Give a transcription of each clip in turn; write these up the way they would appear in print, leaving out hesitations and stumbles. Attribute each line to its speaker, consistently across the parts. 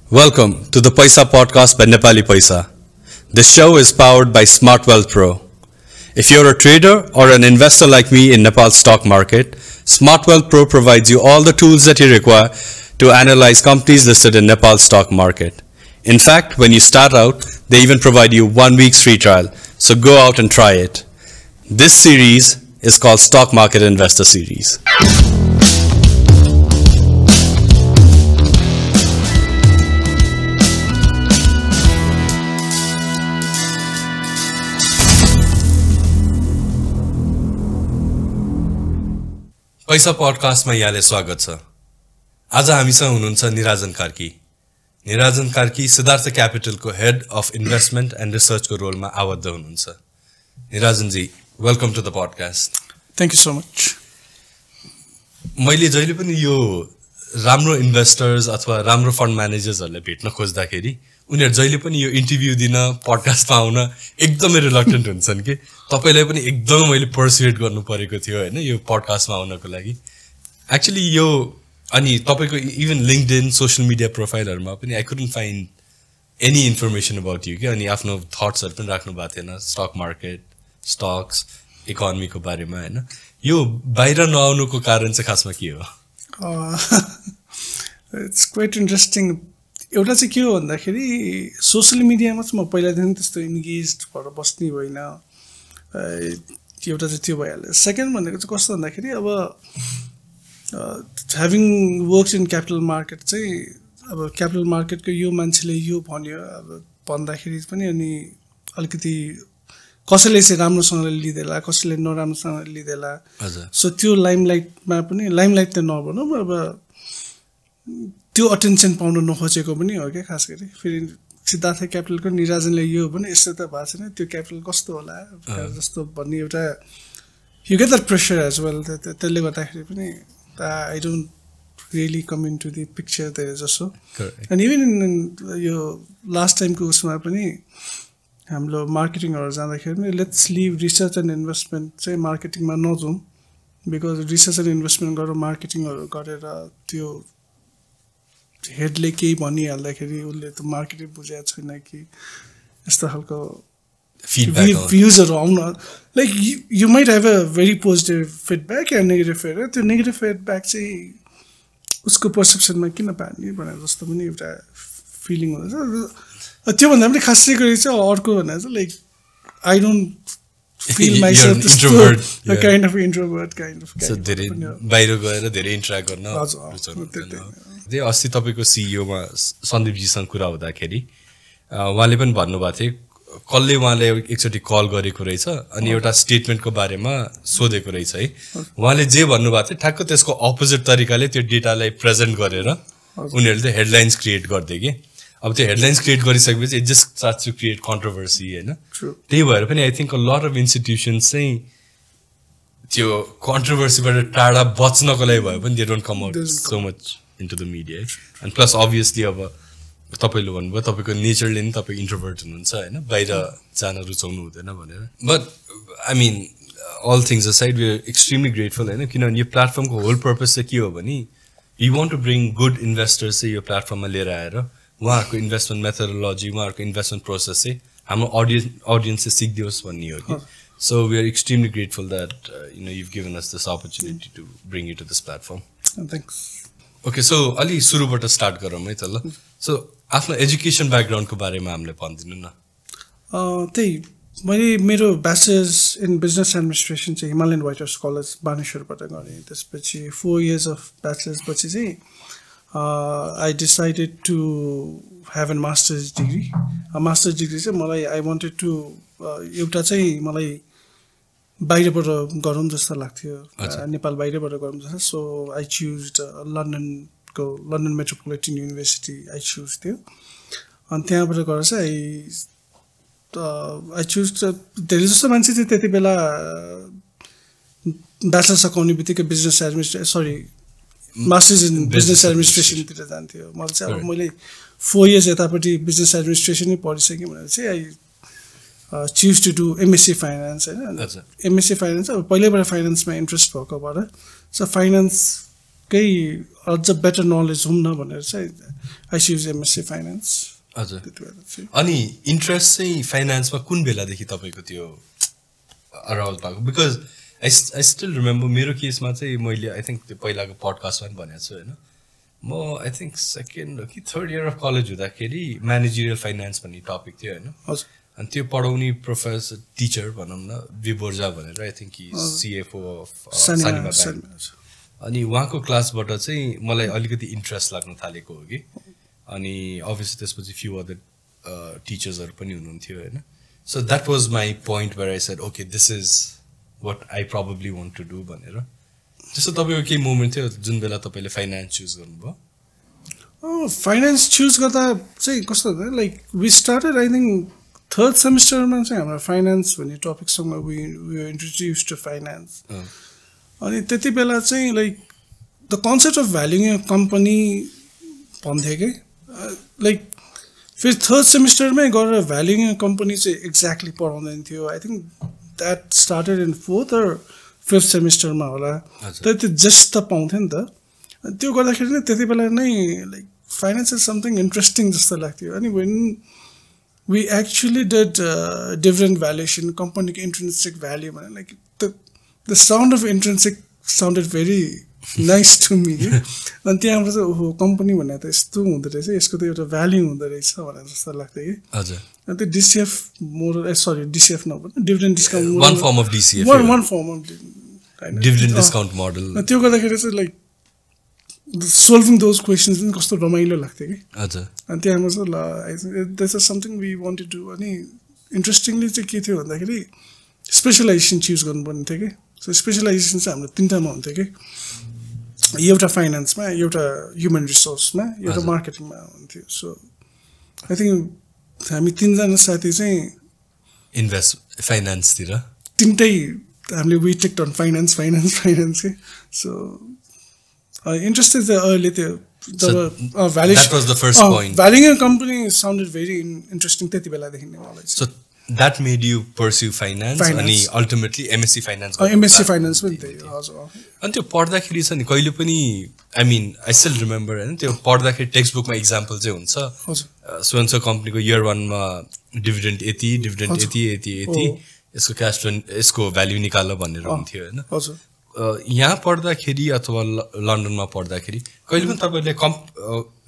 Speaker 1: Welcome to the Paisa Podcast by Nepali Paisa. This show is powered by Smart Wealth Pro. If you're a trader or an investor like me in Nepal's stock market, Smart Wealth Pro provides you all the tools that you require to analyze companies listed in Nepal's stock market. In fact, when you start out, they even provide you 1 week's free trial. So go out and try it. This series is called Stock Market Investor Series. पैसा पडकास्टमा यहाँले स्वागत छ। आज हामीसँग हुनुहुन्छ निराजन कार्की। निराजन कार्की सिद्धार्थ क्यापिटलको head of investment and रिसर्चको रोलमा आबद्ध हुनुहुन्छ। Nirajan ji, welcome to the podcast.
Speaker 2: Thank you so much.
Speaker 1: मैले जहिले पनि यो राम्रो इन्भेस्टर्स अथवा राम्रो फन्ड म्यानेजर्सहरूलाई भेट्न खोज्दाखेरि उनीहरू जहिले पनि यो इन्टरभ्यू दिन पडकास्टमा आउन एकदमै रिलक्टेन्ट हुन्छन् कि तपाईँलाई पनि एकदमै मैले पर्सुएट गर्नु परेको थियो होइन यो पडकास्टमा आउनको लागि। एक्चुली यो अनि तपाईँको इभन लिङ्कडिन सोसियल मिडिया प्रोफाइलहरूमा पनि I couldn't find any information about you कि अनि आफ्नो थट्सहरू पनि राख्नु भएको थिएन स्टक मार्केट स्टक्स इकोनोमीको बारेमा होइन। यो बाहिर नआउनुको कारण चाहिँ खासमा के हो?
Speaker 2: It's quite interesting. एउटा चाहिँ के हो भन्दाखेरि सोसियल मिडियामा चाहिँ म पहिलादेखि त्यस्तो इन्गेज भएर बस्ने होइन। एउटा चाहिँ त्यो भइहाल्यो। सेकेन्ड भनेको चाहिँ कस्तो भन्दाखेरि अब having works in capital market चाहिँ अब क्यापिटल मार्केटको यो मान्छेले यो भन्यो अब भन्दाखेरि पनि अनि अलिकति कसैले चाहिँ राम्रोसँगले लिँदैला कसैले नराम्रोसँगले लिँदैला। सो त्यो लाइमलाइटमा पनि लाइमलाइट त नभनौँ अब त्यो अटेन्सन पाउन नखोजेको पनि हो क्या। खास गरी फेरि सिद्धार्थ क्यापिटलको निराजनले यो पनि यस्तो त भएको छैन त्यो क्यापिटल कस्तो होला जस्तो भन्ने एउटा you get that pressure as well. त्यसले गर्दाखेरि पनि I don't really come into the picture धेरै जसो। एन्ड इभन यो लास्ट टाइमको उसमा पनि हाम्रो मार्केटिङहरू जाँदाखेरि पनि let's leave research and investment चाहिँ मार्केटिङमा नजाउँ बिकज रिसर्च एन्ड इन्भेस्टमेन्ट गरेर मार्केटिङहरू गरेर त्यो हेडले केही भनिहाल्दाखेरि उसले त मार्केटिङ बुझेको छैन कि यस्तो खालको भ्युजहरू आउन like you might have a very positive feedback and negative feedback. त्यो नेगेटिभ फिडब्याक चाहिँ उसको पर्सेप्सनमा किन पार्ने भनेर जस्तो पनि एउटा फिलिङ हुन्छ। त्योभन्दा पनि खासै गरी चाहिँ अर्को भनेर चाहिँ like I don't feel myself a kind of introvert kind of guy.
Speaker 1: So धेरै बाहिर गएर धेरै इन्टरेक्ट गर्न रुचाउनु। अस्ति तपाईँको सिइओमा सन्दीपजीसँग कुरा हुँदाखेरि उहाँले पनि भन्नुभएको थियो कसले उहाँले एकचोटि कल गरेको रहेछ अनि एउटा स्टेटमेन्टको बारेमा सोधेको रहेछ है। उहाँले जे भन्नुभएको थियो ठ्याक्क त्यसको अपोजिट तरिकाले त्यो डेटालाई प्रेजेन्ट गरेर उनीहरूले चाहिँ हेडलाइन्स क्रिएट गर्थे कि अब त्यो हेडलाइन्स क्रिएट गरिसकेपछि it just starts to create controversy होइन। त्यही भएर पनि I think a lot of institutions चाहिँ त्यो कन्ट्रोभर्सीबाट टाढा बच्नको लागि भयो पनि they don't come out so much into the media है। अनि प्लस अभियसली अब तपाईँले भन्नुभयो तपाईँको नेचरले नि तपाईँ इन्ट्रोभर्ट हुनुहुन्छ होइन बाहिर जान रुचाउनु हुँदैन भनेर। But I mean all things aside we are extremely grateful होइन किनभने यो प्लेटफर्मको होल पर्पज चाहिँ के हो भने you want to bring good investors चाहिँ यो प्लेटफर्ममा लिएर आएर उहाँहरूको इन्भेस्टमेन्ट मेथोडोलोजी उहाँहरूको इन्भेस्टमेन्ट प्रोसेस चाहिँ हाम्रो अडियन्स चाहिँ सिक्दियोस् भन्ने हो कि। So we are extremely grateful that you know you've given us this opportunity to bring you to this platform.
Speaker 2: Thanks.
Speaker 1: Okay so अलि सुरुबाट स्टार्ट गरौँ है त ल। सो आफ्नो एजुकेसन ब्याकग्राउन्डको बारेमा हामीले भनिदिनु न।
Speaker 2: त्यही मैले मेरो ब्याचलर्स इन बिजनेस एडमिनिस्ट्रेसन चाहिँ हिमालयन वाइटर्स कलेज बानेश्वरबाट गरेँ। त्यसपछि 4 years अफ ब्याचलर्स पछि चाहिँ I decided to have a master's degree. A master's degree चाहिँ मलाई I wanted to एउटा चाहिँ मलाई बाहिरबाट गरौँ जस्तो लाग्थ्यो नेपाल बाहिरबाट गरौँ जस्तो। So I choose London metropolitan university I choose थियो। अनि त्यहाँबाट गएर चाहिँ आई चुज धेरै जस्तो मान्छे चाहिँ त्यति बेला ब्याचलर सकाउने बित्तिकै business administration masters in business एडमिनिस्ट्रेसनतिर जान्थ्यो। मलाई चाहिँ अब मैले 4 years यतापट्टि बिजनेस एडमिनिस्ट्रेसनै पढिसकेँ भनेर चाहिँ I choose to do MSc finance होइन। एमएससी फाइनेन्स अब पहिल्यैबाट फाइनेन्समा इन्ट्रेस्ट भएको भएर सो फाइनेन्सकै अझ बेटर नलेज हुँ न भनेर चाहिँ आई चुज एमएससी फाइनेन्स
Speaker 1: हजुर अनि इन्ट्रेस्ट चाहिँ फाइनेन्समा कुन बेलादेखि तपाईँको त्यो अराउज भएको बिकज आई स्टिल रिमेम्बर मेरो केसमा चाहिँ मैले आई थिङ्क त्यो पहिलाको पडकास्टमा पनि भनेको छु होइन म आई थिङ्क सेकेन्ड कि थर्ड इयर अफ कलेज हुँदाखेरि म्यानेजरियल फाइनेन्स भन्ने टपिक थियो होइन
Speaker 2: हजुर
Speaker 1: अनि त्यो पढाउने प्रोफेसर टिचर भनौँ न विबोर्जा भनेर I think CFO of Sanima bank अनि उहाँको क्लासबाट चाहिँ मलाई अलिकति इन्ट्रेस्ट लाग्न थालेको हो कि अनि अभियसली त्यसपछि फ्यु अदर टिचर्सहरू पनि हुनुहुन्थ्यो होइन so that was my point where I said okay this is what I probably want to do भनेर त्यस्तो तपाईँको केही मोमेन्ट थियो जुन बेला तपाईँले फाइनेन्स चुज गर्नुभयो
Speaker 2: फाइनेन्स चुज गर्दा चाहिँ कस्तो हुन्छ like we started I think third सेमिस्टरमा चाहिँ हाम्रो फाइनेन्स भन्ने टपिकसँग वी इन्ट्रोड्युस टु फाइनेन्स अनि त्यति बेला चाहिँ like the concept of valuing a company भन्थ्यो कि लाइक फेरि थर्ड सेमिस्टरमै गरेर भ्याल्युङ अ कम्पनी चाहिँ एक्ज्याक्टली पढाउँदैन थियो I think that started in fourth or fifth सेमिस्टरमा होला तर त्यो जस्ट त पाउँथ्यो नि त त्यो गर्दाखेरि नै त्यति बेला नै like finance is something interesting जस्तो लाग्थ्यो अनि when we actually did dividend valuation कम्पनीको इन्ट्रेन्सिक भ्याल्यु भने like the sound of intrinsic sounded very nice to me अनि त्यहाँबाट चाहिँ ओहो कम्पनी भनेर त यस्तो हुँदो रहेछ यसको त एउटा भ्याल्यु हुँदो रहेछ भनेर जस्तो लाग्थ्यो कि
Speaker 1: हजुर
Speaker 2: अनि त्यो डिसिएफ मोडल सरी डिसिएफ नभन्नु dividend discount
Speaker 1: one form of DCF
Speaker 2: one form of
Speaker 1: dividend discount model
Speaker 2: त्यो गर्दाखेरि चाहिँ लाइक सोल्भिङ दोज क्वेसन्स पनि कस्तो रमाइलो लाग्थ्यो कि
Speaker 1: हजुर
Speaker 2: अनि त्यहाँबाट चाहिँ ल this is something we wanted to अनि इन्ट्रेस्टिङली चाहिँ के थियो भन्दाखेरि स्पेसलाइजेसन चुज गर्नुपर्ने थियो कि सो स्पेसलाइजेसन चाहिँ हाम्रो तिनवटामा हुन्थ्यो कि एउटा फाइनेन्समा एउटा ह्युमन रिसोर्समा एउटा मार्केटिङमा हुन्थ्यो सो आई थिङ्क हामी तिनजना साथी चाहिँ
Speaker 1: इन्भेस्ट फाइनेन्सतिर
Speaker 2: तिनटै हामीले वी टेक्ड अन फाइनेन्स के सो इन्ट्रेस्टेड थियो अहिले त्यो जब भ्याल्युङ कम्पनी साउन्डेड भेरी इन्ट्रेस्टिङ त्यति बेलादेखि नै मलाई
Speaker 1: so that made you pursue finance अनि अल्टिमेटली एमएससी फाइनेन्स
Speaker 2: पनि त्यही हजुर
Speaker 1: अनि त्यो पढ्दाखेरि छ नि कहिले पनि I mean I still remember होइन त्यो पढ्दाखेरि टेक्स्ट बुकमा इक्जाम्पल चाहिँ हुन्छ सोन्सो कम्पनीको इयर 1मा डिभिडेन्ड यति यसको क्यास यसको भ्याल्यु निकाल्न भनेर हुन्थ्यो होइन
Speaker 2: हजुर
Speaker 1: यहाँ पढ्दाखेरि अथवा लन्डनमा पढ्दाखेरि कहिले पनि तपाईँले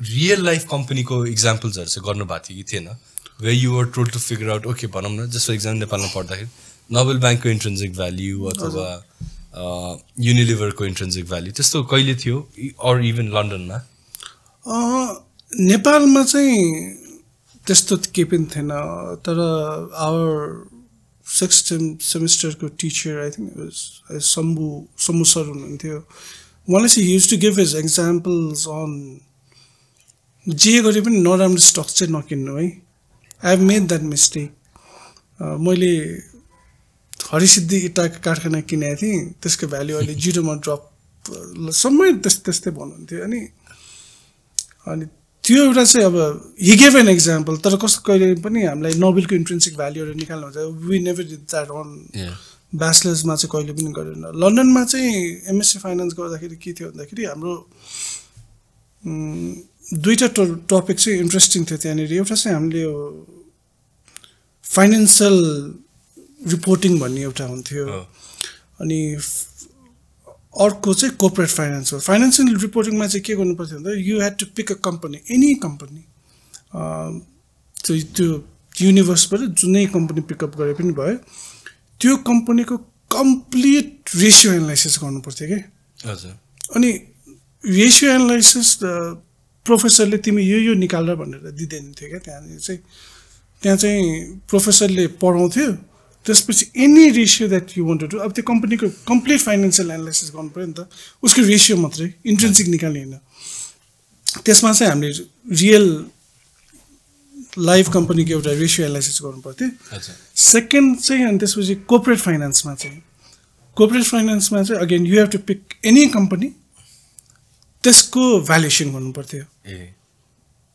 Speaker 1: रियल लाइफ कम्पनीको इक्जाम्पल्सहरू चाहिँ गर्नुभएको थियो कि थिएन way you were told to figure out okay भनौँ न जस्तो एक्जाम नेपालमा पढ्दाखेरि नोबेल ब्याङ्कको इन्ट्रेन्सिक भ्याल्यु अथवा युनिलिभरको इन्ट्रेन्सिक भ्याल्यु त्यस्तो कहिले थियो अर इभन लन्डनमा
Speaker 2: नेपालमा चाहिँ त्यस्तो केही पनि थिएन तर आवर सिक्स्थ सेमिस्टरको teacher I think Sambu sir हुनुहुन्थ्यो उहाँले चाहिँ use to give his examples on जे गरे पनि नराम्रो स्टक चाहिँ नकिन्नु है I have made that mistake मैले हरिसिद्धि इँटाको कारखाना किनेको थिएँ त्यसको भ्याल्यु अहिले 0मा ड्रप समय त्यस्तै भन्नुहुन्थ्यो अनि त्यो एउटा चाहिँ अब हि गेभ एन एक्जाम्पल तर कस्तो कहिले पनि हामीलाई नोबेलको इन्ट्रेन्सिक भ्याल्युहरू निकाल्नु हुन्छ we never did that on ब्याचलर्समा चाहिँ कहिले पनि गरेन लन्डनमा चाहिँ एमएससी फाइनेन्स गर्दाखेरि के थियो भन्दाखेरि हाम्रो दुईवटा टपिक चाहिँ इन्ट्रेस्टिङ थियो त्यहाँनिर एउटा चाहिँ हामीले फाइनेन्सियल रिपोर्टिङ भन्ने एउटा हुन्थ्यो अनि अर्को चाहिँ कोर्पोरेट फाइनेन्स हो फाइनेन्सियल रिपोर्टिङमा चाहिँ के गर्नुपर्थ्यो भन्दा you had to pick a company any company त्यो युनिभर्सबाट जुनै कम्पनी पिकअप गरे पनि भयो त्यो कम्पनीको कम्प्लिट रेसियो एनालाइसिस गर्नुपर्थ्यो कि
Speaker 1: हजुर
Speaker 2: अनि रेसियो एनालाइसिस प्रोफेसरले तिमी यो निकालेर भनेर दिँदैन थियो क्या त्यहाँ चाहिँ प्रोफेसरले पढाउँथ्यो त्यसपछि any ratio that you want to अब त्यो कम्पनीको कम्प्लिट फाइनेन्सियल एनालाइसिस गर्नु पऱ्यो नि त उसको रेसियो मात्रै इन्ट्रेन्सिक निकाल्ने होइन त्यसमा चाहिँ हामीले रियल लाइफ कम्पनीको एउटा रेसियो एनालाइसिस गर्नु पर्थ्यो सेकेन्ड चाहिँ अनि त्यसपछि कोर्पोरेट फाइनेन्समा चाहिँ again you have to pick any company त्यसको भ्यालुएसन गर्नु पर्थ्यो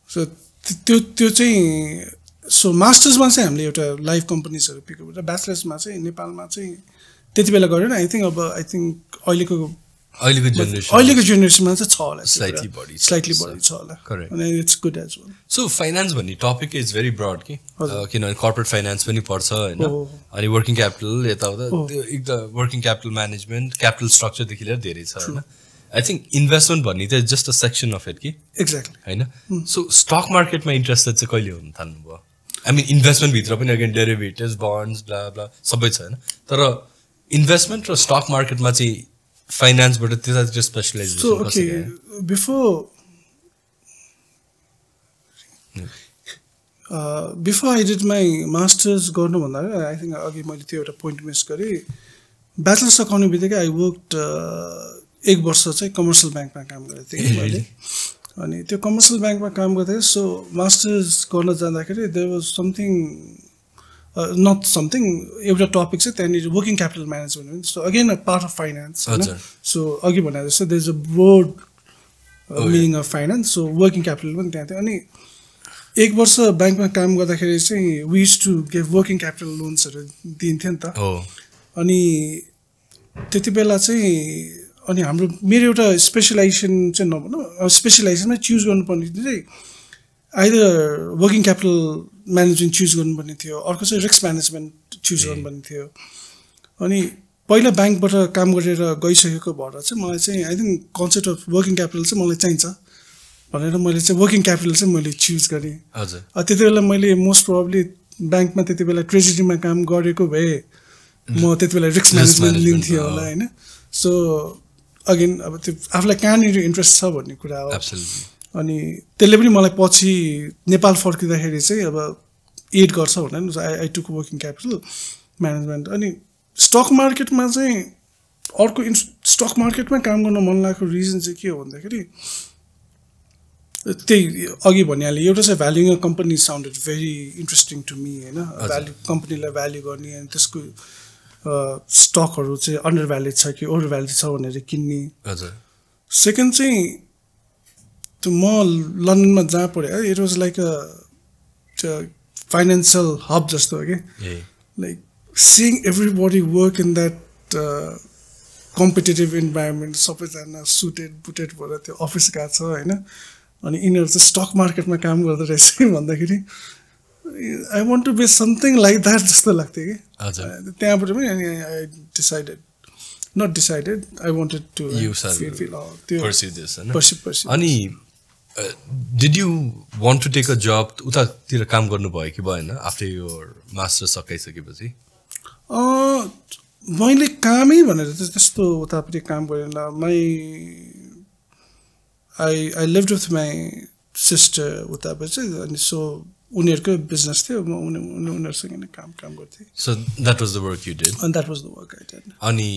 Speaker 2: सो त्यो चाहिँ सो मास्टर्समा चाहिँ हामीले एउटा लाइफ कम्पनीजहरू पिकअप गरेर ब्याचलर्समा चाहिँ नेपालमा चाहिँ त्यति बेला गरेन आई थिङ्क अहिलेको
Speaker 1: अहिलेको
Speaker 2: जेनेरेसनमा चाहिँ छ होला
Speaker 1: स्लाइटली बढी
Speaker 2: छ होला अनि it's good as well
Speaker 1: so finance भन्ने टपिक इज भेरी ब्रड कि किनभने कर्पोरेट फाइनान्स पनि पर्छ होइन अनि वर्किङ क्यापिटल यताउता त्यो एकदम वर्किङ क्यापिटल म्यानेजमेन्ट क्यापिटल स्ट्रक्चरदेखि लिएर धेरै छ होइन आई थिङ्क इन्भेस्टमेन्ट भन्ने चाहिँ just a section of it कि
Speaker 2: एक्ज्याक्टली
Speaker 1: होइन सो स्टक मार्केटमा इन्ट्रेस्टेड चाहिँ कहिले हुन थाल्नुभयो आई मिन इन्भेस्टमेन्टभित्र पनि अगेन डेरिभेटिभ्स बन्ड्स ब्ला ब्ला सबै छ होइन तर इन्भेस्टमेन्ट र स्टक मार्केटमा चाहिँ फाइनान्सबाट त्यतातिर specialisation
Speaker 2: So okay, before I did my masters गर्नुभन्दा I think अघि मैले त्यो एउटा पोइन्ट मिस गरेँ ब्याचलर्स सकाउने बित्तिकै आई वर्कड 1 वर्ष चाहिँ कमर्सियल ब्याङ्कमा काम गरेको थिएँ मैले अनि त्यो कमर्सियल ब्याङ्कमा काम गर्दै सो मास्टर्स गर्न जाँदाखेरि there was something not something एउटा टपिक चाहिँ त्यहाँनिर working capital management so again a part of finance होइन सो अघि भने जस्तो there is a broad meaning of finance so working capital पनि त्यहाँ थियो अनि 1 वर्ष ब्याङ्कमा काम गर्दाखेरि चाहिँ we use to give working capital लोन्सहरू दिन्थ्यो नि त अनि त्यति बेला चाहिँ अनि हाम्रो मेरो एउटा स्पेसलाइजेसन चाहिँ नभनौँ स्पेसलाइजेसनमा चुज गर्नुपर्ने चाहिँ either working capital management choose गर्नुपर्ने थियो अर्को चाहिँ रिस्क म्यानेजमेन्ट चुज गर्नुपर्ने थियो अनि पहिला ब्याङ्कबाट काम गरेर गइसकेको भएर चाहिँ मलाई चाहिँ I think concept of working capital चाहिँ मलाई चाहिन्छ भनेर मैले चाहिँ वर्किङ क्यापिटल चाहिँ मैले चुज गरेँ त्यति बेला मैले मोस्ट प्रोबब्ली ब्याङ्कमा त्यति बेला ट्रेजरीमा काम गरेको भए म त्यति बेला रिस्क म्यानेजमेन्ट लिन्थेँ होला होइन सो अगेन अब त्यो आफूलाई कहाँनिर इन्ट्रेस्ट छ भन्ने कुरा हो अनि त्यसले पनि मलाई पछि नेपाल फर्किँदाखेरि चाहिँ अब एड गर्छ भनेर I took working capital management अनि स्टक मार्केटमा चाहिँ अर्को स्टक मार्केटमा काम गर्न मन लागेको रिजन चाहिँ के हो भन्दाखेरि त्यही अघि भनिहालेँ एउटा चाहिँ valuing a company sounded very interesting to me होइन भ्याल्यु कम्पनीलाई भ्याल्यु गर्ने अनि त्यसको स्टकहरू चाहिँ अन्डर भ्याल्युड छ कि ओभर भ्याल्युड छ भनेर किन्ने सेकेन्ड चाहिँ त्यो म लन्डनमा जहाँ पढेँ it was like a financial hub जस्तो हो कि like seeing everybody work in that competitive environment सबैजना सुटेड बुटेड भएर त्यो अफिस गएको छ होइन अनि यिनीहरू चाहिँ स्टक मार्केटमा काम गर्दो रहेछ भन्दाखेरि I want to be something like that जस्तो लाग्थ्यो कि त्यहाँबाट पनि अनि I decided not decided I wanted to
Speaker 1: अनि did you want to take a job उतातिर काम गर्नुभयो कि भएन आफ्टर योर मास्टर्स सकाइसकेपछि
Speaker 2: मैले कामै भनेर चाहिँ त्यस्तो उतापट्टि काम गरेन my I lived with my sister उतापट्टि चाहिँ अनि सो उनीहरुको बिजनेस थियो म उनीहरुसँग नै काम गर्थेँ
Speaker 1: so that was the work you did
Speaker 2: and that was the work I did
Speaker 1: अनि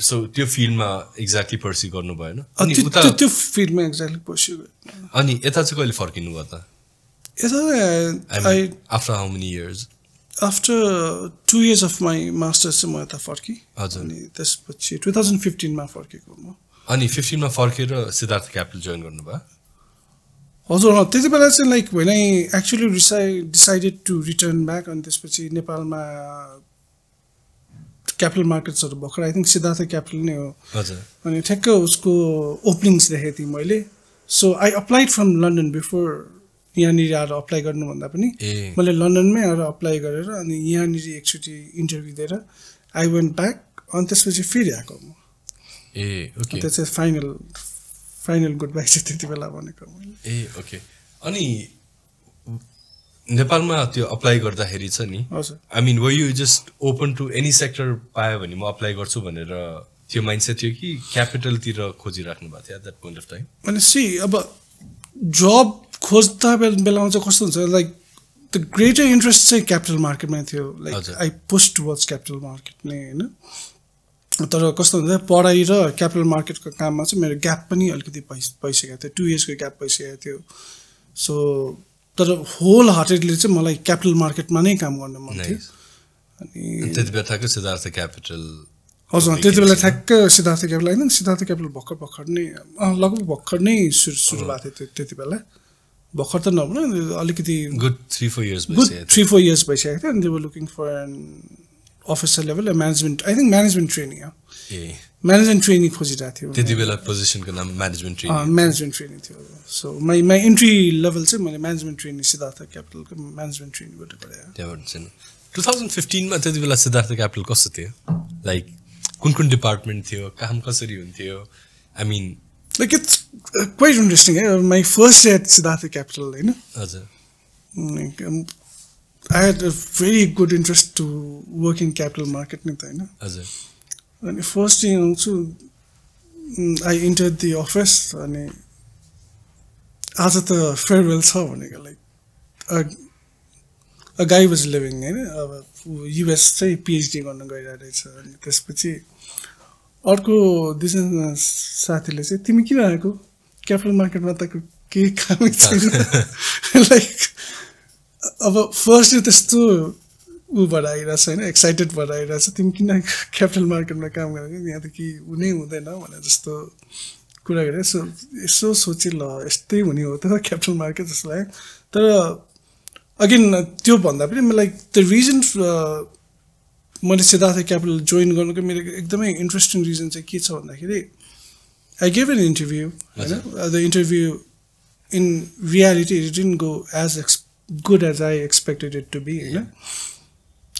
Speaker 1: सो त्यो फिल्डमा एक्ज्याक्टली पर्स्यु गर्नु भएन
Speaker 2: अनि उता त्यो फिल्डमा एक्ज्याक्टली पर्स्यु गरेँ
Speaker 1: अनि यता चाहिँ कहिले फर्किनु भयो त
Speaker 2: यता I
Speaker 1: after how many years
Speaker 2: after 2 years of my masters चाहिँ म यता फर्केँ अनि त्यसपछि 2015 मा फर्केको म
Speaker 1: अनि 15 मा फर्केर सिद्धार्थ क्यापिटल जोइन गर्नुभयो
Speaker 2: हजुर त्यति बेला चाहिँ like when I actually decided to return back अनि त्यसपछि नेपालमा क्यापिटल मार्केट्सहरू भर्खर आई थिङ्क सिद्धार्थ क्यापिटल नै हो
Speaker 1: हजुर
Speaker 2: अनि ठ्याक्क उसको ओपनिङ्स देखेको थिएँ मैले so I applied from London before यहाँनिर आएर अप्लाई गर्नुभन्दा पनि मैले लन्डनमै आएर अप्लाई गरेर अनि यहाँनिर एकचोटि इन्टरभ्यू दिएर आई वेन्ट ब्याक अनि त्यसपछि फेरि आएको म
Speaker 1: ओके
Speaker 2: त्यो चाहिँ फाइनल गुड बाई चाहिँ त्यति बेला भनेको मैले
Speaker 1: ओके अनि नेपालमा त्यो अप्लाई गर्दाखेरि छ नि
Speaker 2: हजुर
Speaker 1: I mean were you just open to any sector पायो भने म अप्लाई गर्छु भनेर त्यो माइन्डसेट थियो कि क्यापिटलतिर खोजिराख्नु भएको थियो at that point of time
Speaker 2: अनि सी अब जब खोज्दा बेलामा चाहिँ कस्तो हुन्छ लाइक द ग्रेटर इन्ट्रेस्ट चाहिँ क्यापिटल मार्केटमा थियो like I push towards capital market नै होइन तर कस्तो हुन्छ पढाइ र क्यापिटल मार्केटको काममा चाहिँ मेरो ग्याप पनि अलिकति भइसकेको थियो 2 years ग्याप भइसकेको थियो सो तर होल हार्टेडली चाहिँ मलाई क्यापिटल मार्केटमा नै काम गर्न मन थियो
Speaker 1: अनि त्यति बेला ठ्याक्क सिद्धार्थ क्यापिटल
Speaker 2: हजुर त्यति बेला ठ्याक्क सिद्धार्थ क्यापिटल होइन सिद्धार्थ क्यापिटल भर्खर नै लगभग भर्खर नै सुरु भएको थियो त्यति बेला भर्खर त नभन अलिकति
Speaker 1: गुड 3-4 years
Speaker 2: भइसकेको थियो अनि they were looking for an officer level management I think management training management training खोजिरहेको थियो
Speaker 1: त्यति बेला पोजिसनको नाम म्यानेजमेन्ट ट्रेनिङ
Speaker 2: म्यानेजमेन्ट ट्रेनिङ थियो सो माई इन्ट्री लेभल चाहिँ मैले म्यानेजमेन्ट ट्रेनिङ सिद्धार्थ क्यापिटलको म्यानेजमेन्ट ट्रेनिङबाट गरेँ
Speaker 1: त्यहाँबाट चाहिँ 2015 त्यति बेला सिद्धार्थ क्यापिटल कस्तो थियो लाइक कुन डिपार्टमेन्ट थियो काम कसरी हुन्थ्यो I mean
Speaker 2: like it's quite interesting है my first day at Siddhartha capital होइन
Speaker 1: हजुर
Speaker 2: I had a very good interest to work in capital market नि त होइन अनि फर्स्ट डे आउँछु आई इन्टर द अफिस अनि आज त फेयरवेल छ भनेको लाइक अ गाई वाज लिभिङ होइन अब युएस चाहिँ पिएचडी गर्न गइरहेको रहेछ अनि त्यसपछि अर्को दुईजना साथीले चाहिँ तिमी किन आएको क्यापिटल मार्केटमा त केही कामै छैन लाइक अब फर्स्ट डे त्यस्तो ऊबाट आइरहेछ होइन एक्साइटेड भएर आइरहेछ तिमी किन क्यापिटल मार्केटमा काम गरेको यहाँ त कि हुनै हुँदैन भनेर जस्तो कुरा गरेँ यसो सोचेँ ल यस्तै हुने हो त क्यापिटल मार्केट जस्तो लाग्यो तर अगेन त्यो भन्दा पनि लाइक द रिजन मैले सिद्धार्थ क्यापिटल जोइन गर्नुको मेरो एकदमै इन्ट्रेस्टिङ रिजन चाहिँ के छ भन्दाखेरि आई गेभ एन इन्टरभ्यू होइन the interview in reality it didn't go as good as I expected it to be होइन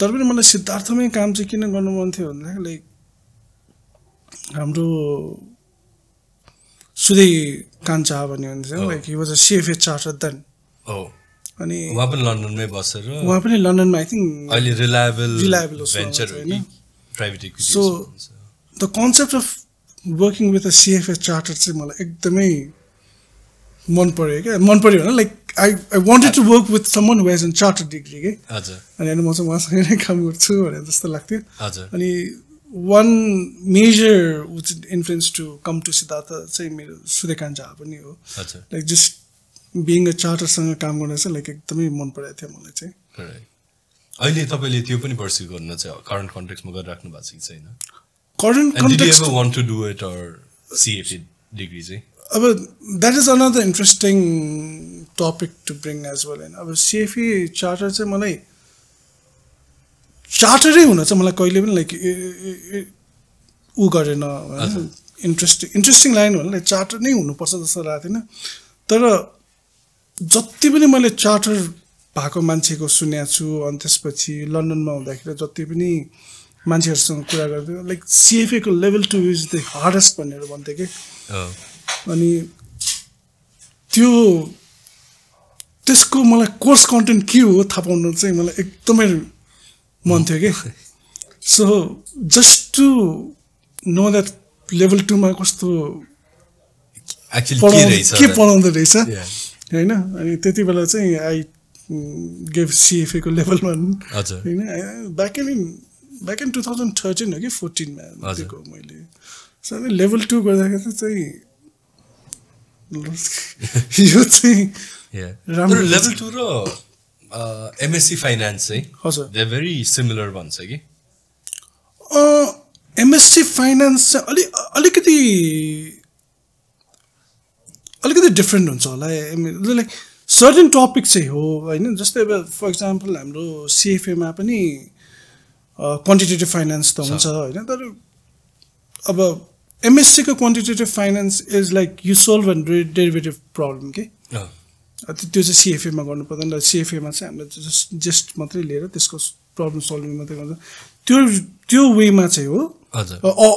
Speaker 2: तर पनि मलाई सिद्धार्थमै काम चाहिँ किन गर्नु मन थियो भन्दाखेरि लाइक हाम्रो सुदै कान्छा भन्ने हुन्छ like he was a CFA charter then अनि
Speaker 1: उहाँ पनि लन्डनमै बसेर
Speaker 2: उहाँ पनि लन्डनमा आई थिङ्क
Speaker 1: अहिले रिलायबल भेन्चर होइन private equity
Speaker 2: so the concept of working with a CFA charter चाहिँ मलाई एकदमै मन पर्यो क्या मन पर्यो भने like I wanted to work with someone who has a chartered degree के अनि म चाहिँ उहाँसँग नै काम गर्छु भनेर जस्तो लाग्थ्यो अनि one major influence to come to Siddhartha चाहिँ मेरो सूर्यकान्त झा पनि हो लाइक जस्ट बिङ अ चार्टरसँग काम गर्न चाहिँ लाइक एकदमै मन परेको थियो मलाई चाहिँ
Speaker 1: अहिले तपाईँले त्यो पनि पर्स्यु गर्न चाहिँ करेन्ट कन्टेक्स्टमा गरिराख्नु भएको छ कि छैन
Speaker 2: current context
Speaker 1: want to do it or CFA degree चाहिँ
Speaker 2: अब that is another interesting topic to bring as well होइन अब सिएफए चार्टर चाहिँ मलाई चार्टरै हुन चाहिँ मलाई कहिले पनि लाइक ऊ गरेन इन्ट्रेस्टिङ लाइन हो लाइक चार्टर नै हुनुपर्छ जस्तो लागेको थिएन तर जति पनि मैले चार्टर भएको मान्छेको सुनेको छु अनि त्यसपछि लन्डनमा हुँदाखेरि जति पनि मान्छेहरूसँग कुरा गर्थ्यो लाइक सिएफएको लेभल 2 इज द हार्डेस्ट भनेर भन्थ्यो कि अनि त्यो त्यसको मलाई कोर्स कन्टेन्ट के हो थाहा पाउनु चाहिँ मलाई एकदमै मन थियो कि so just to know that level 2 मा कस्तो के पढाउँदो रहेछ होइन अनि त्यति बेला चाहिँ आई गेभ सिएफएको लेभल 1 होइन ब्याक इन 2013 हो कि 14 मा दिएको मैले सो लेभल 2 गर्दाखेरि चाहिँ यो चाहिँ
Speaker 1: राम्रो लेभल 2 र एमएससी फाइनान्स चाहिँ हजुर दे भेरी सिमिलर भन्छ कि
Speaker 2: एमएससी फाइनान्स चाहिँ अलिकति डिफ्रेन्ट हुन्छ होला लाइक सर्टेन टपिक चाहिँ हो होइन जस्तै अब फर इक्जाम्पल हाम्रो सिएफएमा पनि क्वान्टिटेटिभ फाइनान्स त हुन्छ होइन तर अब एमएससीको quantitative finance is like you solve an derivative problem के त्यो चाहिँ सिएफएमा गर्नु पर्दैन सिएफएमा चाहिँ हामीले जस्ट मात्रै लिएर त्यसको प्रब्लम सल्भिङ मात्रै गर्छ त्यो वेमा चाहिँ हो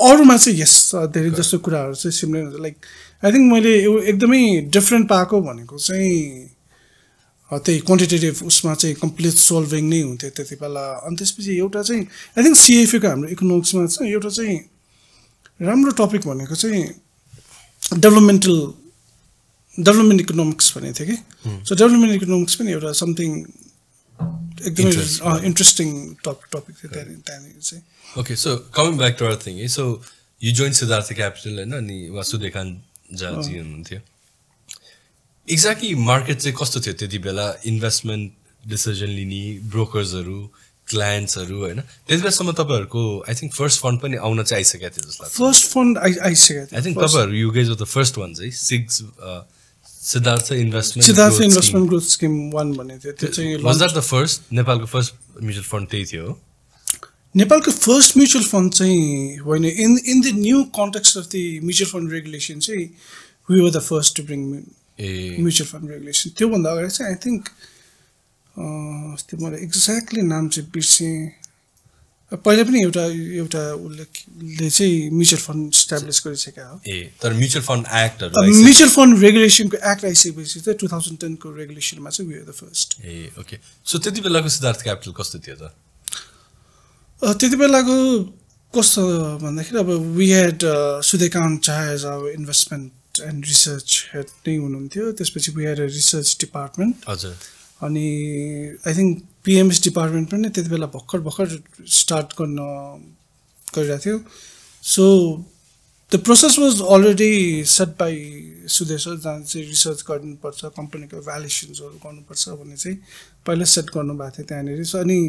Speaker 2: अरूमा चाहिँ यस धेरै जस्तो कुराहरू चाहिँ सिमिलर हुन्छ लाइक आई थिङ्क मैले एकदमै डिफ्रेन्ट पाएको भनेको चाहिँ त्यही क्वान्टिटेटिभ उसमा चाहिँ कम्प्लिट सोल्भिङ नै हुन्थ्यो त्यति बेला अनि त्यसपछि एउटा चाहिँ आई थिङ्क सिएफएको हाम्रो इकोनोमिक्समा चाहिँ एउटा चाहिँ राम्रो टपिक भनेको चाहिँ डेभलपमेन्ट इकोनोमिक्स भनेको थियो कि सो डेभलपमेन्ट इकोनोमिक्स पनि एउटा समथिङ एकदमै इन्ट्रेस्टिङ टपिक थियो त्यहाँनिर चाहिँ
Speaker 1: okay so coming back to our thing so you join Siddhartha capital होइन अनि सूर्यकान्त झाजी हुनुहुन्थ्यो एक्ज्याक्टली मार्केट चाहिँ कस्तो थियो त्यति बेला इन्भेस्टमेन्ट डिसिजन लिने ब्रोकर्सहरू क्लायन्ट्सहरू होइन त्यति बेलासम्म तपाईँहरूको आई थिङ्क फर्स्ट फन्ड पनि आउन चाहिँ आइसकेको थियो जस्तो लाग्छ
Speaker 2: फर्स्ट फन्ड आइसकेको थियो
Speaker 1: आई थिङ्क तपाईँहरू you guys the first one चाहिँ सिद्धार्थ इन्भेस्टमेन्ट
Speaker 2: ग्रोथ स्किम 1 भन्ने थियो त्यो चाहिँ
Speaker 1: वाज द्याट द फर्स्ट नेपालको फर्स्ट म्युचुअल फन्ड त्यही थियो
Speaker 2: नेपालको फर्स्ट म्युचुअल फन्ड चाहिँ होइन in the new context of the mutual fund regulation चाहिँ we were the first to bring mutual fund regulation. त्योभन्दा अगाडि चाहिँ आई थिङ्क त्यो मलाई एक्ज्याक्टली नाम चाहिँ बिर्सेँ, पहिले पनि एउटा उसले चाहिँ म्युचुअल फन्ड इस्टाब्लिस गरिसकेका हो।
Speaker 1: तर म्युचुअल फन्ड एक्टहरू
Speaker 2: म्युचुअल फन्ड रेगुलेसनको एक्ट आइसकेपछि चाहिँ 2010 को रेगुलेसनमा चाहिँ we are the first.
Speaker 1: Okay, so त्यति बेलाको सिद्धार्थ क्यापिटल कस्तो थियो त?
Speaker 2: त्यति बेलाको कस्तो भन्दाखेरि अब we had Suryakant Jha as our investment and research head नै हुनुहुन्थ्यो। त्यसपछि we had a research department.
Speaker 1: हजुर। अनि
Speaker 2: आई थिङ्क पिएमएस डिपार्टमेन्ट पनि त्यति बेला भर्खर स्टार्ट गरिरहेको थियो। So the process was already set by Sudesh जहाँ चाहिँ रिसर्च गर्नुपर्छ, कम्पनीको भ्यालुएसन्सहरू गर्नुपर्छ भन्ने चाहिँ पहिला सेट गर्नुभएको थियो त्यहाँनिर। सो अनि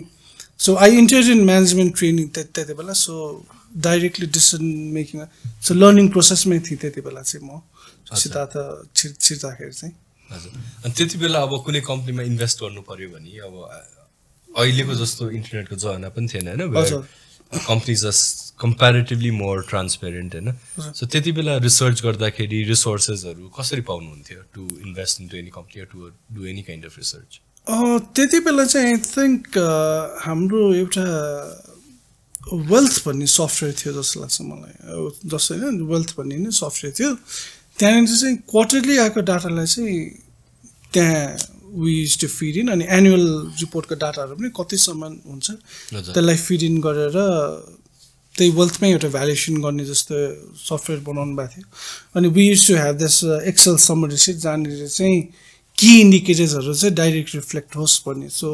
Speaker 2: so I entered in management training त्यति बेला। So directly decision making so learning प्रोसेसमै थिएँ त्यति बेला चाहिँ म सिद्धार्थ छिर्दाखेरि चाहिँ।
Speaker 1: हजुर। अनि त्यति बेला अब कुनै कम्पनीमा इन्भेस्ट गर्नु पर्यो भने अब अहिलेको जस्तो इन्टरनेटको जमाना पनि थिएन होइन, कम्पनीज कम्पेरिटिभली मोर ट्रान्सपेरेन्ट होइन। सो त्यति बेला रिसर्च गर्दाखेरि रिसोर्सेसहरू कसरी पाउनुहुन्थ्यो to invest into any company to do any kind of research?
Speaker 2: त्यति बेला चाहिँ आई थिङ्क हाम्रो एउटा वेल्थ भन्ने सफ्टवेयर थियो जस्तो लाग्छ मलाई, जस्तो होइन वेल्थ भन्ने नै सफ्टवेयर थियो। त्यहाँनिर चाहिँ क्वार्टरली आएको डाटालाई चाहिँ त्यहाँ we use to feed in, अनि एनुअल रिपोर्टको डाटाहरू पनि कतिसम्म हुन्छ त्यसलाई फिड इन गरेर त्यही वेल्थमै एउटा भ्यालुएसन गर्ने जस्तो सफ्टवेयर बनाउनु भएको थियो। अनि we use to have this excel summary sheet जहाँनिर चाहिँ की इन्डिकेटर्सहरू चाहिँ डाइरेक्ट रिफ्लेक्ट होस् भन्ने। सो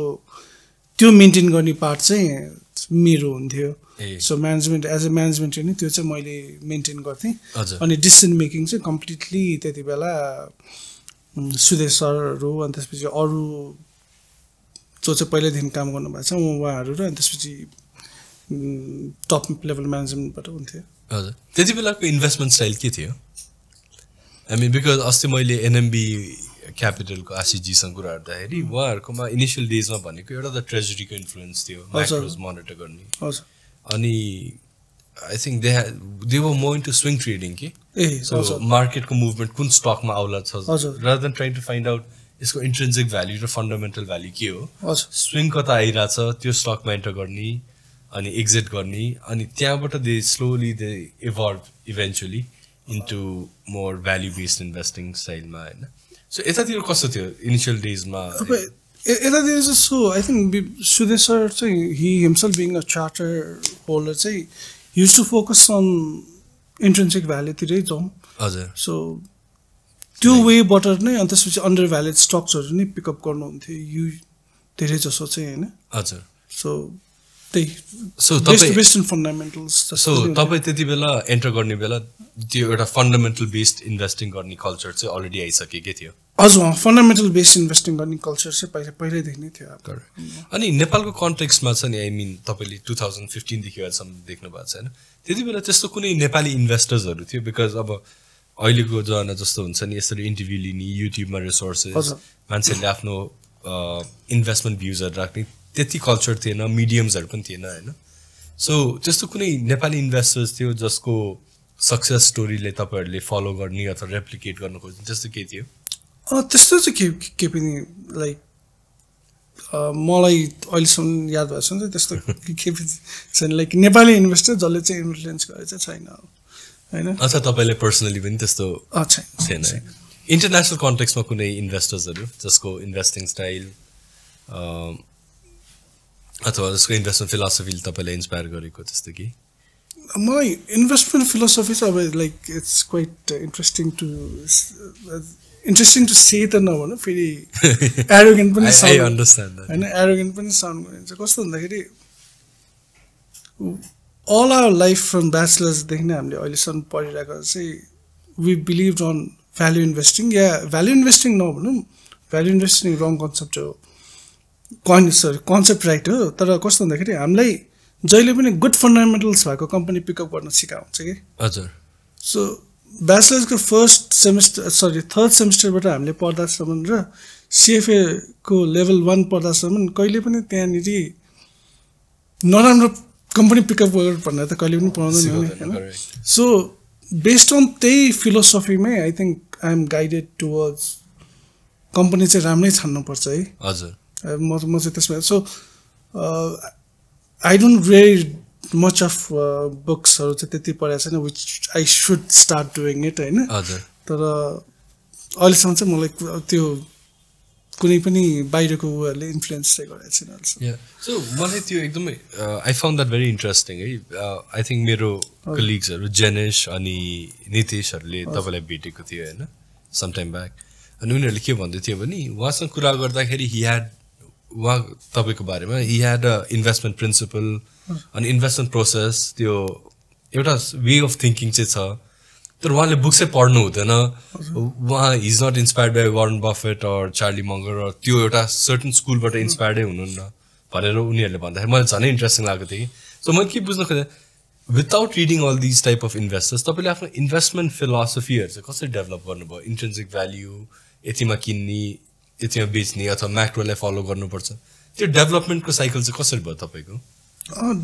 Speaker 2: त्यो मेन्टेन गर्ने पार्ट चाहिँ मेरो हुन्थ्यो। So management as a management training त्यो चाहिँ मैले मेन्टेन गर्थेँ। अनि डिसिसन मेकिङ चाहिँ कम्प्लिटली त्यति बेला सुदेश सरहरू अनि त्यसपछि अरू जो चाहिँ पहिल्यैदेखि काम गर्नुभएको छ उहाँहरू र अनि त्यसपछि टप लेभल म्यानेजमेन्टबाट हुन्थ्यो।
Speaker 1: हजुर। त्यति बेलाको इन्भेस्टमेन्ट स्टाइल के थियो? आई मिन बिकज अस्ति मैले एनएमबी क्यापिटलको आशिषजीसँग कुरा गर्दाखेरि उहाँहरूकोमा इनिसियल डेजमा भनेको एउटा त ट्रेजरीको इन्फ्लुएन्स थियो, म्याक्रोज मोनिटर गर्ने।
Speaker 2: हजुर।
Speaker 1: अनि I think they were more into swing trading कि सो मार्केटको मुभमेन्ट कुन स्टकमा आउला छ rather than trying to find out यसको इन्ट्रेन्सिक भ्याल्यू र फन्डामेन्टल भ्याल्यू के हो, स्विङ कता आइरहेछ त्यो स्टकमा एन्टर गर्ने अनि एक्जिट गर्ने, अनि त्यहाँबाट they slowly they evolve eventually into more value based investing स्टाइलमा होइन। सो यतातिर कस्तो थियो इनिसियल डेजमा?
Speaker 2: यतातिर चाहिँ so I think Sudesh sir चाहिँ he himself being a charter holder चाहिँ use to focus on intrinsic भ्याल्युतिरै जाउँ।
Speaker 1: हजुर।
Speaker 2: सो त्यो वेबाट नै अनि त्यसपछि अन्डर भ्याल्युड स्टक्सहरू नै पिकअप गर्नुहुन्थ्यो यु धेरै जसो चाहिँ होइन।
Speaker 1: हजुर।
Speaker 2: सो त्यही
Speaker 1: so
Speaker 2: based in fundamentals.
Speaker 1: So तपाईँ त्यति बेला एन्टर गर्ने बेला त्यो एउटा फन्डामेन्टल बेस्ड इन्भेस्टिङ गर्ने कल्चर चाहिँ अलरेडी आइसकेकै थियो?
Speaker 2: हजुर, फन्डामेन्टल बेस्ड इन्भेस्टिङ गर्ने कल्चर चाहिँ पहिल्यैदेखि नै थियो।
Speaker 1: अनि नेपालको कन्टेक्स्टमा छ नि, आई मिन तपाईँले 2015 देखि अहिलेसम्म देख्नु भएको छ होइन, त्यति बेला त्यस्तो कुनै नेपाली इन्भेस्टर्सहरू थियो? बिकज अब अहिलेको जमाना जस्तो हुन्छ नि यसरी इन्टरभ्यू लिने, युट्युबमा रिसोर्सेस, मान्छेहरूले आफ्नो इन्भेस्टमेन्ट भ्युजहरू राख्ने त्यति कल्चर थिएन, मिडियम्सहरू पनि थिएन होइन। सो त्यस्तो कुनै नेपाली इन्भेस्टर्स थियो जसको सक्सेस स्टोरीले तपाईँहरूले फलो गर्ने अथवा रेप्लिकेट गर्न खोज्ने त्यस्तो के थियो?
Speaker 2: त्यस्तो चाहिँ के पनि लाइक मलाई अहिलेसम्म याद भएको छ त्यस्तो के पनि छैन, लाइक नेपाली इन्भेस्टर जसले चाहिँ इन्फ्लुएन्स गरेको चाहिँ छैन होइन।
Speaker 1: अच्छा, तपाईँले पर्सनली पनि त्यस्तो छैन? इन्टरनेसनल कन्टेक्समा कुनै इन्भेस्टर्सहरू जसको इन्भेस्टिङ स्टाइल अथवा जसको इन्भेस्टमेन्ट फिलोसफीले तपाईँलाई इन्सपायर गरेको त्यस्तो कि?
Speaker 2: मलाई इन्भेस्टमेन्ट फिलोसफी चाहिँ अब like it's quite interesting to say त नभनौँ, फेरि एरोगेन्ट पनि होइन, एरोगेन्ट पनि साउन्ड गरिन्छ। कस्तो भन्दाखेरि अल आवर लाइफ फ्रम ब्याचलर्सदेखि नै हामीले अहिलेसम्म पढिरहेको चाहिँ we believe on value investing, या भ्याल्यु इन्भेस्टिङ नभनौँ, भ्याल्यु इन्भेस्टिङ रङ कन्सेप्ट हो, कन्सेप्ट राइट हो, तर कस्तो भन्दाखेरि हामीलाई जहिले पनि गुड फन्डामेन्टल्स भएको कम्पनी पिकअप गर्न सिकाउँछ कि।
Speaker 1: हजुर।
Speaker 2: सो ब्याचलर्सको थर्ड सेमिस्टरबाट हामीले पढ्दासम्म र सिएफएको लेभल 1 पढ्दासम्म कहिले पनि त्यहाँनिर नराम्रो कम्पनी पिकअप भनेर त कहिले पनि पाउँदैन हैन सो बेस्ड अन त्यही फिलोसफीमै I think I am guided towards company चाहिँ राम्रै छान्नुपर्छ है
Speaker 1: हजुर
Speaker 2: म चाहिँ त्यसमा so I don't read much of बुक्सहरू चाहिँ त्यति पढाएको छैन which I should start doing it होइन
Speaker 1: हजुर
Speaker 2: तर अहिलेसम्म चाहिँ मलाई त्यो कुनै पनि बाहिरको उहरूले इन्फ्लुएन्स चाहिँ गरेको छैन अहिलेसम्म
Speaker 1: सो मलाई त्यो एकदमै I found that very interesting है आई थिङ्क मेरो कलिग्सहरू जेनेश अनि नितेशहरूले तपाईँलाई भेटेको थियो होइन सम टाइम ब्याक अनि उनीहरूले के भन्दै थियो भने उहाँसँग कुरा गर्दाखेरि उहाँ तपाईँको बारेमा he had a investment principle अनि इन्भेस्टमेन्ट प्रोसेस त्यो एउटा वे अफ थिङ्किङ चाहिँ छ तर उहाँले बुक चाहिँ पढ्नु हुँदैन उहाँ is not inspired by Warren Buffett or Charlie Munger त्यो एउटा सर्टन स्कुलबाट इन्सपायर्डै हुनुहुन्न भनेर उनीहरूले भन्दाखेरि मलाई झनै इन्ट्रेस्टिङ लागेको थियो कि सो मैले के बुझ्न खोजेँ without reading all these type of investors तपाईँले आफ्नो इन्भेस्टमेन्ट फिलोसफीहरू चाहिँ कसरी डेभलप गर्नुभयो इन्ट्रेन्सिक भ्याल्यु यतिमा किन्ने यतिमा बेच्ने अथवा म्याक्रोलाई फलो गर्नुपर्छ त्यो डेभलपमेन्टको साइकल चाहिँ कसरी भयो तपाईँको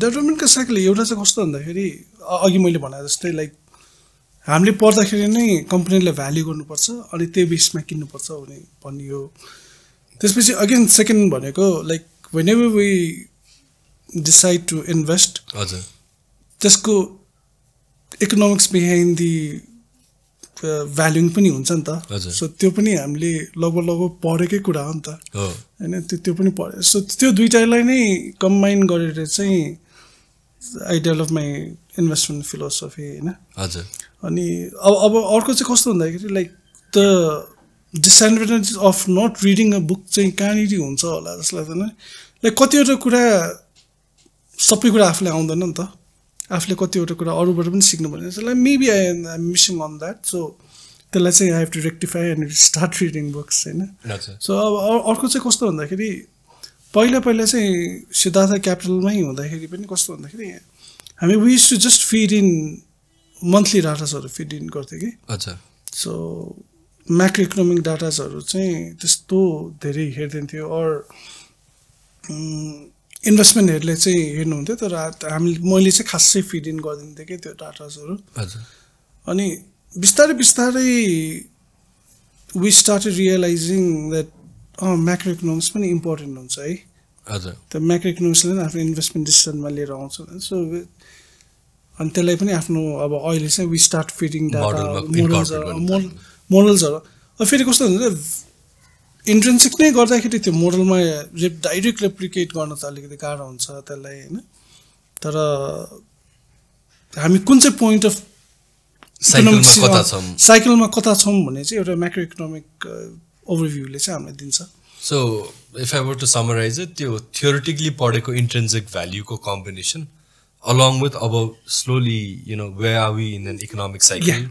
Speaker 2: डेभलपमेन्टको साइकल एउटा चाहिँ कस्तो भन्दाखेरि अघि मैले भने जस्तै लाइक हामीले पढ्दाखेरि नै कम्पनीलाई भ्याल्यु गर्नुपर्छ अनि त्यो बेसमा किन्नुपर्छ भन्ने हो त्यसपछि अगेन सेकेन्ड भनेको like whenever we decide to invest
Speaker 1: हजुर
Speaker 2: त्यसको इकोनोमिक्स बिहाइन्ड दि भ्याल्युङ पनि हुन्छ नि त सो त्यो पनि हामीले लगभग पढेकै कुरा हो नि त होइन त्यो पनि पढे सो त्यो दुइटालाई नै कम्बाइन गरेर चाहिँ I develop my investment philosophy होइन
Speaker 1: हजुर
Speaker 2: अनि अब अर्को चाहिँ कस्तो भन्दाखेरि like the disadvantage of not reading a book चाहिँ कहाँनिर हुन्छ होला जस्तो लाग्दैन लाइक कतिवटा कुरा सबै कुरा आफूले आउँदैन नि त आफूले कतिवटा कुरा अरूबाट पनि सिक्नुपर्ने त्यसलाई maybe I am missing on that so त्यसलाई चाहिँ I have to rectify and start reading books होइन सो अब अर्को चाहिँ कस्तो भन्दाखेरि पहिला चाहिँ सिद्धार्थ क्यापिटलमै हुँदाखेरि पनि कस्तो भन्दाखेरि हामी we use to just feed in monthly डाटाजहरू फिड इन गर्थ्यो कि
Speaker 1: अच्छा
Speaker 2: सो म्याक्रो इकोनोमिक डाटाजहरू चाहिँ त्यस्तो धेरै हेर्दैन थियो अर इन्भेस्टमेन्टहरूले चाहिँ हेर्नुहुन्थ्यो तर मैले चाहिँ खासै फिड इन गरिदिन्थेँ कि त्यो डाटाजहरू अनि बिस्तारै we started realizing that macro economics पनि इम्पोर्टेन्ट हुन्छ है
Speaker 1: हजुर
Speaker 2: त्यो म्याक्रो इकोनोमिक्सले नै आफ्नो इन्भेस्टमेन्ट डिसिजनमा लिएर आउँछ सो अनि त्यसलाई पनि आफ्नो अब अहिले चाहिँ वी स्टार्ट फिडिङ डाटा मोडल्सहरू अब फेरि कस्तो हुन्छ इन्ट्रेन्सिक नै गर्दाखेरि त्यो मोडलमा डाइरेक्ट रेप्लिकेट गर्न त अलिकति गाह्रो हुन्छ त्यसलाई होइन तर हामी कुन चाहिँ पोइन्ट अफ साइकलमा कता छौँ भन्ने चाहिँ एउटा म्याक्रो इकोनोमिक ओभरभ्यूले चाहिँ हामीलाई दिन्छ
Speaker 1: so if I were to summarize it त्यो थियोरिटिकली पढेको इन्ट्रेन्सिक भ्याल्युको combination along with about slowly, where are we in an economic cycle?
Speaker 2: Yeah.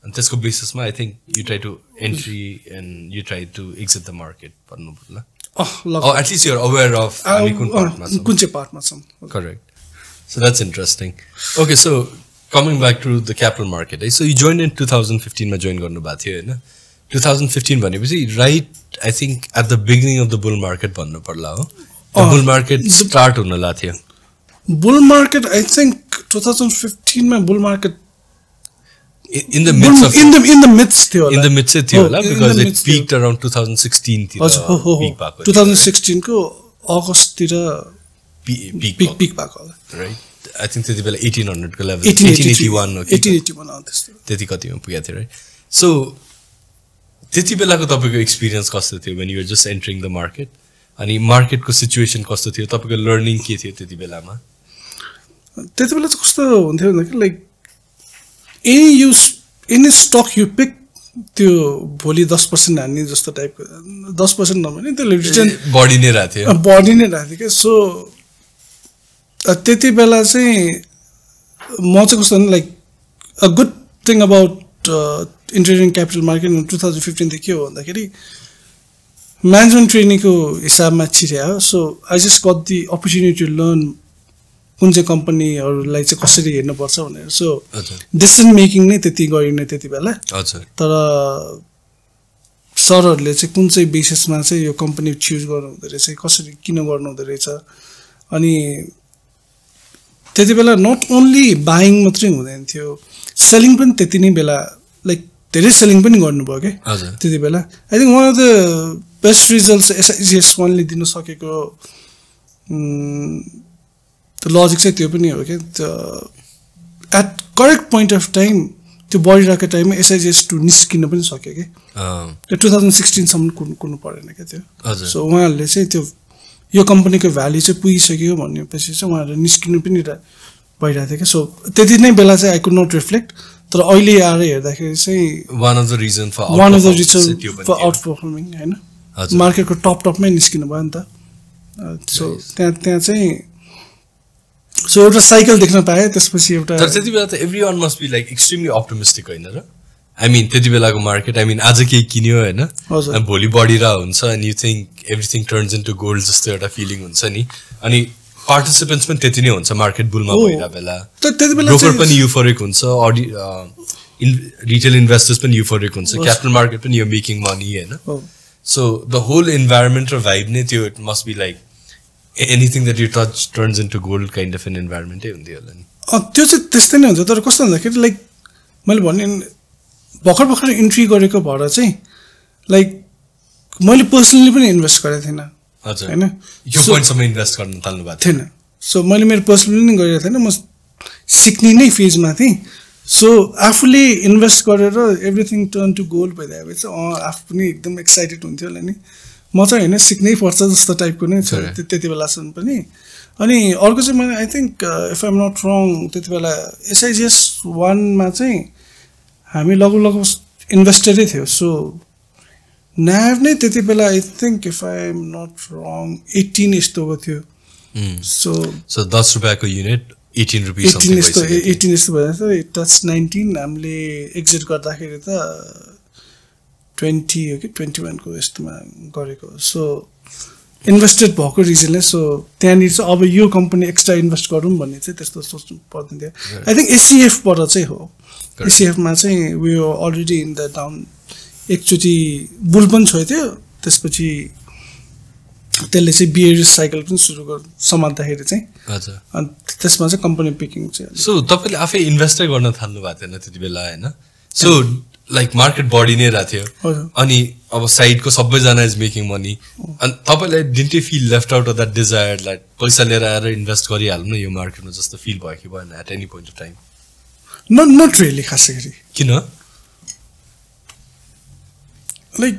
Speaker 1: And त्यसको बेसिसमा I think you try to entry and you try to exit the market. Or at least you're aware of
Speaker 2: कुन चाहिँ पार्टमा छौँ.
Speaker 1: Correct. So that's interesting. Okay, so coming back to the capital market. So you joined in 2015 मा join गर्नु भएको थियो हैन. 2015 भनेपछि right I think at the beginning of the bull market भन्नु पर्ला हो. The bull market start हुन ला थियो.
Speaker 2: Bull market, I think 2015 में bull market
Speaker 1: in the midst of
Speaker 2: in the midst थियो
Speaker 1: in the midst थियो होला because it peaked around 2016 तिर peak भएको
Speaker 2: 2016 को अगस्त तिर
Speaker 1: peak
Speaker 2: भएको होला
Speaker 1: right I think त्यति बेला 1800 को level 1881
Speaker 2: हो त्यस्तो
Speaker 1: त्यति कतिमा पुगेको थियो right so त्यति बेलाको तपाईको एक्सपिरियन्स कस्तो थियो when you were just entering the market अनि मार्केटको सिचुएसन कस्तो थियो तपाईको लर्निङ के थियो त्यति बेलामा
Speaker 2: त्यति बेला चाहिँ कस्तो हुन्थ्यो भन्दाखेरि like any stock you pick त्यो भोलि 10% हान्ने जस्तो टाइपको 10% नभने त्यसले रिटर्न
Speaker 1: बढी नै रहेको थियो क्या सो
Speaker 2: त्यति बेला चाहिँ म चाहिँ कस्तो भने like a good thing about entering capital market 2015 देखि के हो भन्दाखेरि म्यानेजमेन्ट ट्रेनिङको हिसाबमा छिर्यो so I just got the opportunity to learn कुन चाहिँ कम्पनीहरूलाई चाहिँ कसरी हेर्नुपर्छ भनेर सो डिसिजन मेकिङ नै त्यति गरिने त्यति बेला तर सरहरूले चाहिँ कुन चाहिँ बेसिसमा चाहिँ यो कम्पनी चुज गर्नु हुँदो रहेछ कसरी किन गर्नु हुँदो रहेछ अनि त्यति बेला नट ओन्ली बाइङ मात्रै हुँदैन थियो सेलिङ पनि त्यति नै बेला लाइक धेरै सेलिङ पनि गर्नुभयो के त्यति बेला I think one of the best results SIGS 1ले दिन सकेको लजिक चाहिँ त्यो पनि हो कि at correct point of time त्यो बढिरहेको टाइममा SIGS 2 निस्किन पनि सक्यो कि 2016 सम्म कुर्नु परेन क्या त्यो सो उहाँहरूले चाहिँ त्यो यो कम्पनीको भ्याल्यु चाहिँ पुगिसक्यो भनेपछि चाहिँ उहाँहरू निस्किनु पनि भइरहेको थियो क्या सो त्यति नै बेला चाहिँ आई कुड नट रिफ्लेक्ट तर अहिले आएर हेर्दाखेरि चाहिँ
Speaker 1: one of the reason for
Speaker 2: outperforming होइन मार्केटको टपमै निस्किनु भयो नि त सो त्यहाँ चाहिँ सो एउटा साइकल देख्न पाएँ त्यसपछि एउटा
Speaker 1: तर त्यति बेला त everyone must be like extremely optimistic होइन र आई मिन त्यति बेलाको मार्केट आई मिन आज केही किन्यो होइन भोलि बढिरहेको हुन्छ अनि you think everything turns into gold जस्तो एउटा फिलिङ हुन्छ नि अनि पार्टिसिपेन्ट्स पनि त्यति नै हुन्छ मार्केट बुलमा भइरहेको बेला ब्रोकर पनि युफोरिक हुन्छ रिटेल इन्भेस्टर्स पनि युफोरिक हुन्छ क्यापिटल मार्केट पनि यो मेकिङ मनी होइन सो द होल इन्भाइरोमेन्ट र भाइब नै त्यो it must be like anything that you touch turns into gold kind of an इन्भाइरोमेन्टै हुन्थ्यो होला नि
Speaker 2: त्यो चाहिँ त्यस्तै नै हुन्छ तर कस्तो भन्दाखेरि लाइक मैले भने भर्खर इन्ट्री गरेको भएर चाहिँ लाइक मैले पर्सनली पनि इन्भेस्ट गरेको थिइनँ
Speaker 1: होइन यो पोइन्टसम्म इन्भेस्ट गर्न थाल्नु भएको
Speaker 2: थिएन सो मैले मेरो पर्सनली पनि गरेको थिएन म सिक्ने नै फेजमा थिएँ सो आफूले इन्भेस्ट गरेर एभ्रिथिङ टर्न टु गोल्ड भइदिएपछि आफू पनि एकदम एक्साइटेड हुन्थ्यो होला नि म चाहिँ होइन सिक्नै पर्छ जस्तो टाइपको नै छ त्यति बेलासम्म पनि अनि अर्को चाहिँ मैले I think if I'm not wrong त्यति बेला SIGS 1मा चाहिँ हामी लगभग इन्भेस्टरै थियो सो NAV नै त्यति बेला I think if I am not wrong 18 यस्तोको थियो सो
Speaker 1: 10 रुपियाँको युनिट 18 रुपियाँ
Speaker 2: 18 यस्तो भइरहेको थियो इट टच 19 हामीले एक्जिट गर्दाखेरि त 20 हो कि 21 को यस्तोमा गरेको सो इन्भेस्टेड भएको रिजनले सो त्यहाँनिर चाहिँ अब यो कम्पनी एक्स्ट्रा इन्भेस्ट गरौँ भन्ने चाहिँ त्यस्तो सोच्नु पर्दैन थियो आई थिङ्क SCF-बाट चाहिँ हो SCF-मा चाहिँ we were already in the down एकचोटि बुल पनि छोएको थियो त्यसपछि त्यसले चाहिँ बियरिस साइकल पनि सुरु समात्दाखेरि चाहिँ अनि त्यसमा चाहिँ कम्पनी पिकिङ चाहिँ
Speaker 1: सो तपाईँले आफै इन्भेस्टै गर्न थाल्नु भएको थिएन त्यति बेला होइन सो लाइक मार्केट बढी नै रहेको थियो अनि अब साइडको सबैजना इज मेकिङ मनी अनि तपाईँलाई didn't you feel left out of that desire like पैसा लिएर आएर इन्भेस्ट गरिहाल्नु न यो मार्केटमा जस्तो फिल भयो कि भएन at any point of time
Speaker 2: not really खासै गरी
Speaker 1: किन
Speaker 2: लाइक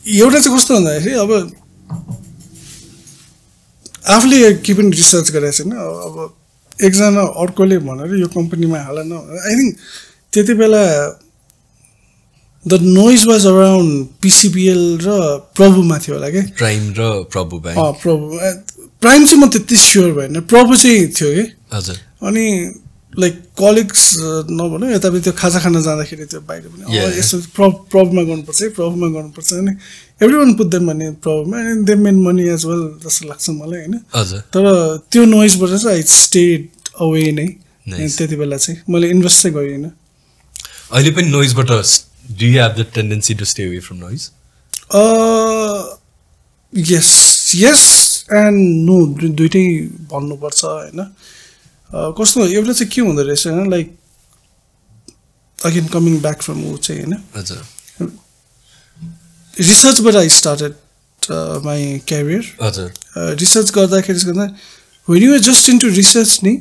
Speaker 2: एउटा चाहिँ कस्तो भन्दाखेरि अब आफूले के पनि रिसर्च गरेको छैन अब एकजना अर्कोले भनेर यो कम्पनीमा हाल न आई थिङ्क त्यति बेला the noise was around PCBL र प्रभुमा थियो होला क्या
Speaker 1: प्राइम र प्रभु ब्याङ्क
Speaker 2: प्रभु प्राइम चाहिँ म त्यति स्योर भएन प्रभु चाहिँ थियो कि
Speaker 1: हजुर
Speaker 2: अनि लाइक कलिग्स नभनौँ यतापट्टि त्यो खाजा खान जाँदाखेरि त्यो बाहिर पनि यसो प्रभुमा गर्नुपर्छ अनि एभ्री वान पुट देम भने प्रभुमा अनि they made money as well जस्तो लाग्छ मलाई होइन तर त्यो नोइजबाट चाहिँ आई स्टेड अवे नै त्यति बेला चाहिँ मैले इन्भेस्ट चाहिँ गरिनँ
Speaker 1: अहिले पनि नोइजबाट do you have the tendency to stay away from noise
Speaker 2: yes and no दुइटै भन्नुपर्छ होइन कस्तो एउटा चाहिँ के हुँदो रहेछ होइन like again coming back from ऊ चाहिँ होइन रिसर्चबाट I started my career research गर्दाखेरि when you are just into research नि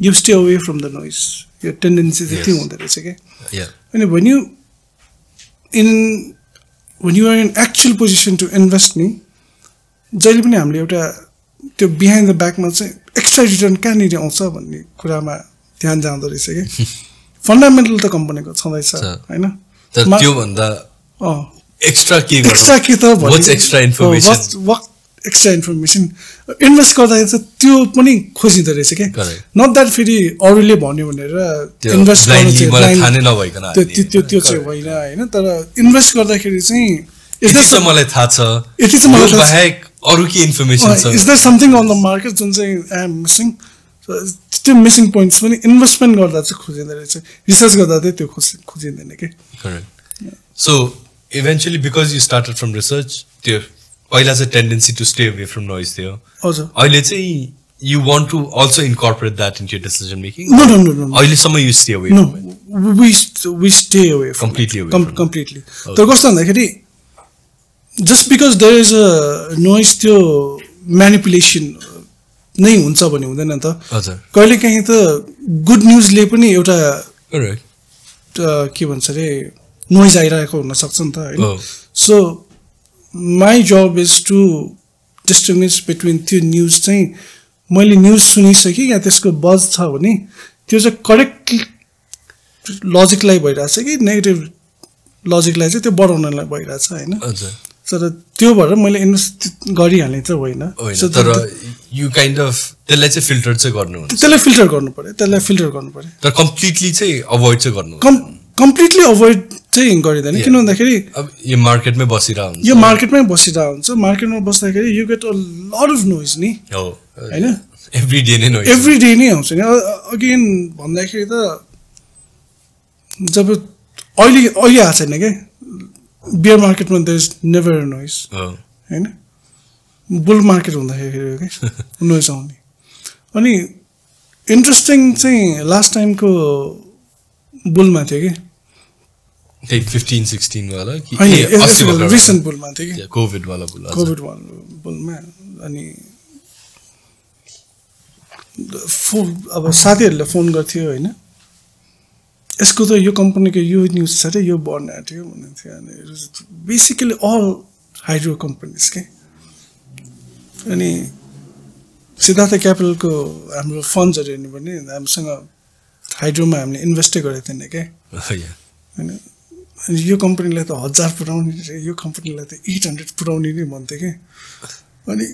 Speaker 2: you stay away from the noise यो टेन्डेन्सी चाहिँ त्यो हुँदो रहेछ क्या अनि when you are in actual position to invest नि जहिले पनि हामीले एउटा त्यो बिहाइन्ड द ब्याकमा चाहिँ एक्स्ट्रा रिटर्न कहाँनिर आउँछ भन्ने कुरामा ध्यान जाँदो रहेछ कि फन्डामेन्टल त कम्पनीको छँदैछ होइन
Speaker 1: त्योभन्दा एक्स्ट्रा के
Speaker 2: त एक्स्ट्रा इन्फर्मेसन इन्भेस्ट गर्दाखेरि चाहिँ त्यो पनि खोजिँदो रहेछ क्या नट द्याट फेरि अरूले भन्यो भनेर इन्भेस्ट गर्नु त्यो चाहिँ होइन होइन तर इन्भेस्ट गर्दाखेरि चाहिँ
Speaker 1: मलाई थाहा छ अरू के इन्फर्मेसन छ
Speaker 2: is there something on the market जुन चाहिँ आई एम मिसिङ त्यो मिसिङ पोइन्ट्स पनि इन्भेस्टमेन्ट गर्दा चाहिँ खोजिँदो रहेछ रिसर्च गर्दा चाहिँ त्यो खोजिँदैन कि
Speaker 1: correct so eventually because you started from research त्यो पहिला चाहिँ tendency to stay away from noise थियो
Speaker 2: हजुर
Speaker 1: अहिले चाहिँ you want to also incorporate that into your decision making?
Speaker 2: No.
Speaker 1: अहिलेसम्म you stay away from it?
Speaker 2: We stay away from
Speaker 1: completely
Speaker 2: it.
Speaker 1: away from
Speaker 2: completely. तर कस्तो भन्दाखेरि just because there is a noise त्यो manipulation नै हुन्छ भने हुँदैन नि त.
Speaker 1: हजुर.
Speaker 2: कहिलेकाहीँ त गुड न्युजले पनि एउटा
Speaker 1: करेक्ट
Speaker 2: के भन्छ अरे नोइज आइरहेको हुन सक्छ नि त हैन. So my job is to distinguish between त्यो न्युज चाहिँ मैले न्युज सुनिसकेँ या त्यसको बज छ भने त्यो चाहिँ करेक्ट लजिकलाई भइरहेछ कि नेगेटिभ लजिकलाई चाहिँ त्यो बढाउनलाई भइरहेछ होइन. तर त्यो भएर मैले इन्भेस्ट गरिहालेँ त होइन.
Speaker 1: तर यु काइन्ड अफ त्यसलाई चाहिँ फिल्टर चाहिँ गर्नु हुन्छ.
Speaker 2: त्यसलाई फिल्टर गर्नु पर्यो.
Speaker 1: तर कम्प्लिटली चाहिँ अभोइड चाहिँ गर्नु.
Speaker 2: कम्प्लिटली अभोइड चाहिँ गरिँदैन. किन भन्दाखेरि
Speaker 1: अब यो मार्केटमै बसिरहेको हुन्छ.
Speaker 2: मार्केटमा बस्दाखेरि you get a lot of noise नि होइन.
Speaker 1: एभ्री
Speaker 2: डे नै आउँछ नि. अगेन भन्दाखेरि त जब अहिले आएको छैन क्या बियर मार्केटमा देयर इज नेभर नोइज होइन. बुल मार्केट हुँदाखेरि क्या नोइज आउने. अनि इन्ट्रेस्टिङ चाहिँ लास्ट टाइमको बुलमा थियो कि
Speaker 1: 15-16 वाला
Speaker 2: रिसेन्ट बुलमा थियो कि
Speaker 1: कोभिड वाला
Speaker 2: बुलमा. अनि अब साथीहरूले फोन गर्थ्यो होइन यसको त यो कम्पनीको यो न्युज छ अरे यो बढ्न आँट्यो भन्ने थियो. अनि बेसिकली अल हाइड्रो कम्पनीज के. अनि सिद्धार्थ क्यापिटलको हाम्रो फन्ड्सहरू हेर्नु भने हामीसँग हाइड्रोमा हामीले इन्भेस्टै गरेको थिएन क्या होइन. अनि यो कम्पनीलाई त 1000 पुऱ्याउने यो कम्पनीलाई त 800 पुऱ्याउने नै भन्थ्यो कि. अनि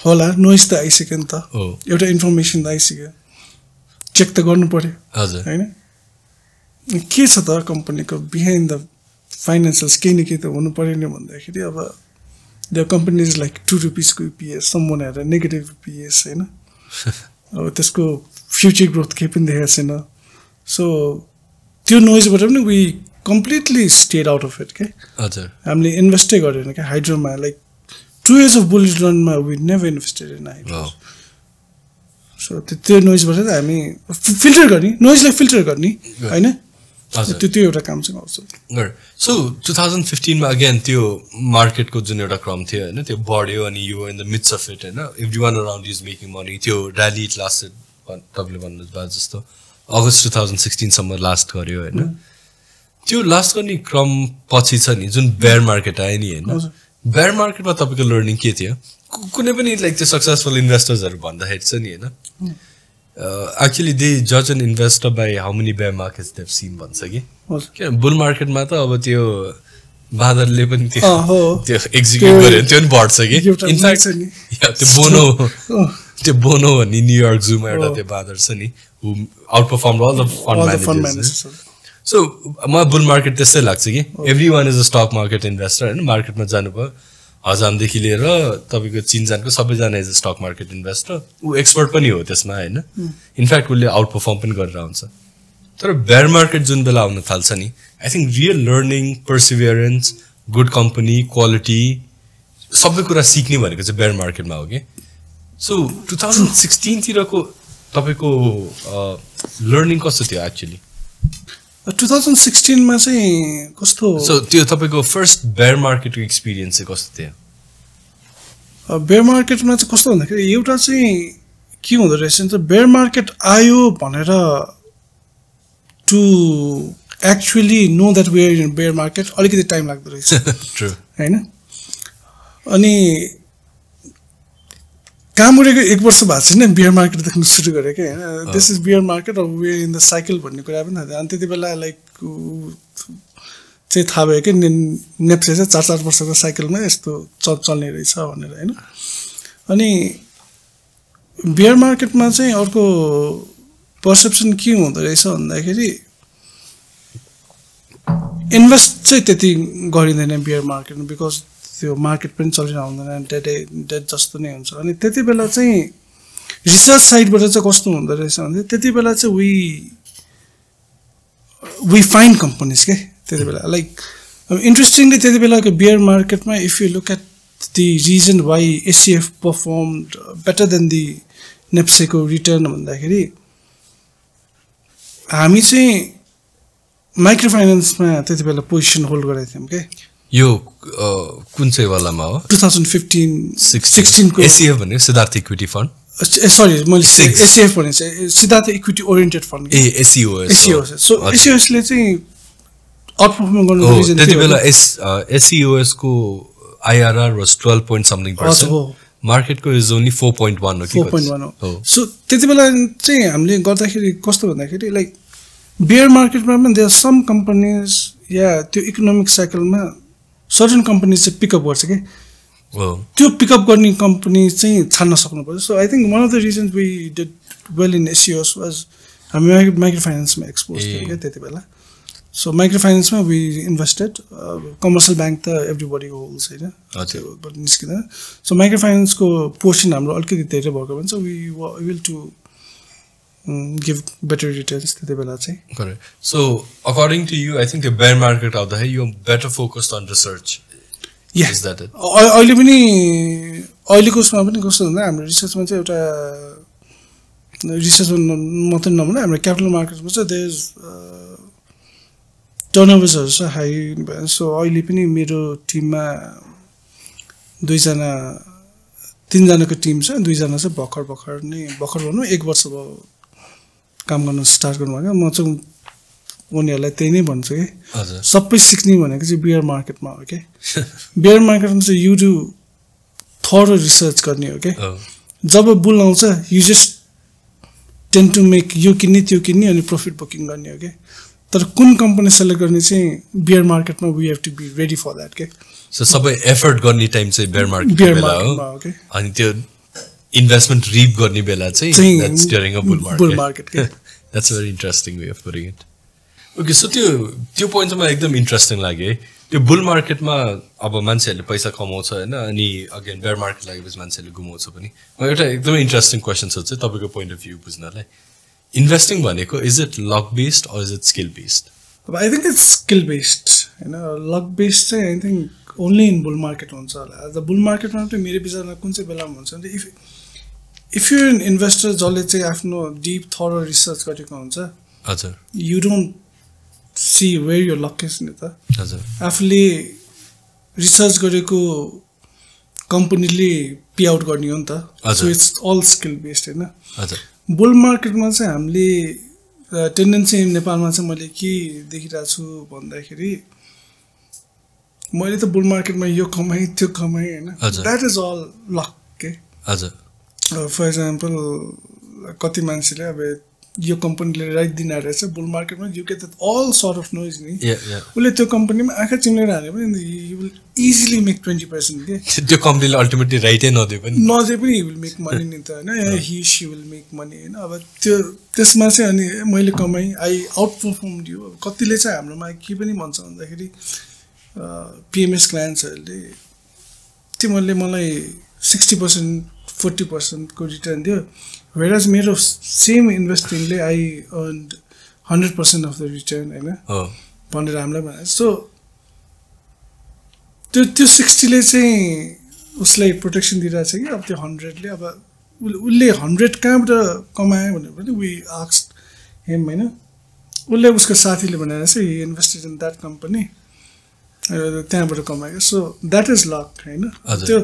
Speaker 2: होला नोइज त आइसक्यो नि त. एउटा इन्फर्मेसन त आइसक्यो. चेक त गर्नु पर्यो होइन. के छ त कम्पनीको बिहाइन्ड द फाइनेन्सियल्स केही न केही त हुनु पऱ्यो नि भन्दाखेरि अब द कम्पनी इज लाइक 2 रुपिसको इपिएस सम्म आएर नेगेटिभ इपिएस होइन. अब त्यसको फ्युचर ग्रोथ केही पनि देखाएको छैन. सो त्यो नोइजबाट पनि we completely stayed out of it के. हामीले इन्भेस्टै गरेन क्या हाइड्रोमा. लाइक 2 years अफ बुलिश रनमा we never invested in hydro. So त्यो नोइजबाट चाहिँ हामी फिल्टर गर्ने नोइजलाई फिल्टर गर्ने होइन. त्यो एउटा काम चाहिँ गर्छ.
Speaker 1: सो 2015 मा अगेन त्यो मार्केटको जुन एउटा क्रम थियो होइन त्यो बढ्यो अनि you in the midst of it होइन. Every one around is making money. त्यो र्याली लास्टेड तपाईँले भन्नुभयो जस्तो अगस्त 2016 सम्म लास्ट गर्यो होइन. त्यो लास्ट गर्ने क्रम पछि छ नि जुन बेयर मार्केट आयो नि होइन. बेयर मार्केटमा तपाईँको लर्निङ के थियो? कुनै पनि लाइक त्यो सक्सेसफुल इन्भेस्टर्सहरू भन्दाखेरि छ नि होइन एक्चुअली दे जज an investor by how many bear markets they've seen भन्छ कि. किन बुल मार्केटमा त अब त्यो बाँदरले पनि त्यो एक्जिक्युट गर्यो त्यो पनि बढ्छ कि. इनफ्याक्ट त्यो बोनो भन्ने न्युयोर्क जूमा एउटा त्यो बाँदर छ नि who outperform all the fund managers. So मलाई बुल मार्केट त्यस्तै लाग्छ कि every one is a stock market investor होइन. मार्केटमा जानुभयो हजामदेखि लिएर तपाईँको चिनजानको सबैजना is a stock market investor. ऊ एक्सपर्ट पनि हो त्यसमा होइन. इनफ्याक्ट उसले आउट पर्फर्म पनि गरेर आउँछ. तर बेयर मार्केट जुन बेला आउन थाल्छ नि I think real learning perseverance good company quality सबै कुरा सिक्ने भनेको चाहिँ बेयर मार्केटमा हो कि. सो 2016 तिरको तपाईँको लर्निङ कस्तो थियो एक्चुली?
Speaker 2: 2016 मा चाहिँ कस्तो.
Speaker 1: सो त्यो तपाईँको फर्स्ट बेयर मार्केटको एक्सपिरियन्स चाहिँ कस्तो थियो?
Speaker 2: बेयर मार्केटमा चाहिँ कस्तो भन्दाखेरि एउटा चाहिँ के हुँदो रहेछ नि त बेयर मार्केट आयो भनेर to actually know that we are in bear market अलिकति टाइम लाग्दो रहेछ होइन. अनि काम गरेको 1 वर्ष भएको छैन बियर मार्केट देख्न सुरु गरेको होइन. दिस इज बियर मार्केट अब वे इन द साइकल भन्ने कुरा पनि थाहा थियो. अनि त्यति बेला लाइक चाहिँ थाहा भयो कि नेप्ले चाहिँ 4-4 वर्षको साइकलमा यस्तो चल्ने रहेछ भनेर होइन. अनि बियर मार्केटमा चाहिँ अर्को पर्सेप्सन के हुँदो रहेछ भन्दाखेरि इन्भेस्ट चाहिँ त्यति गरिँदैन बियर मार्केटमा बिकज त्यो मार्केट पनि चलिरहँदैन डेट जस्तो नै हुन्छ. अनि त्यति बेला चाहिँ रिसर्च साइडबाट चाहिँ कस्तो हुँदो रहेछ भने त्यति बेला चाहिँ वी फाइन्ड कम्पनीज के त्यति बेला लाइक इन्ट्रेस्टिङली त्यति बेलाको बियर मार्केटमा if you look at the reason why SEF performed better than the नेप्सेको रिटर्न भन्दाखेरि हामी चाहिँ माइक्रो फाइनेन्समा त्यति बेला पोजिसन होल्ड गरेका थियौँ के
Speaker 1: यो कुन चाहिँ वालामा हो
Speaker 2: 2015-16 को
Speaker 1: एसीएफ भन्ने सिद्धार्थ इक्विटी फन्ड
Speaker 2: सरी मैले एसीएफ भने चाहिँ सिद्धार्थ इक्विटी ओरिएन्टेड फन्ड
Speaker 1: ए एसईओएस
Speaker 2: सो एसईओएस ले चाहिँ आउटपरफर्म गर्नुको रिजन
Speaker 1: त्यति बेला एसईओएस को आईआरआर वाज 12 point something%. मार्केटको इज ओन्ली 4.1 हो कि
Speaker 2: 4.1 हो सो त्यति बेला चाहिँ हामीले गर्दाखेरि कस्तो भन्दाखेरि लाइक बेयर मार्केटमा पनि देयर सम कम्पनीज या त्यो इकोनोमिक साइकलमा सर्टेन कम्पनीज चाहिँ पिकअप गर्छ कि त्यो पिकअप गर्ने कम्पनी चाहिँ छान्न सक्नुपर्छ so I think one of the reasons we did well in SEOS was हामी माइक्रो फाइनेन्समा एक्सपोज थियौँ क्या त्यति बेला सो माइक्रो फाइनेन्समा वी इन्भेस्टेड कमर्सियल ब्याङ्क त एभ्रिबडी होल्स होइन त्यो निस्किँदैन सो माइक्रो फाइनेन्सको पोर्सन हाम्रो अलिकति धेरै भएको भने चाहिँ we will to give better returns त्यति बेला चाहिँ
Speaker 1: correct so according to you I think त्यो बेयर मार्केट आउँदाखेरि you better focused on research
Speaker 2: is that अहिले पनि अहिलेको उसमा पनि कस्तो भन्दा हाम्रो रिसर्चमा चाहिँ एउटा रिसर्च मात्रै नभने हाम्रो क्यापिटल मार्केटमा चाहिँ देयर इज टर्नओभर्सहरू छ हाई सो अहिले पनि मेरो टिममा 3जनाको टिम छ 2जना चाहिँ भर्खर भनौँ 1 वर्ष भयो काम गर्न स्टार्ट गर्नुभएको म चाहिँ उनीहरूलाई त्यही नै भन्छु कि सबै सिक्ने भनेको चाहिँ बियर मार्केटमा हो कि बियर मार्केटमा चाहिँ यु डु थरो रिसर्च गर्ने हो कि जब बुल आउँछ you just tend to make यो किन्ने त्यो किन्ने अनि प्रफिट बुकिङ गर्ने हो कि तर कुन कम्पनी सेलेक्ट गर्ने चाहिँ बियर मार्केटमा we have to be ready for that के
Speaker 1: सो सबै एफर्ट गर्ने टाइम चाहिँ बियर मार्केट बेला हो अनि त्यो इन्भेस्टमेन्ट रिप गर्ने बेला चाहिँ that's during a bull market
Speaker 2: के
Speaker 1: that's a very interesting way of putting it okay so त्यो पोइन्ट चाहिँ मलाई एकदम इन्ट्रेस्टिङ लाग्यो है त्यो बुल मार्केटमा अब मान्छेहरूले पैसा कमाउँछ होइन अनि अगेन बेयर मार्केट लागेपछि मान्छेहरूले गुमाउँछ पनि एउटा एकदमै इन्ट्रेस्टिङ क्वेसन छ चाहिँ तपाईँको पोइन्ट अफ भ्यू बुझ्नलाई इन्भेस्टिङ भनेको is it luck based or is it skill based
Speaker 2: I think it's skill based होइन लक बेस्ड चाहिँ I think only in bull market हुन्छ होला द बुल मार्केटमा चाहिँ मेरो विचारमा कुन चाहिँ बेलामा हुन्छ भने इफ यु एन इन्भेस्टर जसले चाहिँ आफ्नो डिप थरो रिसर्च गरेको हुन्छ
Speaker 1: हजुर
Speaker 2: यु डोन्ट सी वेयर यो लक इज नि त
Speaker 1: हजुर
Speaker 2: आफूले रिसर्च गरेको कम्पनीले पे आउट गर्ने हो नि त so it's all skill based होइन
Speaker 1: हजुर
Speaker 2: बुल मार्केटमा चाहिँ हामीले टेन्डेन्सी नेपालमा चाहिँ मैले के देखिरहेको छु भन्दाखेरि मैले त बुल मार्केटमा यो कमाएँ त्यो कमाएँ होइन द्याट इज अल लक के
Speaker 1: हजुर
Speaker 2: फर इक्जाम्पल कति मान्छेले अब यो कम्पनीले राखिदिन रहेछ बुल मार्केटमा you get all sort of noise नि उसले त्यो कम्पनीमा आँखा चिम्लेर हाल्यो भने यु विल इजिली मेक 20% के
Speaker 1: त्यो कम्पनीले अल्टिमेटली राइटै नदिए पनि
Speaker 2: यु विल मेक मनी नि त होइन he see will make money होइन अब त्यो त्यसमा चाहिँ अनि मैले कमाएँ आई आउट पर्फर्म्ड यु कतिले चाहिँ हाम्रोमा के पनि भन्छ भन्दाखेरि पिएमएस क्लायन्ट्सहरूले तिमीहरूले मलाई 60% 40% को रिटर्न दियो whereas मेरो सेम इन्भेस्टिङले I earned 100% of the return होइन भनेर हामीलाई भने सो त्यो 60ले चाहिँ उसलाई प्रोटेक्सन दिइरहेको छ कि अब त्यो 100ले अब उसले 100 कहाँबाट कमायो भनेर पनि वी आस्क्ड हिम होइन उसले उसको साथीले भनेर चाहिँ he invested in that company त्यहाँबाट कमाएको सो द्याट इज लक होइन त्यो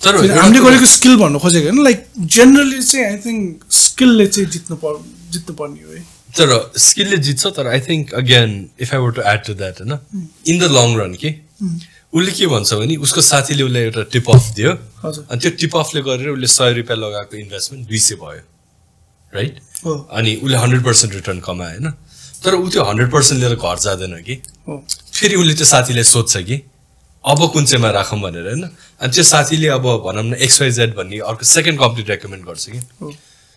Speaker 2: हामीले गरेको स्किल भन्नु खोजेको होइन लाइक जेनरली चाहिँ आई थिङ्क स्किलले चाहिँ जित्नु पर्ने हो है
Speaker 1: तर स्किलले जित्छ तर I think again if I were to add to that होइन इन द लङ रन के उसले के भन्छ भने उसको साथीले उसलाई एउटा टिप अफ दियो अनि त्यो टिप अफले गरेर उसले 100 रुपियाँ लगाएको इन्भेस्टमेन्ट 200 भयो राइट अनि उसले 100% रिटर्न कमायो होइन तर ऊ त्यो 100% लिएर घर जाँदैन कि फेरि उसले त्यो साथीलाई सोध्छ कि अब कुन चाहिँमा राखौँ भनेर होइन अनि त्यो साथीले अब भनौँ न XYZ भन्ने अर्को सेकेन्ड कम्पनी रेकमेन्ड गर्छ कि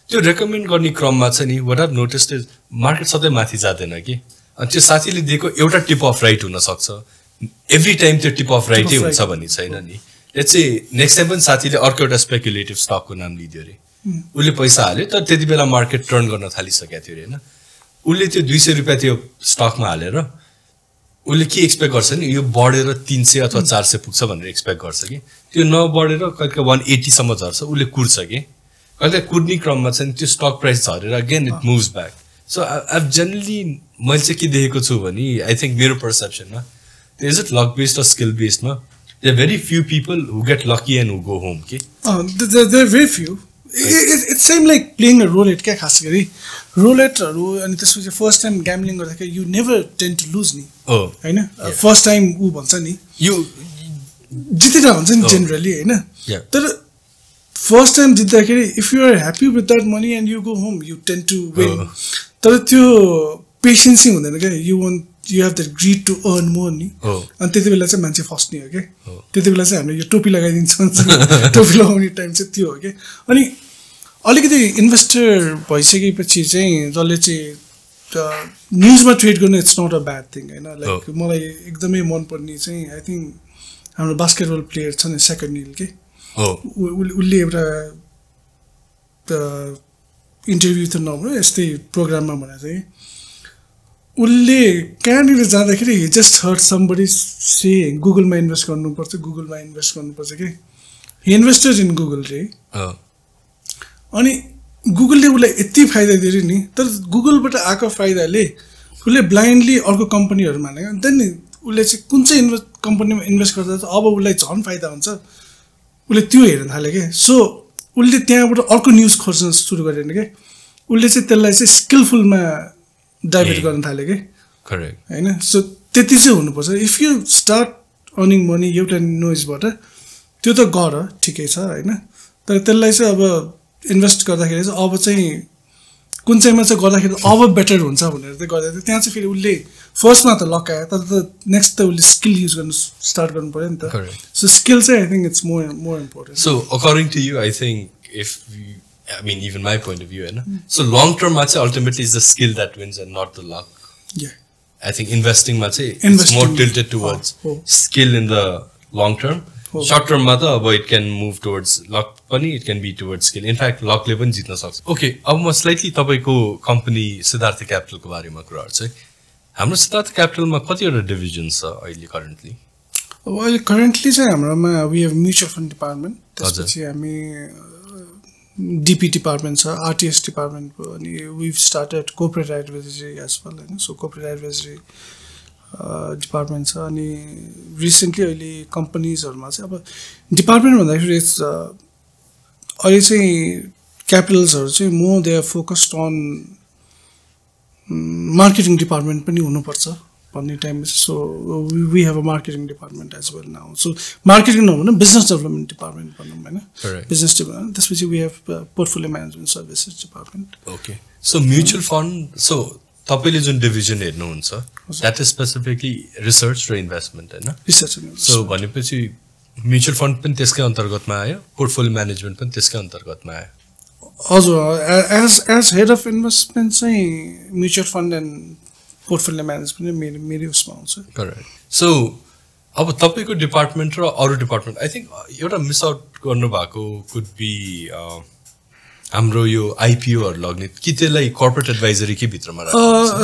Speaker 1: त्यो रेकमेन्ड गर्ने क्रममा चाहिँ नि what are noticed is market सधैँ माथि जाँदैन कि अनि त्यो साथीले दिएको एउटा टिप अफ राइट हुनसक्छ एभ्री टाइम त्यो टिप अफ राइटै हुन्छ भन्ने छैन नि लेट्स से नेक्स्ट टाइम पनि साथीले अर्को एउटा स्पेकुलेटिभ स्टकको नाम लिइदियो अरे उसले पैसा हाल्यो तर त्यति बेला मार्केट टर्न गर्न थालिसकेको थियो अरे होइन उसले त्यो 200 रुपियाँ त्यो स्टकमा हालेर उसले के एक्सपेक्ट गर्छ नि यो बढेर 300 अथवा 400 पुग्छ भनेर एक्सपेक्ट गर्छ कि त्यो नबढेर कहिले 180 सम्म झर्छ उसले कुर्छ कि कहिले कुद्ने क्रममा चाहिँ त्यो स्टक प्राइस झरेर again it moves back so I generally मैले चाहिँ के देखेको छु भने आई थिङ्क मेरो पर्सेप्सनमा इज इट लक बेस्ड र स्किल बेस्डमा there very few people who get lucky and who go home के
Speaker 2: there very few it's same like playing a roulette क्या खास गरी रोलेटहरू अनि त्यसपछि फर्स्ट टाइम ग्याम्लिङ गर्दाखेरि you never tend to lose नि होइन फर्स्ट टाइम ऊ भन्छ नि
Speaker 1: यु
Speaker 2: जितेर हुन्छ नि जेनरली होइन तर फर्स्ट टाइम जित्दाखेरि if you are happy with that money and you go home you tend to win तर त्यो पेसेन्सै हुँदैन क्या you have that greed to earn more नि अनि त्यति बेला चाहिँ मान्छे फस्ने हो क्या त्यति बेला चाहिँ हामीले यो टोपी लगाइदिन्छ टोपी लगाउने टाइम चाहिँ त्यो हो क्या अनि अलिकति इन्भेस्टर भइसकेपछि चाहिँ जसले चाहिँ न्युजमा ट्रेड गर्नु it's not a bad thing होइन लाइक मलाई एकदमै मनपर्ने चाहिँ आई थिङ्क हाम्रो बास्केटबल प्लेयर छ नि सेकेन्ड निल के उसले एउटा इन्टरभ्यू त नभयो यस्तै प्रोग्राममा भने चाहिँ उसले कहाँनिर जाँदाखेरि हि जस्ट हर्ड समबडी से गुगलमा इन्भेस्ट गर्नुपर्छ कि हि इन्भेस्टेड इन गुगल रे अनि गुगलले उसलाई यति फाइदा दियो नि तर गुगलबाट आएको फाइदाले उसले ब्लाइन्डली अर्को कम्पनीहरू मानेको देन उसले चाहिँ कुन चाहिँ कम्पनीमा इन्भेस्ट गर्दा चाहिँ अब उसलाई झन् फाइदा हुन्छ उसले त्यो हेर्न थाल्यो क्या सो उसले त्यहाँबाट अर्को न्युज खोज्न सुरु गरेन क्या उसले चाहिँ त्यसलाई चाहिँ स्किलफुलमा डाइभर्ट गर्न थाल्यो कि
Speaker 1: करेक्ट
Speaker 2: होइन सो त्यति चाहिँ हुनुपर्छ if you start earning money एउटा नोइजबाट त्यो त गर ठिकै छ होइन तर त्यसलाई चाहिँ अब इन्भेस्ट गर्दाखेरि चाहिँ अब चाहिँ कुन चाहिँमा चाहिँ गर्दाखेरि अब बेटर हुन्छ भनेर चाहिँ गर्दा थियो त्यहाँ चाहिँ फेरि उसले फर्स्टमा त लगायो तर त नेक्स्ट त उसले स्किल युज गर्नु स्टार्ट गर्नु पऱ्यो नि त सो स्किल चाहिँ I think it's more important
Speaker 1: so according to you I think if I mean, even my point of view, right? So long term, ultimately is the skill that wins and not the luck.
Speaker 2: Yeah.
Speaker 1: I think investing, it's more tilted towards skill in the long term. Short term, it can move towards luck. It can be towards skill. In fact, luck level jitna sakcha. Okay, अब म slightly तपाईको company Siddhartha Capital को बारेमा कुरा गर्छु है. हाम्रो Siddhartha Capital मा कतिवटा डिभिजन्स छ अहिले currently?
Speaker 2: अब अहिले currently चाहिँ हाम्रोमा we have mutual fund department. त्यसपछि हामी DP डिपार्टमेन्ट छ RTS डिपार्टमेन्ट अनि we've started corporate advisory as well होइन सो corporate advisory डिपार्टमेन्ट छ अनि रिसेन्टली अहिले कम्पनीजहरूमा चाहिँ अब डिपार्टमेन्ट भन्दाखेरि अहिले चाहिँ क्यापिटल्सहरू चाहिँ more they are focused on marketing department पनि हुनुपर्छ भन्ने time so we have a marketing department as well now so marketing नभनौँ बिजनेस डेभलपमेन्ट डिपार्टमेन्ट भनौँ होइन बिजनेस डेभलपमेन्ट त्यसपछि we have portfolio management services department
Speaker 1: okay so mutual fund so तपाईँले जुन डिभिजन हेर्नुहुन्छ द्याट इज स्पेसिफिकली रिसर्च र investment होइन
Speaker 2: रिसर्च
Speaker 1: सो भनेपछि म्युचुअल फन्ड पनि त्यसकै अन्तर्गतमा आयो पोर्टफोलियो म्यानेजमेन्ट पनि त्यसकै अन्तर्गतमा आयो
Speaker 2: हजुर एज हेड अफ इन्भेस्टमेन्ट चाहिँ mutual fund and portfolio management मेरै उसमा आउँछ
Speaker 1: करेक्ट सो अब तपाईँको डिपार्टमेन्ट र अरू डिपार्टमेन्ट आई थिङ्क एउटा मिस आउट गर्नुभएको कुड बी हाम्रो यो आइपिओहरू लग्ने कि त्यसलाई कर्पोरेट एडभाइजरी के भित्रमा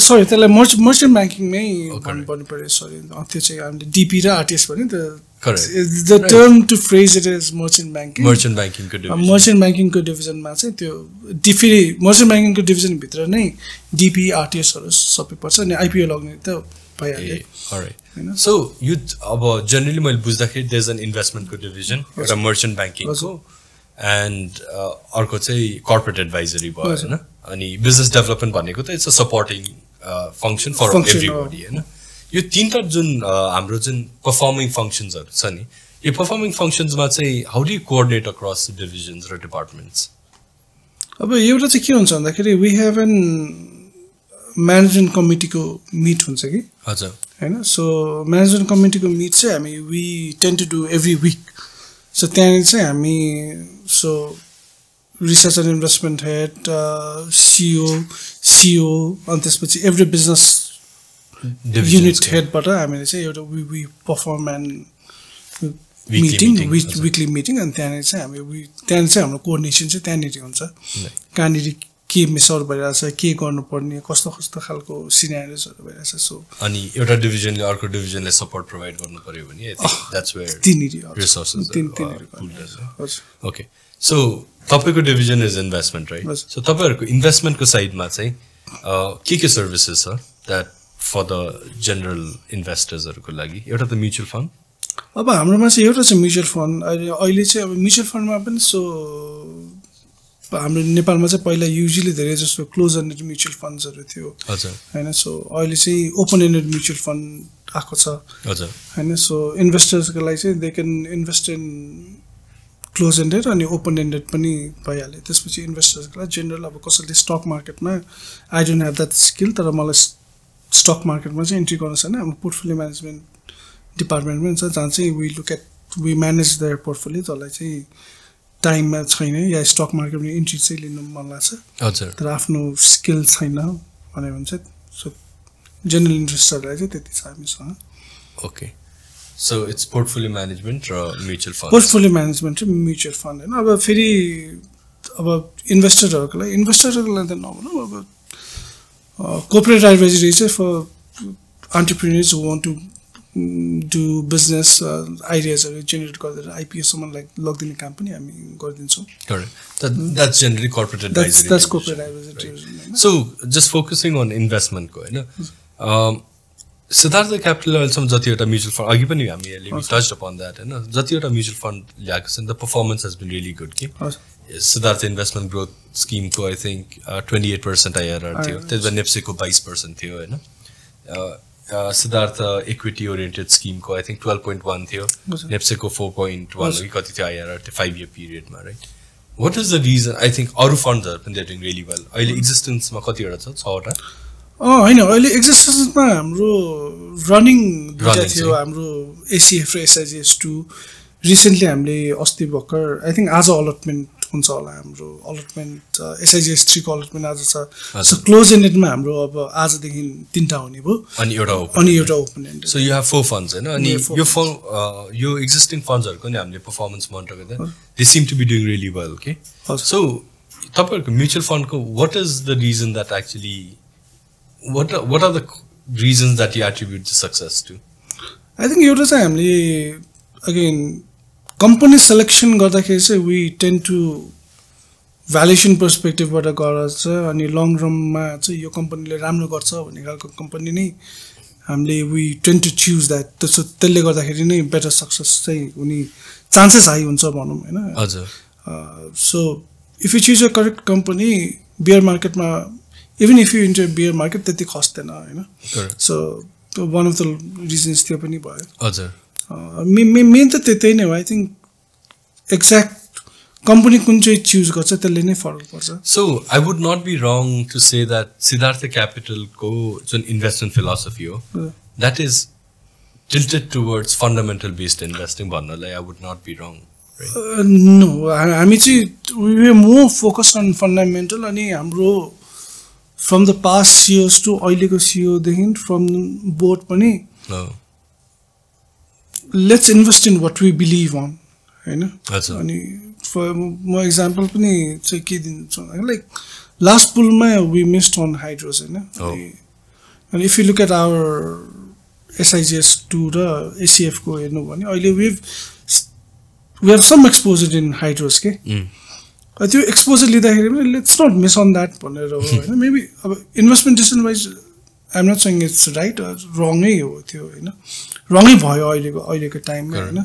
Speaker 2: सरी त्यसलाई मर्चेन्ट ब्याङ्किङमै भन्नु पऱ्यो सरी त्यो चाहिँ हामीले डिपी र आरटिएस भन्यो नि त the term to phrase it is merchant ब्याङ्किङको डिभिजनमा चाहिँ त्यो फेरि मर्चेन्ट ब्याङ्किङको डिभिजनभित्र नै डिपी आरटिएसहरू सबै पर्छ अनि आइपिओ लग्ने त भइहाल्यो
Speaker 1: सो यो अब जेनरली मैले बुझ्दाखेरि देयर इज एन इन्भेस्टमेन्टको डिभिजन एउटा मर्चेन्ट ब्याङ्किङको एन्ड अर्को चाहिँ कर्पोरेट एडभाइजरी भयो होइन अनि बिजनेस डेभलपमेन्ट भनेको त it's a supporting function for everybody होइन यो तिनवटा जुन हाम्रो जुन पर्फर्मिङ फङ्सन्सहरू छ नि यो पर्फर्मिङ फङ्सन्समा चाहिँ how do you coordinate across divisions र डिपार्टमेन्ट्स
Speaker 2: अब एउटा चाहिँ के हुन्छ भन्दाखेरि वी हेभ एन म्यानेजमेन्ट कमिटीको मिट हुन्छ कि
Speaker 1: हजुर
Speaker 2: होइन सो म्यानेजमेन्ट कमिटीको मिट चाहिँ हामी we tend to do every week so त्यहाँनिर चाहिँ हामी so research and investment head CEO अनि त्यसपछि एभ्री बिजनेस युनिट हेडबाट हामीले चाहिँ एउटा we perform and meeting weekly meeting अनि त्यहाँनिर चाहिँ हामी त्यहाँनिर चाहिँ हाम्रो कोअर्डिनेसन चाहिँ त्यहाँनिर हुन्छ कहाँनिर के मिस आउट भइरहेछ के गर्नुपर्ने कस्तो कस्तो खालको सिनेरियोजहरु भइरहेछ सो
Speaker 1: अनि एउटा डिभिजनले अर्को डिभिजनले सपोर्ट प्रोवाइड गर्नु पर्यो भने आई थिंक दैट्स वेयर
Speaker 2: तिनीहरु
Speaker 1: रिसोर्सेस ओके सो तपाईको division is investment right so तपाईहरुको इन्भेस्टमेन्टको साइडमा चाहिँ के सर्भिसेस छ दैट फर द जनरल इन्भेस्टर्सहरुको लागि एउटा त म्युचुअल फन्ड
Speaker 2: अब हाम्रोमा चाहिँ एउटा चाहिँ म्युचुअल फन्ड अहिले चाहिँ अब म्युचुअल फन्डमा पनि सो हाम्रो नेपालमा चाहिँ पहिला युजुअली धेरै जस्तो क्लोज एन्डेड म्युचुअल फन्ड्सहरु थियो
Speaker 1: हजुर
Speaker 2: हैन सो अहिले चाहिँ ओपन एन्डेड म्युचुअल फन्ड आएको छ
Speaker 1: हजुर
Speaker 2: हैन सो इन्भेस्टर्सको लागि चाहिँ they can invest in close ended अनि ओपन एन्डेड पनि भइहाल्यो त्यसपछि इन्भेस्टर्सको लागि जेनरल अब कसैले स्टक मार्केटमा I don't have that skill तर मलाई स्टक मार्केटमा चाहिँ इन्ट्री गर्नु छैन हाम्रो पोर्टफोलियो म्यानेजमेन्ट डिपार्टमेन्ट पनि छ जहाँ चाहिँ वी म्यानेज देयर पोर्टफोलियो जसलाई चाहिँ टाइममा छैन या स्टक मार्केटमा इन्ट्री चाहिँ लिनु मन लाग्छ
Speaker 1: हजुर
Speaker 2: तर आफ्नो स्किल छैन भने चाहिँ सो जनरल इन्भेस्टरलाई चाहिँ त्यति छ हामीसँग
Speaker 1: okay so it's portfolio management र म्युचुअल फन्ड
Speaker 2: पोर्टफोलियो म्यानेजमेन्ट र म्युचुअल फन्ड हैन अब फेरि अब इन्भेस्टरहरुको लागि त नभनौँ अब corporate advisory is for entrepreneurs who want to do business ideas or generate IPO someone like logged in a company I mean
Speaker 1: correct that's generally corporate advisory
Speaker 2: that's corporate advisory
Speaker 1: right. So just focusing on investment ko हैन Siddhartha Capital also jati euta mutual fund agi pani हामीले we touched upon that हैन jati euta mutual fund ल्याएको छ the performance has been really good ki Siddhartha investment growth scheme ko I think 28% IRR थियो त्यसमा नेप्से को 20% थियो हैन Siddhartha equity oriented scheme ko I think 12.1 थियो नेप्से को 4.1 कति थियो IRR 5 year period मा right what is the reason I think अरु funds are they're doing really well अहिले existence मा कति वटा छ 6 वटा
Speaker 2: हैन अहिले एक्जिस्टेन्समा हाम्रो रनिङ दुईटा थियो हाम्रो एसीएफ र एसआइजिएस 2 रिसेन्टली हामीले अस्ति भर्खर आई थिंक आज अलटमेन्ट हुन्छ होला हाम्रो अलटमेन्ट एसआइजिएस 3 को अलटमेन्ट आज छ सो क्लोज एन्डेडमा हाम्रो अब आजदेखि 3टा हुने भयो
Speaker 1: अनि एउटा open ended so you have 4 funds हैन अनि यो एक्जिस्टिङ फन्ड्सहरुको नि हामीले परफर्मेन्स मोनिटर गर्दा they seem to be doing really well okay so तपाईहरुको म्युचुअल फन्डको what is the reason that actually what are the reasons that you attribute the success to
Speaker 2: I think एउटा चाहिँ हामीले again company selection गर्दाखेरि चाहिँ we tend to valuation perspective बाट गर्छ अनि long run मा चाहिँ यो कम्पनीले राम्रो गर्छ भन्ने खालको कम्पनी नै हामीले we tend to choose that त्यसले गर्दाखेरि नै better success चाहिँ हुने chances हाई हुन्छ भनौं हैन
Speaker 1: हजुर
Speaker 2: so if you choose a correct company bear market मा even if you enter bear market त्यति खस्दैन हैन so one of the reasons त्यो पनि भयो
Speaker 1: हजुर
Speaker 2: मेन त त्यतै नै हो आई थिंक एक्ज्याक्ट कम्पनी कुन चाहिँ चुज गर्छ त्यसले नै फरक पर्छ
Speaker 1: so I would not be wrong to say that Siddhartha Capital को जुन इन्भेस्टमेन्ट फिलोसफी हो that is tilted towards fundamental based investing भन्नलाई I would not be wrong right
Speaker 2: no हामी चाहिँ we are more focused on fundamental अनि हाम्रो from the past CEOs to अहिलेको CEO देखि from board पनि let's invest in what we believe on हैन अनि म एक्जाम्पल पनि चाहिँ के दिन्छु लाइक लास्ट पुलमा we missed on hydros हैन and if you look at our SIGS 2 र ACF को हेर्नु भने अहिले we have some exposure in hydros के त्यो एक्सपोजर लिँदाखेरि पनि let's not miss on that भनेर हो हैन मेबी अब investment decision wise I am not saying it's right रङै हो त्यो हैन रङै भयो अहिलेको टाइममा हैन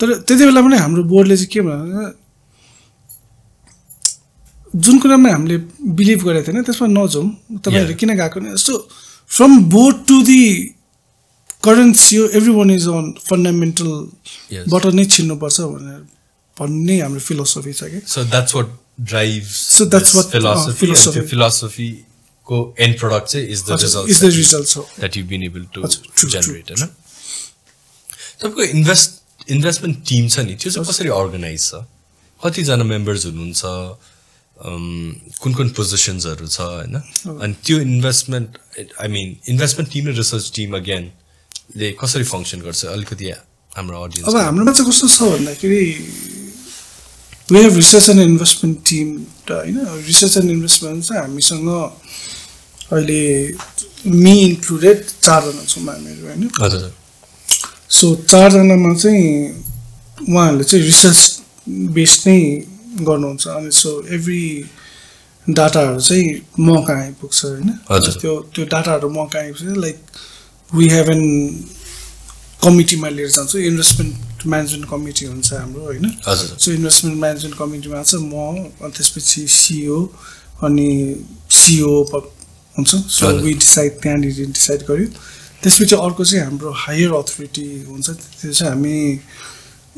Speaker 2: तर त्यति बेला पनि हाम्रो बोर्डले चाहिँ के भन्नु जुन कुरामा हामीले बिलिभ गरेको थिएन त्यसमा नजाउँ तपाईहरु किन गएको नि so from board to the current CEO everyone is on fundamental बाट नै छिन्नुपर्छ भनेर भन्ने हाम्रो फिलोसफी छ के
Speaker 1: so that's what drives
Speaker 2: so that's what
Speaker 1: philosophy को end product चाहिँ is the results that you've been able to generate हैन तपाईको इन्भेस्टमेन्ट टिम छ नि त्यो चाहिँ कसरी अर्गनाइज छ कति जना मेम्बर्स हुनुहुन्छ कुन पोजिसन्सहरु छ हैन अनि त्यो investment I mean investment team र रिसर्च टिम अगेन ले कसरी फंक्सन गर्छ अलिकति हाम्रो ऑडियन्स
Speaker 2: अब हाम्रोमा चाहिँ कस्तो छ भन्दाखेरि We have research and investment team, research and investment चाहिँ हामीसँग अहिले me included 4 जना छौँ हामीहरू हैन
Speaker 1: हजुर
Speaker 2: सो 4 जनामा चाहिँ उहाँहरूले चाहिँ रिसर्च बेस्ड नै गर्नुहुन्छ अनि सो एभ्री डाटाहरु चाहिँ म कहाँ आइपुग्छ हैन त्यो डाटाहरु म कहाँ आइपुग्छ लाइक वी हेभ एन कमिटीमा लिएर जान्छु इन्भेस्टमेन्ट म्यानेजमेन्ट कमिटी हुन्छ हाम्रो हैन सो इन्भेस्टमेन्ट म्यानेजमेन्ट कमिटीमा चाहिँ म अनि त्यसपछि सीईओ अनि सीईओ हुन्छ सो वी डिसाइड त्यहाँनिर डिसाइड गर्यो त्यसपछि अर्को चाहिँ हाम्रो हायर अथोरिटी हुन्छ त्यो चाहिँ हामी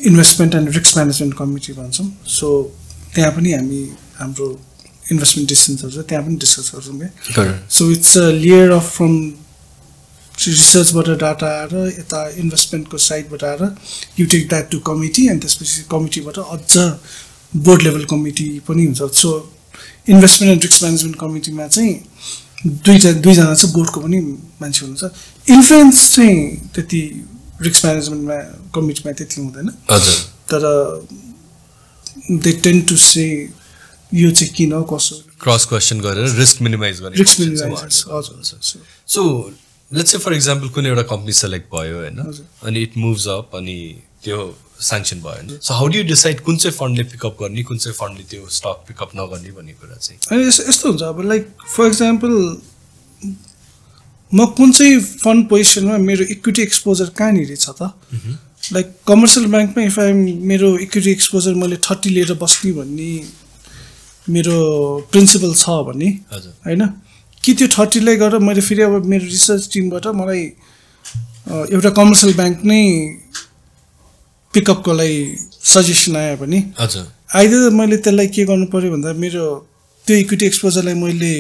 Speaker 2: investment and risk management committee भन्छौँ सो त्यहाँ पनि हामी हाम्रो इन्भेस्टमेन्ट डिसिजन्सहरु त्यहाँ पनि डिस्कस गर्छौँ के so it's a layer of from रिसर्चबाट डाटा आएर यता इन्भेस्टमेन्टको साइडबाट आएर you take that to committee अनि त्यसपछि कमिटीबाट अझ बोर्ड लेभल कमिटी पनि हुन्छ so investment and risk management कमिटीमा चाहिँ दुईजना चाहिँ बोर्डको पनि मान्छे हुनुहुन्छ इन्फ्लुएन्स चाहिँ त्यति रिस्क म्यानेजमेन्टमा कमिटीमा त्यति हुँदैन तर दे टेन्ड टु से यो चाहिँ किन कसो
Speaker 1: क्रस क्वेसन गरेर रिस्क मिनिमाइज गर्ने
Speaker 2: रिस्क मिनिमाइज हजुर
Speaker 1: so let's say for example कुनै एउटा कम्पनी सेलेक्ट भयो हैन अनि इट मुभ्स अप अनि त्यो स्याङ्सन भयो हैन so how do you decide कुन चाहिँ फन्डले पिकअप गर्ने कुन चाहिँ फन्डले त्यो स्टक पिकअप नगर्ने भन्ने कुरा चाहिँ
Speaker 2: अनि यस्तो हुन्छ अब लाइक फर एक्जाम्पल म कुन चाहिँ फन्ड पोजिसनमा मेरो इक्विटी एक्सपोजर कहाँनिर छ त लाइक कमर्सियल ब्याङ्कमा इफ आई मेरो इक्विटी एक्सपोजर मैले 30 लिएर बस्ने भन्ने मेरो प्रिन्सिपल छ भने हैन कि त्यो 30 लाई गरेर मैले फेरि अब मेरो रिसर्च टिमबाट मलाई एउटा कमर्सियल ब्याङ्क नै पिकअपको लागि सजेसन आयो भने आइदर मैले त्यसलाई के गर्नु पर्यो भन्दा मेरो त्यो इक्विटी एक्सपोजरलाई मैले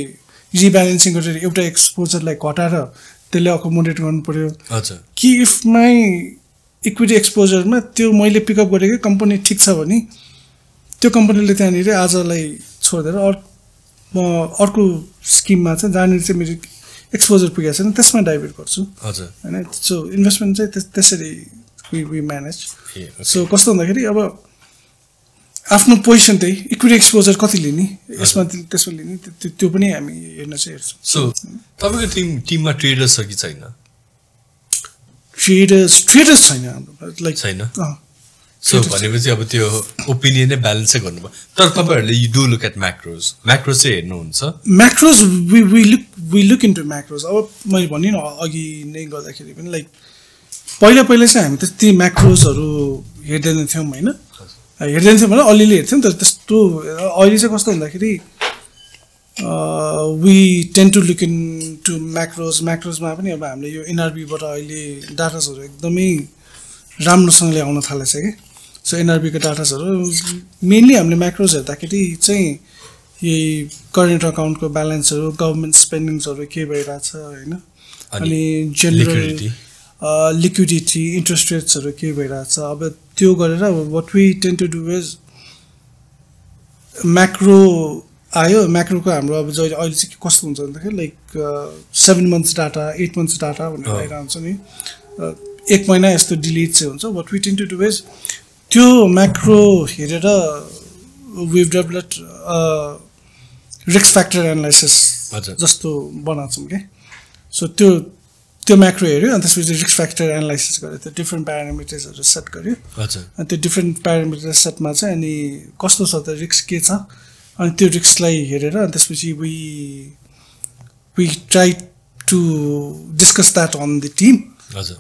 Speaker 2: रिब्यालेन्सिङ गरेर एउटा एक्सपोजरलाई घटाएर त्यसले अकोमोडेट गर्नु पर्यो कि इफ माई इक्विटी एक्सपोजरमा त्यो मैले पिकअप गरेकै कम्पनी ठिक छ भने त्यो कम्पनीले त्यहाँनिर आजलाई छोडेर म अर्को स्किममा चाहिँ जहाँनिर चाहिँ मेरो एक्सपोजर पुगेको छैन त्यसमा डाइभर्ट गर्छु हैन सो इन्भेस्टमेन्ट चाहिँ त्यसरी वी म्यानेज सो कस्तो भन्दाखेरि अब आफ्नो पोजिसन त्यही इक्विटी एक्सपोजर कति लिने यसमा त्यसमा लिने त्यो पनि हामी हेर्न चाहिँ हेर्छौँ
Speaker 1: सो तपाईँको टिममा ट्रेडर्स छ कि छैन
Speaker 2: ट्रेडर्स छैन हाम्रो लाइक
Speaker 1: छैन सो भनेपछि अब त्यो ओपिनियन नै ब्यालेन्सै गर्नुभयो तर तपाईँहरूले यु डु लुक एट म्याक्रोज चाहिँ हेर्नुहुन्छ
Speaker 2: म्याक्रोज वी लुक इन्टु म्याक्रोज अब मैले भने नि अघि नै गर्दाखेरि पनि लाइक पहिला चाहिँ हामी त्यति म्याक्रोजहरू हेर्दैन थियौँ होइन हेर्दैन थियौँ भने अलिअलि हेर्थ्यौँ तर त्यस्तो अहिले चाहिँ कस्तो भन्दाखेरि we tend to look in to म्याक्रोजमा पनि अब हामीले यो एनआरबीबाट अहिले डाटाजहरू एकदमै राम्रोसँगले आउन थालेछ कि सो एनआरबीको डाटाजहरू मेनली हामीले म्याक्रोज हेर्दाखेरि चाहिँ यही करेन्ट अकाउन्टको ब्यालेन्सहरू गभर्मेन्ट स्पेन्डिङ्सहरू के भइरहेछ होइन अनि जेनरल लिक्विडिटी इन्ट्रेस्ट रेट्सहरू के भइरहेछ अब त्यो गरेर what we tend to do is macro आयो म्याक्रोको हाम्रो अब जहिले अहिले चाहिँ कस्तो हुन्छ भन्दाखेरि like 7 months data 8 months data भनेर आइरहेको हुन्छ नि 1 महिना यस्तो डिलेड चाहिँ हुन्छ what we tend to do is त्यो म्याक्रो हेरेर we developed risk factor analysis जस्तो बनाउँछौँ कि सो त्यो म्याक्रो हेऱ्यो अनि त्यसपछि रिस्क फ्याक्टर एनालाइसिस गरेर त्यो डिफ्रेन्ट प्यारामिटर्सहरू सेट गर्यो अनि त्यो डिफ्रेन्ट प्यारामिटर सेटमा चाहिँ अनि कस्तो छ त रिस्क के छ अनि त्यो रिस्कलाई हेरेर अनि त्यसपछि we try to discuss that on the team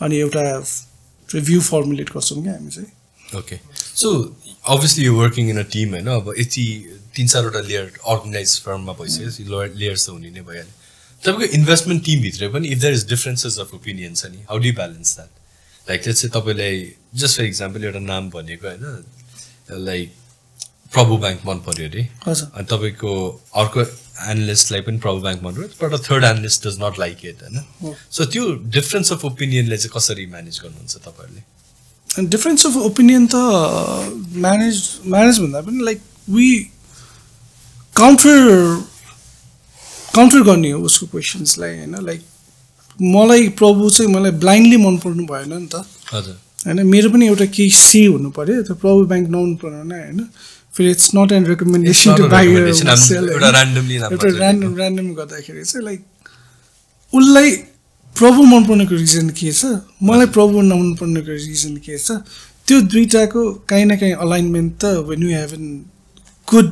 Speaker 2: अनि एउटा रिभ्यू फर्मुलेट गर्छौँ क्या हामी चाहिँ
Speaker 1: okay so obviously you working in a team होइन अब यति 3-4वटा लेयर अर्गनाइज फर्ममा भइसक्यो लेयर्स त हुने नै भइहाल्यो तपाईँको इन्भेस्टमेन्ट टिमभित्र पनि if there is differences of opinion छ नि how do balance that like let's say तपाईँलाई जस्ट फर इक्जाम्पल एउटा नाम भनेको होइन लाइक प्रभु ब्याङ्क मन पऱ्यो अरे अनि तपाईँको अर्को एनालिस्टलाई पनि प्रभु ब्याङ्क मन पऱ्यो but third analyst does not like it होइन सो त्यो डिफरेन्स अफ ओपिनियनलाई चाहिँ कसरी म्यानेज गर्नुहुन्छ तपाईँहरूले
Speaker 2: डिफरेन्स अफ ओपिनियन त म्यानेज भन्दा पनि लाइक वी काउन्टर गर्ने हो उसको क्वेसन्सलाई होइन लाइक मलाई प्रभु चाहिँ मलाई ब्लाइन्डली मन पर्नु भएन नि त
Speaker 1: हजुर
Speaker 2: होइन मेरो पनि एउटा केही सी हुनु पऱ्यो त्यो प्रभु ब्याङ्क नहुनु परेन होइन फेरि it's not an recommendation to buy
Speaker 1: एउटा
Speaker 2: ऱ्यान्डम गर्दाखेरि चाहिँ लाइक उसलाई प्रभु मनपर्नेको रिजन के छ, मलाई प्रभु नमनपर्नेको रिजन के छ, त्यो दुईटाको काहीँ न काहीँ अलाइनमेन्ट त when you have an good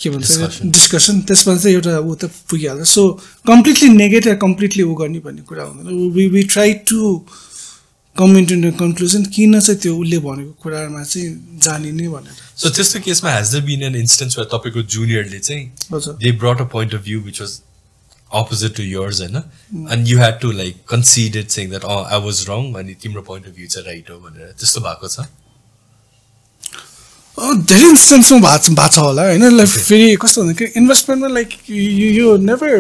Speaker 2: के भन्छ डिस्कसन त्यसमा चाहिँ एउटा ऊ त पुगिहाल्छ. सो कम्प्लिटली नेगेटिभ कम्प्लिटली ऊ गर्ने भन्ने कुरा हुँदैन. We try to come into the conclusion किन चाहिँ त्यो उसले भनेको कुरामा चाहिँ जानिने भनेर.
Speaker 1: सो त्यस्तो केसमा has there been an instance वा तपाईँको जुनियरले चाहिँ they brought a point of view which was opposite to yours होइन, and you had to like consider it saying that I was wrong अनि तिम्रो पोइन्ट अफ भ्यू चाहिँ right हो भनेर, त्यस्तो भएको छ?
Speaker 2: धेरै इन्स्टेन्समा भएको छ होला होइन. लाइक फेरि कस्तो हुन्छ कि इन्भेस्टमेन्टमा लाइक यो नेभर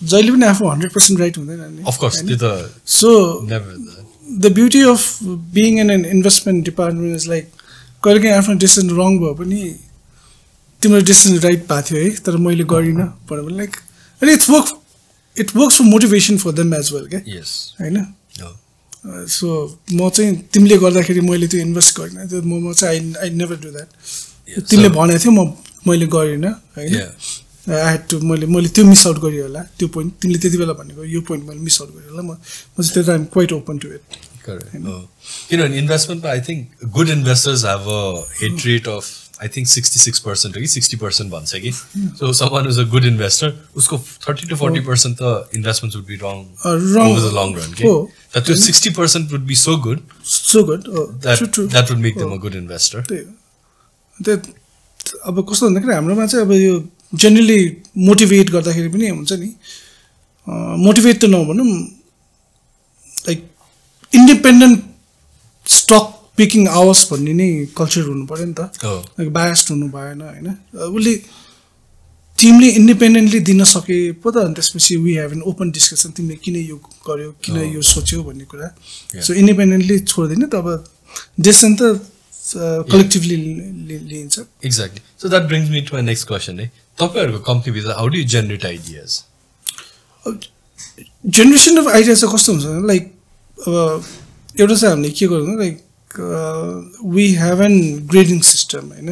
Speaker 2: जहिले पनि आफू 100% राइट हुँदैन नि.
Speaker 1: अफकोर्स त्यो त.
Speaker 2: So the beauty of being in an investment department is like कहिलेकाहीँ आफ्नो डिसिजन रङ भयो पनि तिम्रो डिसिजन राइट भएको थियो है तर मैले गरिनँ भनेर पनि लाइक अनि it works for motivation for them as well क्या होइन. सो म चाहिँ तिमीले गर्दाखेरि मैले त्यो इन्भेस्ट गरिनँ त्यो म चाहिँ आई नेभर डु द्याट. तिमीले भनेको थियो मैले गरिनँ होइन. आई ह्याड टु मैले त्यो मिस आउट गरेँ होला त्यो पोइन्ट तिमीले त्यति बेला भनेको यो पोइन्ट मैले मिस आउट गरेँ होला. म चाहिँ त्यो I'm quite open to it.
Speaker 1: किनभने इन्भेस्टमेन्टमा I think good investors have a hit rate of I think 66% हो कि 60% भन्छ कि. So someone is a good investor उसको 30 to 40% त investment would be wrong over the long run के. That 60% would be so good that would make them a good investor.
Speaker 2: अब कस्तो भन्दाखेरि हाम्रोमा चाहिँ अब यो जेनरली मोटिभेट गर्दाखेरि पनि हुन्छ नि, मोटिभेट त नभनौँ like independent stock picking hours भन्ने नै कल्चर हुनु पऱ्यो नि त. लाइक बायस्ड हुनु भएन होइन. उसले तिमीले इन्डिपेन्डेन्टली दिन सके पो त अनि त्यसपछि we have an open discussion तिमीले किन यो गर्यो किन यो सोच्यो भन्ने कुरा. सो इन्डिपेन्डेन्टली छोड्दैन त अब डिसिसन त कलेक्टिभली लिइन्छ.
Speaker 1: Exactly. So that brings me to my next question है, तपाईँहरूको कम्पनीभित्र how do you generate ideas?
Speaker 2: Generation of idea चाहिँ कस्तो हुन्छ लाइक अब एउटा चाहिँ हामीले के गर्नु like we have an grading system होइन.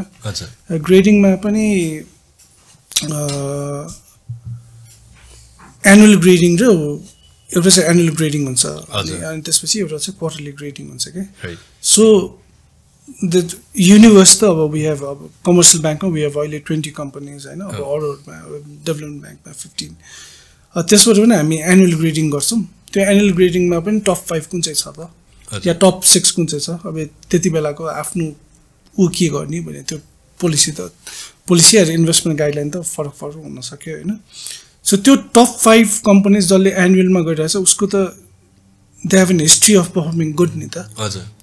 Speaker 2: ग्रेडिङमा पनि एनुअल ग्रेडिङ र एउटा चाहिँ एनुअल ग्रेडिङ हुन्छ अनि त्यसपछि एउटा चाहिँ क्वार्टरली ग्रेडिङ हुन्छ क्या. सो द युनिभर्स त अब वी हेभ अब कमर्सियल ब्याङ्कमा वी हेभ अहिले 20 कम्पनीज होइन. अब अरूमा डेभलपमेन्ट ब्याङ्कमा 15. त्यसबाट पनि हामी एनुअल ग्रेडिङ गर्छौँ. त्यो एनुअल ग्रेडिङमा पनि टप 5 कुन चाहिँ छ त या टप 6 कुन चाहिँ छ. अब त्यति बेलाको आफ्नो ऊ के गर्ने भने त्यो पोलिसी र इन्भेस्टमेन्ट गाइडलाइन त फरक हुनसक्यो होइन. सो त्यो टप 5 कम्पनीज जसले एनुअलमा गइरहेछ उसको त they have an history of performing good नि त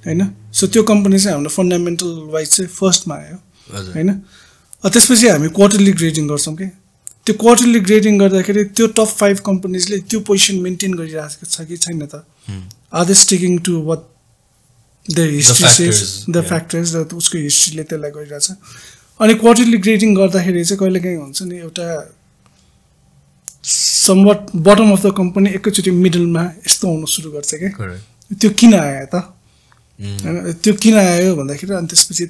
Speaker 2: होइन. सो त्यो कम्पनी चाहिँ हाम्रो फन्डामेन्टल वाइज चाहिँ फर्स्टमा आयो होइन. त्यसपछि हामी क्वार्टरली ग्रेडिङ गर्छौँ कि त्यो क्वार्टरली ग्रेडिङ गर्दाखेरि त्यो टप 5 कम्पनीजले त्यो पोजिसन मेन्टेन गरिरहेको छ कि छैन त. Are they sticking to what their history says the factors र उसको हिस्ट्रीले त्यसलाई गरिरहेछ. अनि क्वार्टरली ग्रेडिङ गर्दाखेरि चाहिँ कहिलेकाहीँ हुन्छ नि एउटा somewhat bottom of the company एकैचोटि मिडलमा यस्तो आउन सुरु गर्छ क्या. त्यो किन आयो त होइन. त्यो किन आयो भन्दाखेरि अनि त्यसपछि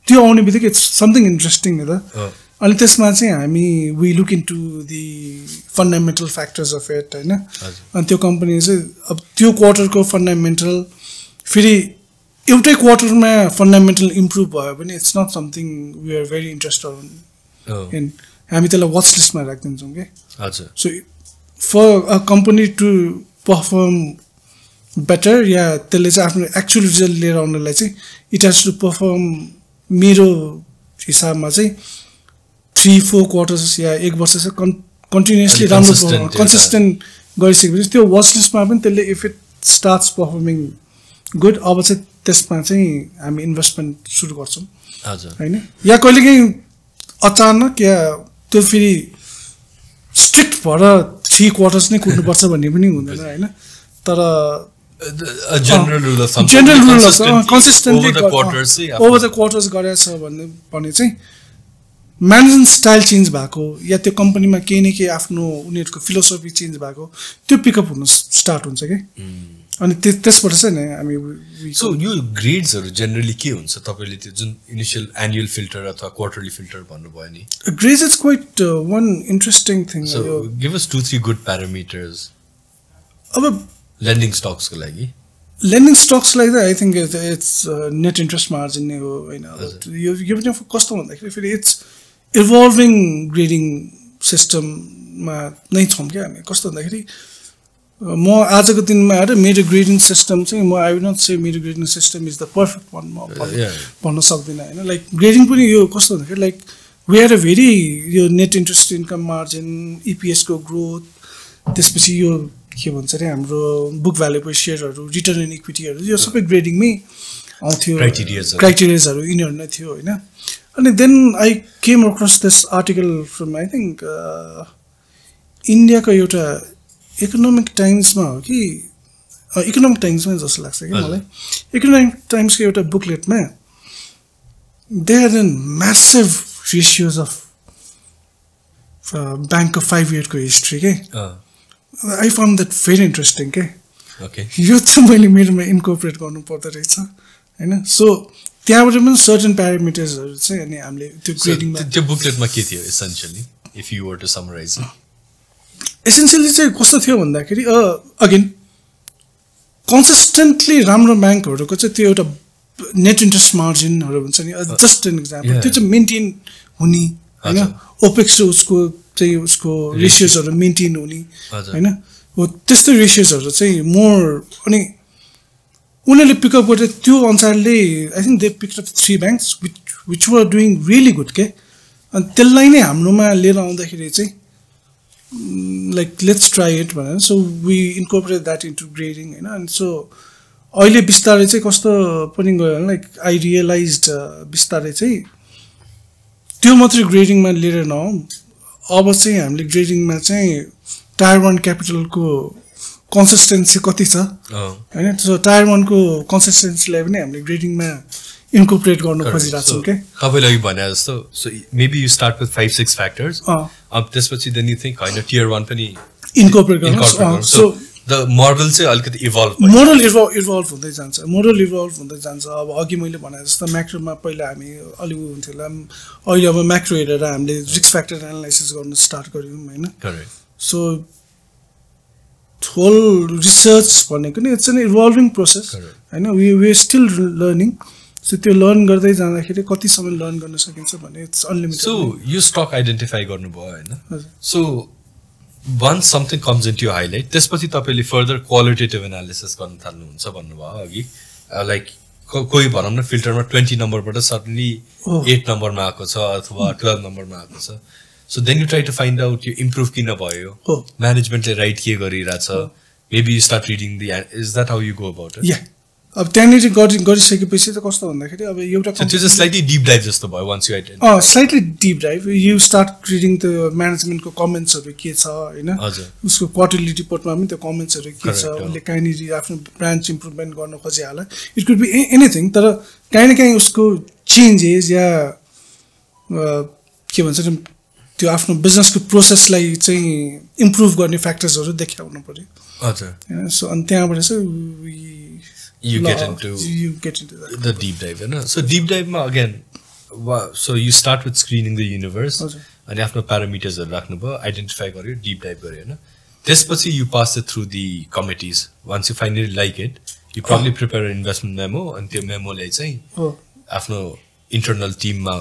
Speaker 2: त्यो आउने बित्तिकै समथिङ इन्ट्रेस्टिङ हो त. अनि त्यसमा चाहिँ हामी we look in to the fundamental factors of it होइन. अनि त्यो कम्पनी चाहिँ अब त्यो क्वार्टरको फन्डामेन्टल फेरि एउटै क्वार्टरमा फन्डामेन्टल इम्प्रुभ भयो भने it's not something we are very interested in. हामी त्यसलाई वाच लिस्टमा राखिदिन्छौँ कि. So for a company to perform better या त्यसले चाहिँ आफ्नो एक्चुअल रिजल्ट लिएर आउनलाई चाहिँ इट हेज टु पर्फर्म मेरो हिसाबमा चाहिँ 3-4 क्वार्टर्स या 1 वर्ष चाहिँ कन्टिन्युसली राम्रो कन्सिस्टेन्ट गरिसकेपछि त्यो वाच लिस्टमा पनि त्यसले if it starts performing good अब चाहिँ त्यसमा चाहिँ हामी इन्भेस्टमेन्ट सुरु गर्छौँ होइन. या कहिलेकाहीँ अचानक या त्यो फेरि स्ट्रिक्ट भएर 3 क्वार्टर्स नै कुद्नुपर्छ भन्ने पनि हुँदैन होइन. तर
Speaker 1: general rule
Speaker 2: consistently over the quarters गरेछ भने चाहिँ म्यानेजमेन्ट स्टाइल चेन्ज भएको या त्यो कम्पनीमा केही न केही आफ्नो उनीहरूको फिलोसफी चेन्ज भएको त्यो पिकअप हुनु स्टार्ट हुन्छ कि. अनि त्यसबाट चाहिँ नि हामी
Speaker 1: सो यो ग्रेड्सहरु जनरली के हुन्छ तपाईले त्यो जुन इनिशियल एनुअल फिल्टर अथवा क्वार्टरली फिल्टर भन्नुभयो नि
Speaker 2: grades is quite one interesting thing
Speaker 1: so give us 2-3 good parameters
Speaker 2: अब
Speaker 1: लेन्डिङ स्टक्स को लागि
Speaker 2: lending stocks like the I think it's net interest margin नै हो हैन यो पनि कस्तो भन्दाखेरि फेरि इट्स इभल्भिङ ग्रेडिङ सिस्टममा नै छौं के हामी कस्तो भन्दाखेरि म आजको दिनमा आएर मेरो ग्रेडिङ सिस्टम चाहिँ म आई विल नट से मेरो grading system is the perfect one म भन्न सक्दिनँ हैन लाइक ग्रेडिङ पनि यो कस्तो भन्दाखेरि like we are a very यो net interest income margin EPS को ग्रोथ त्यसपछि यो के भन्छ रे हाम्रो बुक भ्यालु पर शेयरहरु रिटर्न इन इक्विटीहरु यो सबै ग्रेडिङमै आउँथ्यो क्राइटेरियाजहरु यिनीहरु नै थियो हैन अनि then I came across this article from I think इन्डियाको एउटा इकोनोमिक टाइम्समा हो कि इकोनोमिक टाइम्समा जस्तो लाग्छ कि मलाई इकोनोमिक टाइम्सको एउटा बुकलेटमा they are in massive ratios of ब्याङ्कको 5 इयरको हिस्ट्री के I found that very interesting के
Speaker 1: okay
Speaker 2: यो चाहिँ मैले मेरोमा इन्कर्पोरेट गर्नु पर्दो रहेछ हैन सो त्यहाँबाट पनि सर्टेन प्यारामिटर्सहरु चाहिँ अनि हामीले त्यो ग्रेडिङमा
Speaker 1: त्यो बुकलेटमा के थियो essentially if you were to summarise
Speaker 2: essentially चाहिँ कस्तो थियो भन्दाखेरि अगेन कन्सिस्टेन्टली राम्रो ब्याङ्कहरुको चाहिँ त्यो एउटा नेट इन्ट्रेस्ट मार्जिनहरु हुन्छ नि जस्ट एन एक्जाम्पल त्यो चाहिँ मेन्टेन हुने हैन ओपेक्स र उसको चाहिँ उसको रेशियोजहरु मेन्टेन हुने हैन हो त्यस्तो रेशियोजहरु चाहिँ मोर अनि उनीहरुले पिकअप गरे त्यो अनुसारले I think they picked up 3 banks which were doing really good के अनि त्यसलाई नै हाम्रोमा लिएर आउँदाखेरि चाहिँ लाइक लेट्स ट्राई इट भनेर so we incorporate that into grading हैन अनि सो अहिले बिस्तारै चाहिँ कस्तो पनि गयो लाइक आई रियलाइज्ड बिस्तारै चाहिँ त्यो मात्र ग्रेडिङमा लिएर नआउँ अब चाहिँ हामीले ग्रेडिङमा चाहिँ टायर 1 क्यापिटलको कन्सिस्टेन्सी कति छ हैन सो टायर 1 को कन्सिस्टेन्सीलाई पनि हामीले ग्रेडिङमा इन्कर्पोरेट गर्न खोजिरहेको छौं के
Speaker 1: तपाईले अघि भने जस्तो so maybe you start with 5-6 factors अब त्यसपछि देन यु थिंक हैन टियर 1 पनि
Speaker 2: इन्कर्पोरेट गर्न सो
Speaker 1: द मोडल चाहिँ अलिकति इभल्भ
Speaker 2: हुँदै जान्छ अब अघि मैले भने जस्तो म्याक्रोमा पहिला हामी अलि हुन्थ्यो अहिले अब म्याक्रो हेरेर हामीले रिस्क फ्याक्टर एनालाइसिस गर्न स्टार्ट गर्यौं हैन
Speaker 1: करेक्ट
Speaker 2: सो होल रिसर्च भनेको नि इट्स एन इभल्भिङ प्रोसेस हैन we are still learning so त्यो लर्न गर्दै जाँदाखेरि कति समय लर्न गर्न सकिन्छ भने इट्स अनलिमिटेड
Speaker 1: सो यो स्टक आइडेन्टिफाई गर्नुभयो हैन so once something comes into your highlight त्यसपछि तपाईले फर्दर क्वालिटेटिभ एनालिसिस गर्न थाल्नुहुन्छ भन्नुभयो अघि लाइक कोही भनौं न फिल्टरमा 20 नम्बरबाट सडनली 8 नम्बरमा आएको छ अथवा 12 नम्बरमा आएको छ so then you try to find out यो इम्प्रुभ किन भयो म्यानेजमेन्टले राइट के गरिरहेछ maybe you start reading the is that how you go about it
Speaker 2: या अब त्यहाँनिर गरिसकेपछि त कस्तो भन्दाखेरि अब एउटा
Speaker 1: त्यो चाहिँ स्लाइटली डिप डाइभ जस्तो भयो once you identify
Speaker 2: slightly deep dive you start reading the म्यानेजमेन्टको कमेन्ट्सहरु के छ हैन उसको क्वार्टरली रिपोर्टमा पनि त्यो कमेन्ट्सहरु के छ उले काइन्डली आफ्नो ब्रान्च इम्प्रुभमेन्ट गर्न खोजे होला इट कुड बी एनीथिङ तर काहीँ न काहीँ उसको चेन्जेस या के भन्छ त्यो आफ्नो बिजनेसको प्रोसेसलाई चाहिँ इम्प्रुभ गर्ने फ्याक्टर्सहरु देखाउनु पर्यो
Speaker 1: हजुर
Speaker 2: हैन सो अनि त्यहाँबाट चाहिँ
Speaker 1: you get into
Speaker 2: that.
Speaker 1: The deep dive, you know? So deep dive ma again, so you start with screening the universe and after parameters identify deep dive त्यसपछि you pass it through the committees. Once you finally like it, you probably prepare an investment memo and त्यो मेमोले चाहिँ आफ्नो internal team मा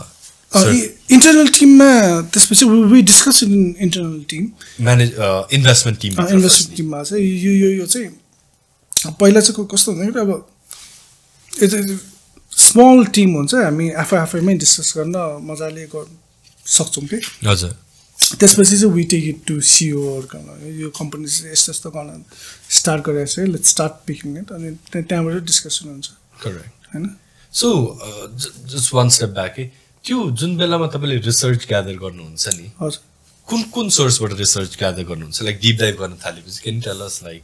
Speaker 2: internal team मा त्यसपछि we discuss it in internal team
Speaker 1: manage investment team
Speaker 2: मा चाहिँ यो चाहिँ पहिला चाहिँ कस्तो हुन्छ अब स्मल टिम हुन्छ हामी आफैमै डिस्कस गर्न मजाले सक्छौं के
Speaker 1: हजुर
Speaker 2: त्यसपछि चाहिँ we take it to CEO यो कम्पनी यस्तो गर्न स्टार्ट गरेको छ लेट्स स्टार्ट पिकिङ इट अनि त्यहाँबाट डिस्कसन हुन्छ
Speaker 1: करेक्ट
Speaker 2: हैन
Speaker 1: सो जस्ट वन स्टेप ब्याक त्यो जुन बेलामा तपाईले रिसर्च ग्यादर गर्नुहुन्छ नि
Speaker 2: हजुर
Speaker 1: कुन सोर्सबाट रिसर्च ग्यादर गर्नुहुन्छ लाइक डीप डाइभ गर्न थालेपछि can tell us like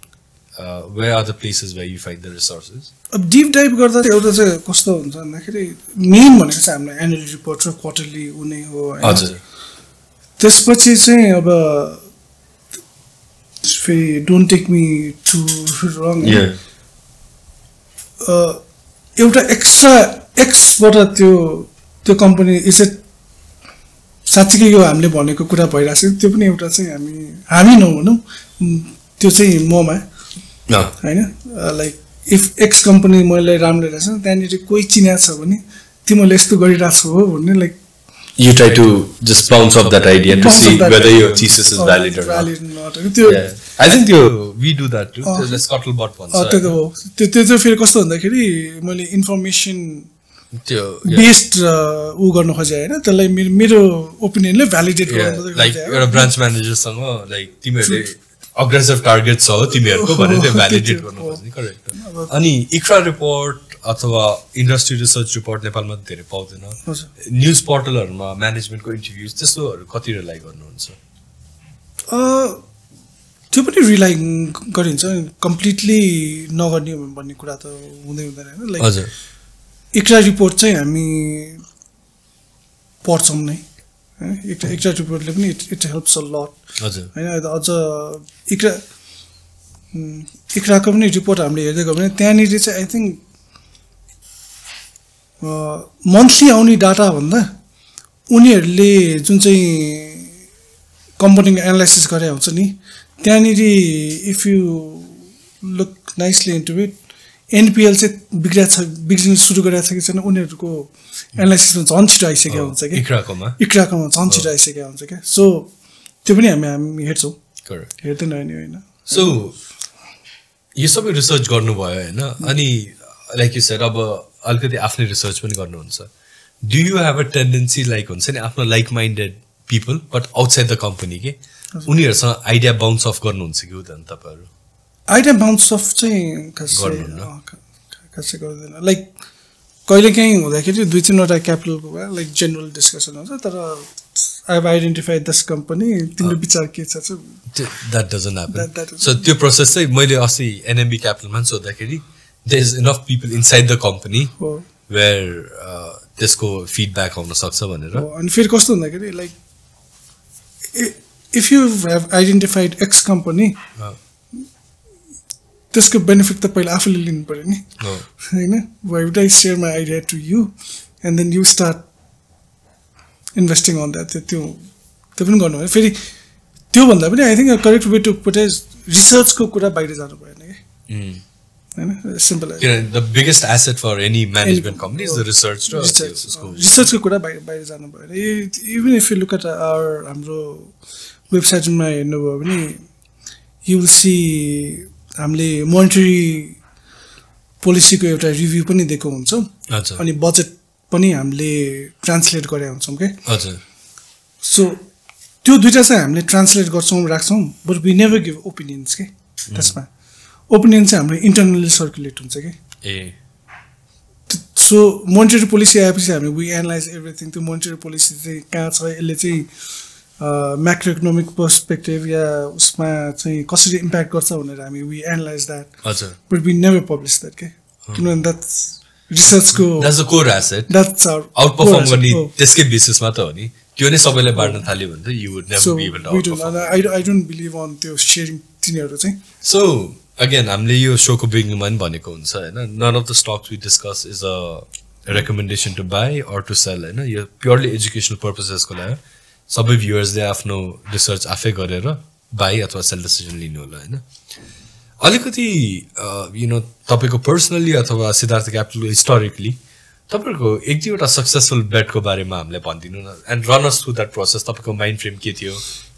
Speaker 1: where are the places where you find the resources?
Speaker 2: अब डीप डाइभ गर्दा एउटा चाहिँ कस्तो हुन्छ भन्दाखेरि मेन भनेको चाहिँ हाम्रो एनुअल रिपोर्ट र क्वार्टरली हुने हो
Speaker 1: हजुर
Speaker 2: त्यसपछि चाहिँ अब फेरि डोन्ट टेक मी टु रङ एउटा एक्स्ट्रा एक्सबाट त्यो कम्पनी इज साँच्चीकै यो हामीले भनेको कुरा भइरहेको छ त्यो पनि एउटा चाहिँ हामी नभनौँ त्यो चाहिँ ममा होइन लाइक इफ एक्स कम्पनी मैले राम्रो रहेछ त्यहाँनिर कोही चिना छ भने तिमीले यस्तो गरिरहेको छौ हो भन्ने like
Speaker 1: you try to just bounce off that idea to see whether your thesis is valid or not. I think we do that too. Let's scuttlebot once.
Speaker 2: त्यो फेरि कस्तो भन्दाखेरि मैले इन्फर्मेसन बेस्ड उ गर्न खोजेँ होइन त्यसलाई मेरो ओपिनियनले भ्यालिडेट गर्न
Speaker 1: लाइक एउटा ब्रान्च म्यानेजरसँग लाइक तिमीहरूले अग्रेसिभ टार्गेट छ हो तिमीहरूको भनेर त्यो भ्यालिडेट गर्नु खोज्ने करेक्ट अनि इक्रा रिपोर्ट अथवा इन्डस्ट्री रिसर्च रिपोर्ट नेपालमा धेरै पाउँदैन न्युज पोर्टलहरूमा म्यानेजमेन्टको इन्टरभ्युज त्यस्तोहरू कति रिलाइ गर्नुहुन्छ
Speaker 2: त्यो पनि रिलाइ गरिन्छ कम्प्लिटली नगर्ने भन्ने कुरा त हुँदैन होइन लाइक इक्रा रिपोर्ट चाहिँ हामी पढ्छौँ नै इक्रा रिपोर्टले पनि इट हेल्प्स अ लट होइन अझ इक्राको पनि रिपोर्ट हामीले हेर्दै गयो भने त्यहाँनिर चाहिँ आई थिङ्क मन्थली आउने डाटा भन्दा उनीहरूले जुन चाहिँ कम्पनीको एनालाइसिस गरे हुन्छ नि त्यहाँनिर if you look nicely into it NPL चाहिँ बिग्रिन सुरु गरेको छ कि छैन उनीहरूको एनालाइसिसमा झन् छिटो आइसकेको हुन्छ कि इक्राकोमा झन् छिटो आइसकेको हुन्छ क्या सो त्यो पनि हामी हेर्छौँ हेर्दैन होइन
Speaker 1: सो यो सबै रिसर्च गर्नुभयो होइन अनि लाइक यु सेड अब अलिकति आफ्नै रिसर्च पनि गर्नुहुन्छ do you have a tendency like हुन्छ नि आफ्नो like minded people but outside the company के उनीहरूसँग आइडिया बाउन्स अफ गर्नुहुन्छ कि हुँदैन तपाईँहरू
Speaker 2: आइडिया बाउन्स अफ चाहिँ खासै गर्दैन लाइक कहिलेकाहीँ हुँदाखेरि 2-3वटा क्यापिटलको भए लाइक जेनरल डिस्कसन हुन्छ तर I have identified this company तिम्रो विचार के छ
Speaker 1: द्याट डजन्ट ह्यापन सो त्यो प्रोसेस चाहिँ मैले अस्ति एनएमबी क्यापिटलमा सोद्धाखेरि there is enough people inside the company where त्यसको फिडब्याक आउन सक्छ भनेर
Speaker 2: अनि फेरि कस्तो भन्दाखेरि like if you have identified X company त्यसको बेनिफिट त पहिला आफूले लिनु पऱ्यो नि होइन why would I share my idea to you and then you start investing on that त्यो पनि गर्नु भयो फेरि त्योभन्दा पनि I think correct way to put is रिसर्चको कुरा बाहिर जानु भएन कि होइन simple
Speaker 1: the biggest asset for any management company is the research
Speaker 2: रिसर्चको कुरा बाहिर जानु भएन even if you look at हाम्रो वेबसाइटमा हेर्नुभयो भने यु विल सी हामीले मोनिटरी पोलिसीको एउटा रिभ्यू पनि दिएको हुन्छौँ अनि बजेट पनि हामीले ट्रान्सलेट गरे हुन्छौँ क्या सो त्यो दुइटा चाहिँ हामीले ट्रान्सलेट गर्छौँ राख्छौँ but we never give opinions के त्यसमा ओपिनियन चाहिँ हाम्रो इन्टरनली सर्कुलेट हुन्छ कि सो मोनिटरी पोलिसी आएपछि हामी वी एनालाइज एभ्रिथिङ त्यो मोनिटरी पोलिसी चाहिँ कहाँ छ यसले चाहिँ म्याक्रो इकोनोमिक पर्सपेक्टिभ या उसमा चाहिँ कसरी इम्प्याक्ट गर्छ भनेर हामी we analyse that but we never publish that के किनभने द्याट्स रिसर्चको
Speaker 1: that's the core asset that's outperform गर्ने त्यसकै बेसिसमा त हो नि त्यो नै सबैले बाँड्न थाल्यो भने त you would never be able to outperform
Speaker 2: I don't believe on त्यो शेयरिङ तिनीहरू चाहिँ
Speaker 1: सो अगेन हामीले यो शोको बिगिनिङमा पनि भनेको हुन्छ होइन none of the stocks we discuss is a recommendation to buy or to sell होइन यो प्योरली एजुकेसनल पर्पसेसको लागि सबै भ्युवर्सले आफ्नो रिसर्च आफै गरेर बाई अथवा सेल डिसिजन लिनु होला होइन अलिकति यु नो तपाईँको पर्सनली अथवा सिद्धार्थ क्यापिटल हिस्टोरिकली तपाईँहरूको एक दुईवटा सक्सेसफुल बेटको बारेमा हामीलाई भनिदिनु न and run us through that process तपाईँको माइन्ड फ्रेम के थियो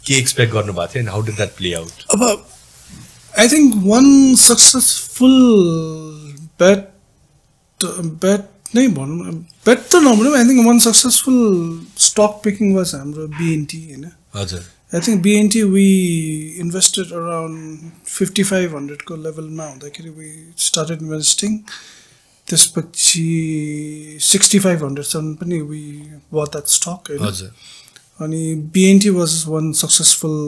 Speaker 1: के एक्सपेक्ट गर्नुभएको थियो and how did that play out
Speaker 2: अब I think one successful bet नै भनौँ बेट त नभनौँ I think one successful stock picking was हाम्रो बिएनटी होइन
Speaker 1: हजुर
Speaker 2: I think BNT we invested around 5500 लेभलमा हुँदाखेरि वी स्टार्टेड इन्भेस्टिङ त्यसपछि 6500 पनि वी बट द्याट स्टक होइन अनि BNT was one successful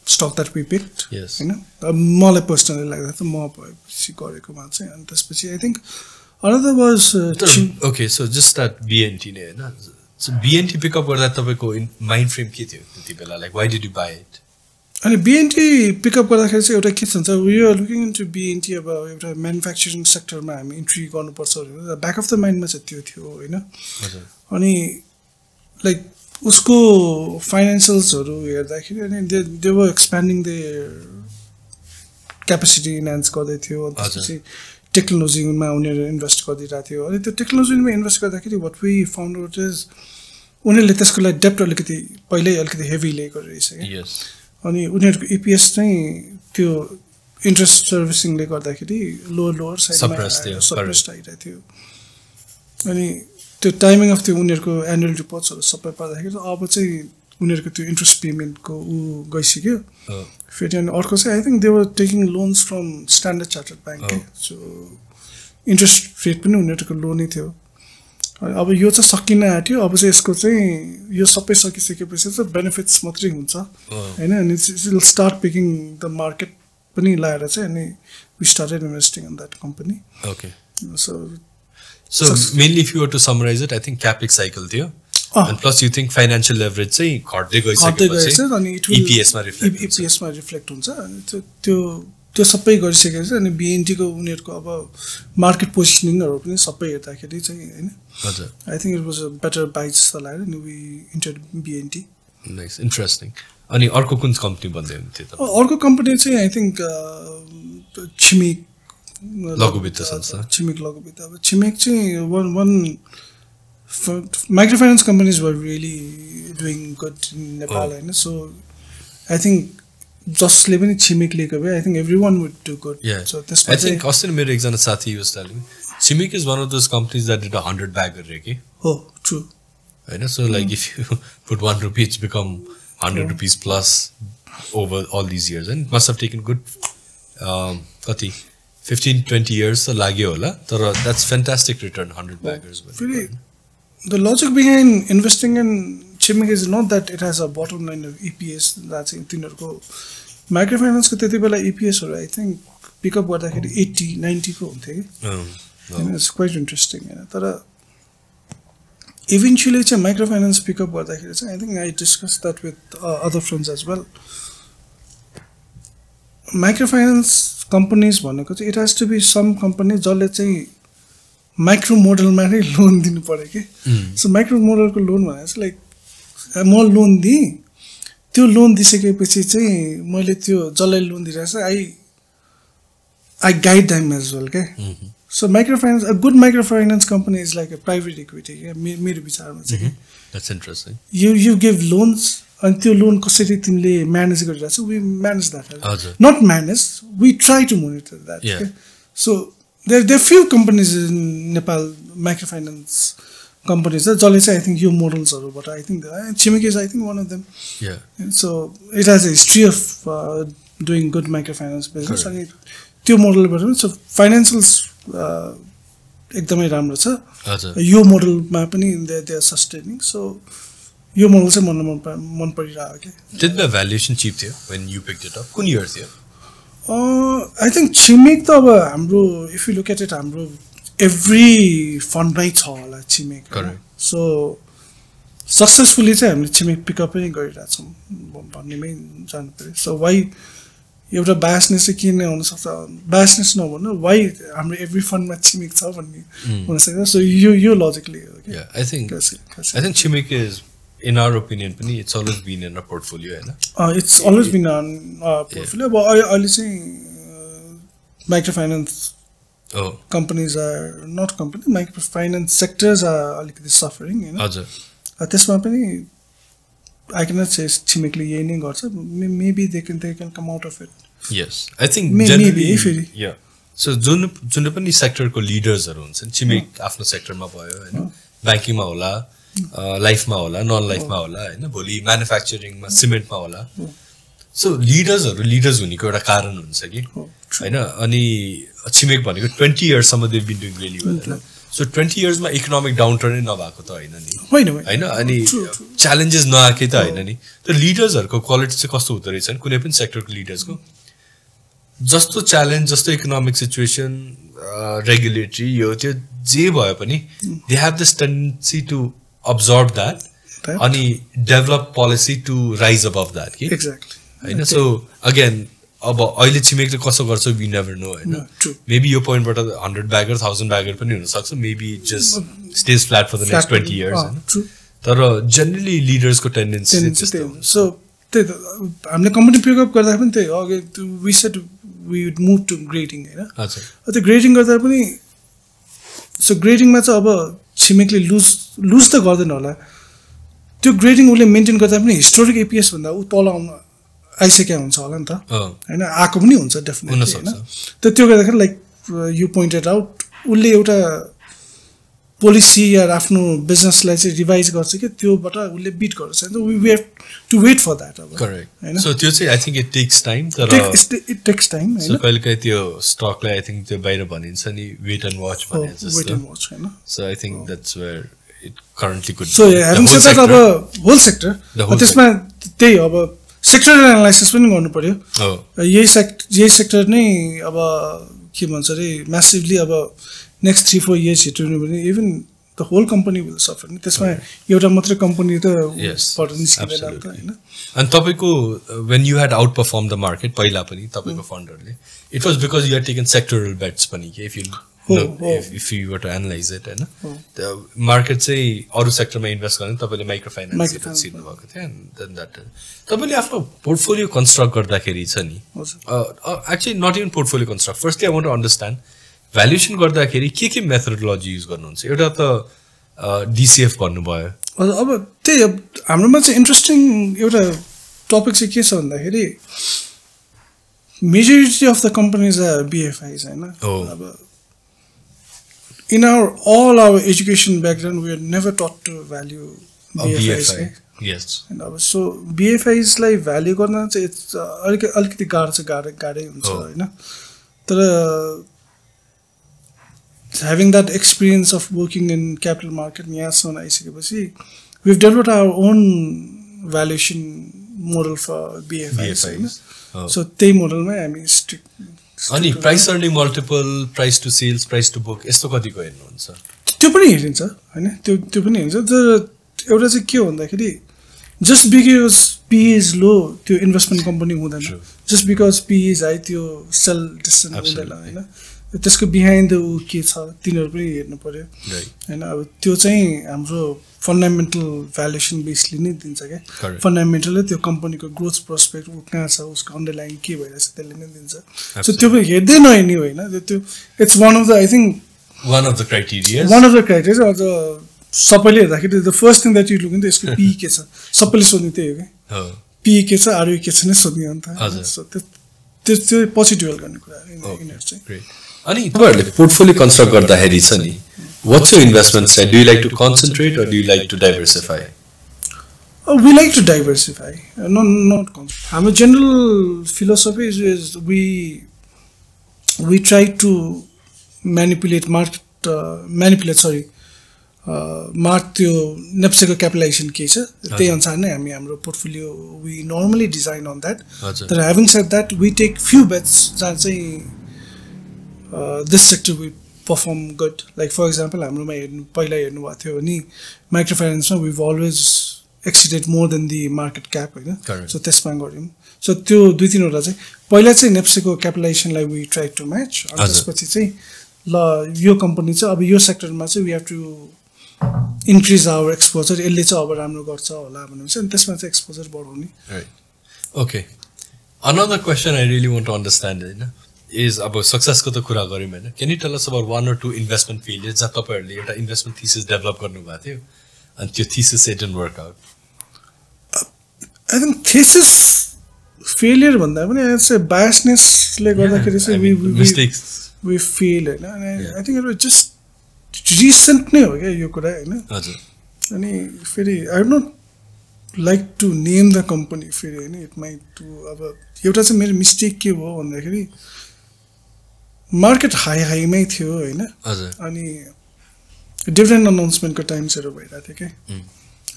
Speaker 2: stock that we picked होइन मलाई पर्सनली लाग्दा त म भएपछि गरेकोमा चाहिँ अनि त्यसपछि I think another was
Speaker 1: okay so just that BNT ne na so BNT pick up garda tapaiko mind frame ke थियो त्यति बेला like why did you buy it
Speaker 2: अनि बिएनटी पिकअप गर्दाखेरि चाहिँ एउटा के हुन्छ वी आर लुकिङ इन्टु बिएनटी अब एउटा म्यानुफ्याक्चरिङ सेक्टरमा हामी इन्ट्री गर्नुपर्छ भनेर ब्याक अफ द माइन्डमा चाहिँ त्यो थियो होइन अनि लाइक उसको फाइनेन्सियल्सहरू हेर्दाखेरि अनि they were expanding the capacity enhance गर्दै थियो अनि त्यसपछि टेक्नोलोजीमा उनीहरू इन्भेस्ट गरिदिरहेको थियो अनि त्यो टेक्नोलोजीमा इन्भेस्ट गर्दाखेरि what we found out is उनीहरूले त्यसको लागि डेप्ट अलिकति पहिल्यै अलिकति हेभी लिएको रहेछ कि अनि उनीहरूको इपिएस चाहिँ त्यो इन्ट्रेस्ट सर्भिसिङले गर्दाखेरि लोवर साइडमा सप्रेस्ड आइरहेको थियो अनि त्यो टाइमिङ अफ त्यो उनीहरूको एनुअल रिपोर्ट्सहरू सबै पर्दाखेरि अब चाहिँ उनीहरूको त्यो इन्ट्रेस्ट पेमेन्टको गइसक्यो फेरि अनि अर्को चाहिँ I think they were taking loans from standard chartered bank so interest rate पनि उनीहरूको लोनै थियो अब यो चाहिँ सकिन आँट्यो अब चाहिँ यसको चाहिँ यो सबै सकिसकेपछि चाहिँ बेनिफिट्स मात्रै हुन्छ होइन अनि will start picking the market पनि लाएर चाहिँ अनि we started investing in that company
Speaker 1: okay So mainly if you were to summarize it, I think capex cycle थियो and plus you think financial leverage चाहिँ घट्दै गइसकेपछि
Speaker 2: अनि
Speaker 1: EPS मा
Speaker 2: रिफ्लेक्ट हुन्छ अनि त्यो सबै गरिसकेपछि अनि बिएनटी को उनीहरूको अब मार्केट पोजिसनिङहरु पनि सबै हेर्दाखेरि चाहिँ हैन
Speaker 1: हजुर
Speaker 2: I think it was a better buy जस्तो लाग्यो नि we entered BNT
Speaker 1: nice interesting अनि अर्को कुन कम्पनी भन्दै हुनुहुन्थ्यो त
Speaker 2: अर्को कम्पनी चाहिँ आई थिंक छिमेक
Speaker 1: लघु वित्त संस्था
Speaker 2: छिमेक लघु वित्त अब छिमेक चाहिँ one microfinance companies were really doing good in Nepal and so I think जसले पनि छिमेक लिएको भए I think everyone would do good.
Speaker 1: Yeah.
Speaker 2: So this
Speaker 1: I think अस्ति मेरो एकजना साथी was telling me छिमेक is one of those companies that did 100 bagger के
Speaker 2: Oh, true.
Speaker 1: होइन so like if you put 1 rupee it's become 100 rupees plus over all these years and it must have taken good कति 15-20 years त लाग्यो होला तर that's fantastic return 100 baggers
Speaker 2: really the logic behind investing in Chimik is not that it has a bottom line of EPS that's in तिनीहरुको microfinance को त्यति बेला EPS हरु I think pick up गर्दाखेरि 80-90 को हुन्थ्यो के and it's quite interesting हैन तर eventually चाहिँ microfinance pick up गर्दाखेरि चाहिँ I think I discussed that with other friends as well microfinance companies भनेको चाहिँ it has to be some company जसले चाहिँ माइक्रो मोडलमा नै लोन दिनु पर्यो के सो माइक्रो मोडलको लोन भनेको चाहिँ लाइक म लोन दिएँ त्यो लोन दिइसकेपछि चाहिँ मैले त्यो जसलाई लोन दिइरहेको छ I guide them as well के so microfinance a good microfinance company is like a private equity के मेरो विचारमा चाहिँ
Speaker 1: that's interesting
Speaker 2: you give loans अनि त्यो लोन कसरी तिमीले म्यानेज गरिरहेको छ we manage that not manage we try to monitor that so there are few companies in Nepal microfinance companies जसले चाहिँ I think यो मोडल्सहरुबाट I think Chimik is I think one of them and so it has a history of doing good microfinance business अनि त्यो मोडलबाट पनि so financials एकदमै राम्रो छ यो मोडलमा पनि they are sustaining so यो मोडल चाहिँ मन परिरहेको के
Speaker 1: Did the valuation cheap थियो when you picked it up कुन year थियो
Speaker 2: I think Chimik त अब हाम्रो if you look at it हाम्रो every fund मै छ होला Chimik so successfully चाहिँ हामीले Chimik pick up नै गरिरहेका छौं भन्नेमै जानु पर्यो so why एउटा biasness चाहिँ किन हुन सक्छ biasness नभन्नु why हाम्रो every fund मा Chimik छ भन्ने हुन सक्छ so यो logically
Speaker 1: yeah I think Chimik is in our opinion पनि it's always been in our portfolio हैन
Speaker 2: it's always been on our portfolio but अहिले चाहिँ microfinance companies are not company microfinance sectors are अलिकति suffering हैन
Speaker 1: हजुर
Speaker 2: त्यसमा पनि I cannot say Chimikले यही नै गर्छ maybe they can come out of it
Speaker 1: yes I think generally yeah so जुन पनि सेक्टरको लिडर्सहरु हुन्छन् Chimik आफ्नो सेक्टरमा भयो हैन बैंकिङमा होला लाइफमा होला नन लाइफमा होला हैन भोलि म्यानुफ्याक्चरिङमा सिमेन्टमा होला सो लिडर्स हुनेको एउटा कारण हुन्छ कि हैन अनि Chimik भनेको 20 इयर्स सम्म they been doing really well हैन सो 20 इयर्स मा इकोनोमिक डाउनटर्न नै नभएको त हैन नि हैन अनि च्यालेन्जेस नआके त हैन नि त्यो लिडर्सहरुको क्वालिटी चाहिँ कस्तो हुँदै रहेछ कुनै पनि सेक्टरको लिडर्सको जस्तो च्यालेन्ज जस्तो इकोनोमिक सिचुएसन रेगुलेटरी यो त्यो जे भयो पनि they have this tendency to absorb that and develop policy to rise above that
Speaker 2: exactly
Speaker 1: होइन सो अगेन अब अहिले छिमेकले कसो गर्छ वी नेभर नो होइन मेबी यो पोइन्टबाट 100 ब्यागर 1000 ब्यागर पनि हुनसक्छ maybe just stage flat for the next 20 years होइन तर जेनरली लिडर्सको टेन्डेन्सी
Speaker 2: सो त्यही त हामीले कम्पनी पिकअप गर्दा पनि त्यही अघि we said we would move to grading होइन त्यो ग्रेडिङ गर्दा पनि सो ग्रेडिङमा चाहिँ अब छिमेकले लुज त गर्दैन होला त्यो ग्रेडिङ उसले मेन्टेन गर्दा पनि हिस्टोरिक एपिएस भन्दा ऊ तल आइसकेको हुन्छ होला नि त होइन आएको पनि हुन्छ डेफिनेटली होइन त त्यो गर्दाखेरि लाइक यु पोइन्टेड आउट उसले एउटा पोलिसी या आफ्नो बिजनेसलाई चाहिँ रिभाइज गर्छ कि त्योबाट उसले बिट गर्छ we have to wait for that अब
Speaker 1: हैन सो त्यो चाहिँ I think it takes time तर
Speaker 2: इट टेक्स टाइम
Speaker 1: सो कहिलेकाहीँ त्यो स्टकलाई आई थिंक त्यो बाहिर भनिन्छ नि वेट एन्ड वाच भने जस्तो
Speaker 2: वेट एन्ड वाच हैन
Speaker 1: so I think that's where it currently could
Speaker 2: so having said that अब होल सेक्टर त्यसमा त्यही अब सेक्टरल एनालाइसिस पनि गर्नु पर्यो यही सेक्टर नै अब के भन्छ रे म्यासिभली अब नेक्स्ट 3-4 इयर्स हिट्नु भने even the whole company will suffer नि त्यसमा एउटा मात्रै कम्पनी त बाट निस्किँदैन त हैन
Speaker 1: अनि तपाईको when you had outperform the market पहिला पनि तपाईको फन्डरले it was because you are taken sectoral bets पनि के if you were to analyse it हैन द मार्केट चाहिँ अरु सेक्टरमा इन्भेस्ट गर्ने तपाईले माइक्रो फाइनान्स सिक्नु भएको थियो एन्ड देन दैट तपाईले आफ्नो पोर्टफोलियो कन्स्ट्रक्ट गर्दाखेरि छ नि actually not even portfolio construct firstly I want to understand valuation गर्दाखेरि के मेथोडोलोजी युज गर्नुहुन्छ एउटा त डिसिएफ भन्नुभयो
Speaker 2: अब त्यही हाम्रोमा चाहिँ इन्ट्रेस्टिङ एउटा टपिक चाहिँ के छ भन्दाखेरि majority of the companies are BFIs हैन अब in all our education background we are never taught to value BFIs
Speaker 1: yes
Speaker 2: and so BFIs लाई भ्याल्यु गर्न चाहिँ अलिकति गाह्रै हुन्छ हैन तर having that experience of working in capital market यहाँसम्म आइसकेपछि we've developed our own valuation model for BFIs हैन so त्यही मोडलमै हामी
Speaker 1: अनि price earning multiple price to sales price to book यस्तो कतिको हेर्नुहुन्छ
Speaker 2: त्यो पनि हेरिन्छ हैन त्यो पनि हेरिन्छ तर एउटा चाहिँ के हो भन्दाखेरि just because P is low त्यो इन्भेस्टमेन्ट कम्पनी हुँदैन just because P is high त्यो सेल डिस्टेन्स हुँदैन हैन त्यसको बिहाइन्ड ऊ के छ तिनीहरू पनि हेर्नु पर्यो हैन अब त्यो चाहिँ हाम्रो फन्डामेन्टल भ्यालुएसन बेसले नै दिन्छ क्या फन्डामेन्टलले त्यो कम्पनीको ग्रोथ प्रोस्पेक्ट ऊ कहाँ छ उसको अन्डरलाइन के भइरहेछ त्यसले नै दिन्छ सो त्यो हेर्दै नहेर्ने होइन त्यो it's one of the I think
Speaker 1: one of the criteria
Speaker 2: अझ सबैले हेर्दाखेरि the first thing that you look in the यसको पी के छ सबैले सोध्ने त्यही हो क्या पी के छ आरओ के छ नै सोध्ने हो नि त सो त्यो पछि डुवेल गर्ने कुरा यिनीहरू चाहिँ
Speaker 1: अनि तपाईहरुले पोर्टफोलियो कन्स्ट्रक्ट गर्दाखेरि छ नि what's your investment style do you like to concentrate or do you like to diversify
Speaker 2: we like to diversify not हाम्रो general philosophy is we try to manipulate त्यो नेप्सेको क्यापिटलाइजेसन के छ त्यही अनुसार नै हामी हाम्रो portfolio we normally design on that तर having said that we take few bets जहाँ चाहिँ this sector will perform good like for example हाम्रोमा पहिला हेर्नु भएको थियो भने माइक्रो फाइनान्समा we've always exceeded more than the market cap हैन सो त्यसमा गर्यौं सो त्यो दुई तीनवटा चाहिँ पहिला चाहिँ नेप्सेको क्यापिटलाइजेसनलाई we try to match अनि त्यसपछि चाहिँ ल यो कम्पनी चाहिँ अब यो सेक्टरमा चाहिँ we have to increase our exposure यसले चाहिँ अब राम्रो गर्छ होला भनेपछि अनि त्यसमा चाहिँ एक्सपोजर बढाउने
Speaker 1: right okay another question I really want to understand हैन is अब सक्सेसको त कुरा गर्यौं हैन can you tell us about one or two investment failures जहाँ तपाईहरुले एउटा इन्भेस्टमेन्ट थीसिस डेभलप गर्नु भएको थियो अनि त्यो thesis it didn't work out
Speaker 2: I think thesis failure भन्दा पनि चाहिँ बायसनेसले गर्दाखेरि चाहिँ we fail हैन I think it was just recent नै हो क्या यो कुरा हैन
Speaker 1: हजुर
Speaker 2: अनि फेरि I would not like to name the company फेरि हैन इट माइट टु अब एउटा चाहिँ मेरो मिस्टेक के भयो भन्दाखेरि मार्केट हाईमै थियो हैन अनि डिफरेन्ट अनाउन्समेन्टको टाइम्सहरु भइरहेको थियो के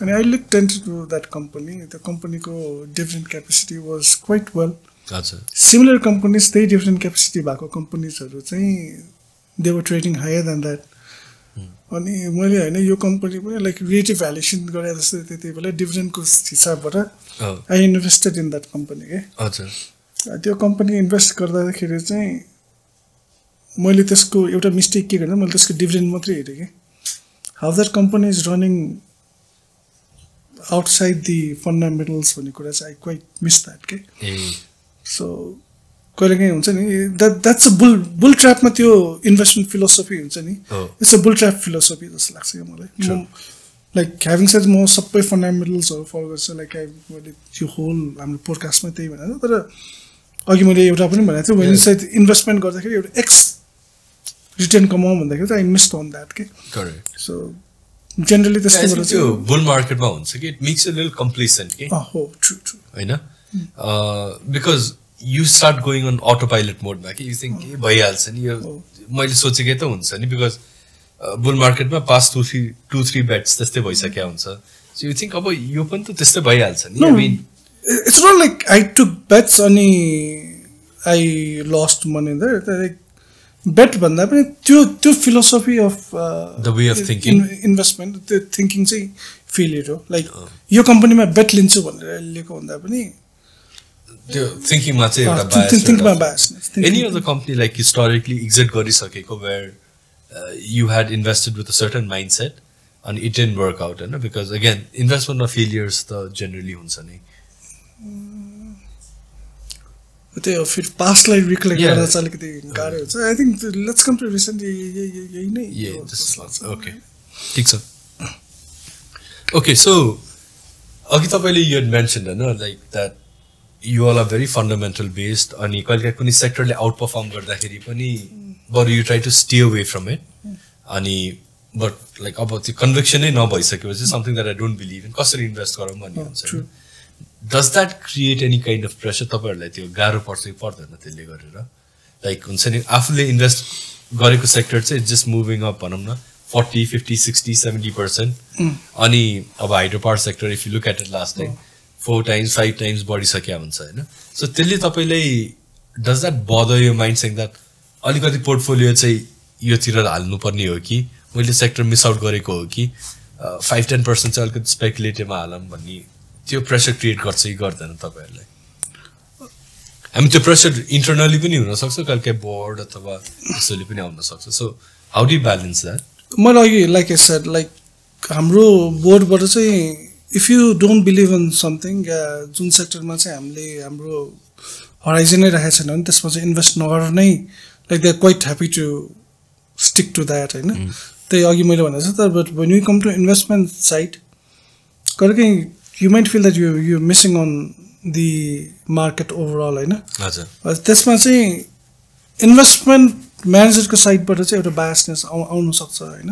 Speaker 2: अनि I looked into that company the कम्पनीको different capacity was quite well similar companies त्यही डिफरेन्ट क्यापेसिटी भएको कम्पनीजहरु चाहिँ they were trading higher than that अनि मैले होइन यो कम्पनी पनि लाइक रिलेटिभ भ्यालुएसन गरे जस्तो त्यति बेला डिभिडेन्डको हिसाबबाट I invested in that company के
Speaker 1: हजुर
Speaker 2: त्यो कम्पनी इन्भेस्ट गर्दाखेरि चाहिँ मैले त्यसको एउटा मिस्टेक के गर्दा मैले त्यसको डिभिडेन्ड मात्रै हेरेँ कि how that company is running outside the fundamentals भन्ने कुरा चाहिँ आई क्वाइट मिस द्याट के सो कहिलेकाहीँ हुन्छ नि द्याट्स अ बुल ट्र्यापमा त्यो इन्भेस्टमेन्ट फिलोसफी हुन्छ नि it's a bull trap philosophy जस्तो लाग्छ क्या मलाई लाइक ह्याभिङ सेड म सबै फन्डामेन्टल्सहरू फलो गर्छु लाइक मैले त्यो होल हाम्रो पोडकास्टमा त्यही भनेर तर अघि मैले एउटा पनि भनेको थिएँ मैले सायद इन्भेस्टमेन्ट गर्दाखेरि एउटा एक्स रिटर्न कमाउँ भन्दाखेरि चाहिँ आई मिस्ड अन द्याट के सो जेनरली त्यस्तो
Speaker 1: त्यो बुल मार्केटमा हुन्छ कि it makes a little complacent के
Speaker 2: हो ट्रु
Speaker 1: होइन because you start going on autopilot मोडमा कि यु थिङ्क भइहाल्छ नि यो मैले सोचेकै त हुन्छ नि बिकज बुल मार्केटमा पास 2-3 बेट्स त्यस्तै भइसक्यो हुन्छ सो यु थिङ्क अब यो पनि त त्यस्तै भइहाल्छ नि I mean
Speaker 2: it's not like I took bets अनि I lost money like bet भन्दा पनि त्यो philosophy of
Speaker 1: the way of thinking
Speaker 2: investment त्यो थिङ्किङ चाहिँ फेलियर हो लाइक यो कम्पनीमा बेट लिन्छु भनेर लिएको भन्दा पनि
Speaker 1: त्यो थिङ्किङमा चाहिँ एउटा any other company like historically exit गरिसकेको where you had invested with a certain mind set अनि इट डिडन्ट वर्क आउट होइन बिकज अगेन इन्भेस्टमेन्टमा फेलियर्स त जेनरली हुन्छ नि
Speaker 2: त्यो फेरि पास्टलाई रिकलेक्ट गर्दा चाहिँ अलिकति गाह्रो हुन्छ I think let's come to recent यही नै
Speaker 1: ओके ठिक छ ओके सो अघि तपाईँले यो मेन्सन होइन like that you all are very fundamental based अनि कहिले कुनै सेक्टरले आउट पर्फर्म गर्दाखेरि पनि बरु you try to stay away from it अनि बट लाइक अब त्यो कन्भिक्सनै नभइसकेपछि something that I don't believe in कसरी इन्भेस्ट गरौँ भन्ने हुन्छ does that create any kind of pressure तपाईँहरूलाई त्यो गाह्रो पर्छ कि पर्दैन त्यसले गरेर लाइक हुन्छ नि आफूले इन्भेस्ट गरेको सेक्टर चाहिँ जस्ट मुभिङ अप भनौँ न 40, 50, 60, 70% अनि अब hydro power sector if you look at it last time 4 times 5 times बढिसक्यो हुन्छ होइन सो त्यसले तपाईँलाई डज द्याट बदर यो माइन्ड सेङ द्याट अलिकति पोर्टफोलियो चाहिँ योतिर हाल्नुपर्ने हो कि मैले सेक्टर मिस आउट गरेको हो कि 5-10% चाहिँ अलिकति स्पेकुलेटिभमा हालौँ भन्ने त्यो प्रेसर क्रिएट गर्छ कि गर्दैन तपाईँहरूलाई हामी त्यो प्रेसर इन्टरनली पनि हुनसक्छ कहिले बोर्ड अथवा त्यसले पनि आउन सक्छ so how do balance that
Speaker 2: मैले अघि लाइक आई सेड लाइक हाम्रो बोर्डबाट चाहिँ if you don't believe in something या जुन सेक्टरमा चाहिँ हामीले हाम्रो हराइजनै राखेको छैन भने त्यसमा चाहिँ इन्भेस्ट नगरेर नै like they are quite happy to stick to that होइन त्यही अघि मैले भनेको छ तर but when you come to investment side कहिलेकाहीँ you might feel that you missing on the market overall होइन त्यसमा चाहिँ इन्भेस्टमेन्ट म्यानेजरको साइडबाट चाहिँ एउटा बायसनेस आउन सक्छ होइन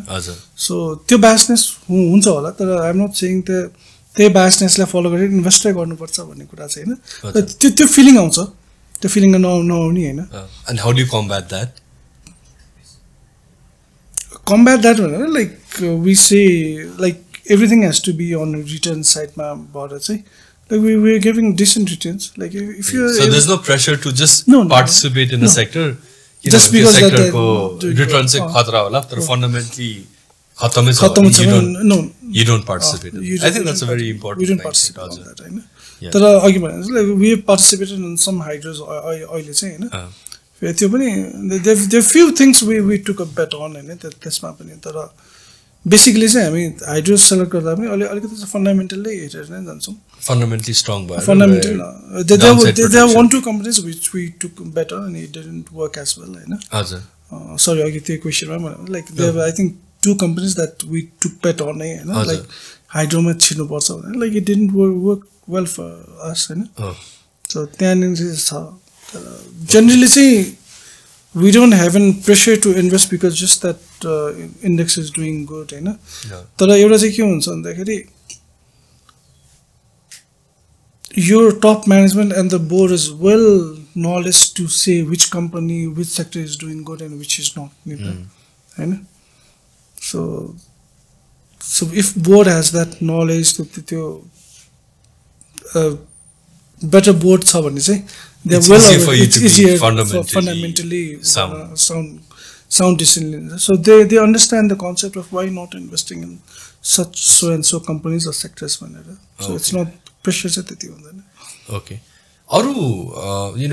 Speaker 2: सो त्यो बायसनेस हुन्छ होला तर आइ एम नट सेइङ त्यही बायसनेसलाई फलो गरेर इन्भेस्टै गर्नुपर्छ भन्ने कुरा चाहिँ होइन त्यो फिलिङ आउँछ त्यो फिलिङ नआउने होइन
Speaker 1: and how do you combat that
Speaker 2: भनेर like we say like everything has to be on return साइडमा भएर चाहिँ like we are giving decent returns like if you
Speaker 1: so there's no pressure to just participate in a sector
Speaker 2: just because
Speaker 1: sector ko return se khatra hola but fundamentally khatam hai you don't participate I think that's a very important
Speaker 2: we don't participate in that haina tara agi bhane like we have participated in some hydros oil chai haina त्यो पनि there few things we took a bet on हैन त्यसमा पनि तर basically चाहिँ हामी hydro select गर्दा पनि अलिकति चाहिँ फन्डामेन्टल्ली हेरेर नै जान्छौँ
Speaker 1: फन्डामेन्टली स्ट्रङ भयो
Speaker 2: fundamental there are 1-2 companies which we took better and it didn't work as well हैन
Speaker 1: हजुर
Speaker 2: sorry अघि त्यो क्वेशनमा like there I think 2 companies that we took bet on हैन like हाइड्रोमा छिर्नु पर्छ भने like it didn't work well for us हैन so त्यहाँनिर छ generally चाहिँ we don't have any pressure to invest because just that index is doing good हैन तर एउटा चाहिँ के हुन्छ भन्दाखेरि your top management and the board is well knowledge to say which company which sector is doing good and which is not हैन so if board has that knowledge त्यो better board छ भने चाहिँ
Speaker 1: they're well aware
Speaker 2: it's easier fundamentally sound sound decision लिन्छ so they understand the concept of why not investing in such so and so companies or sectors भनेर so it's not pressure चाहिँ त्यति हुँदैन
Speaker 1: okay अरु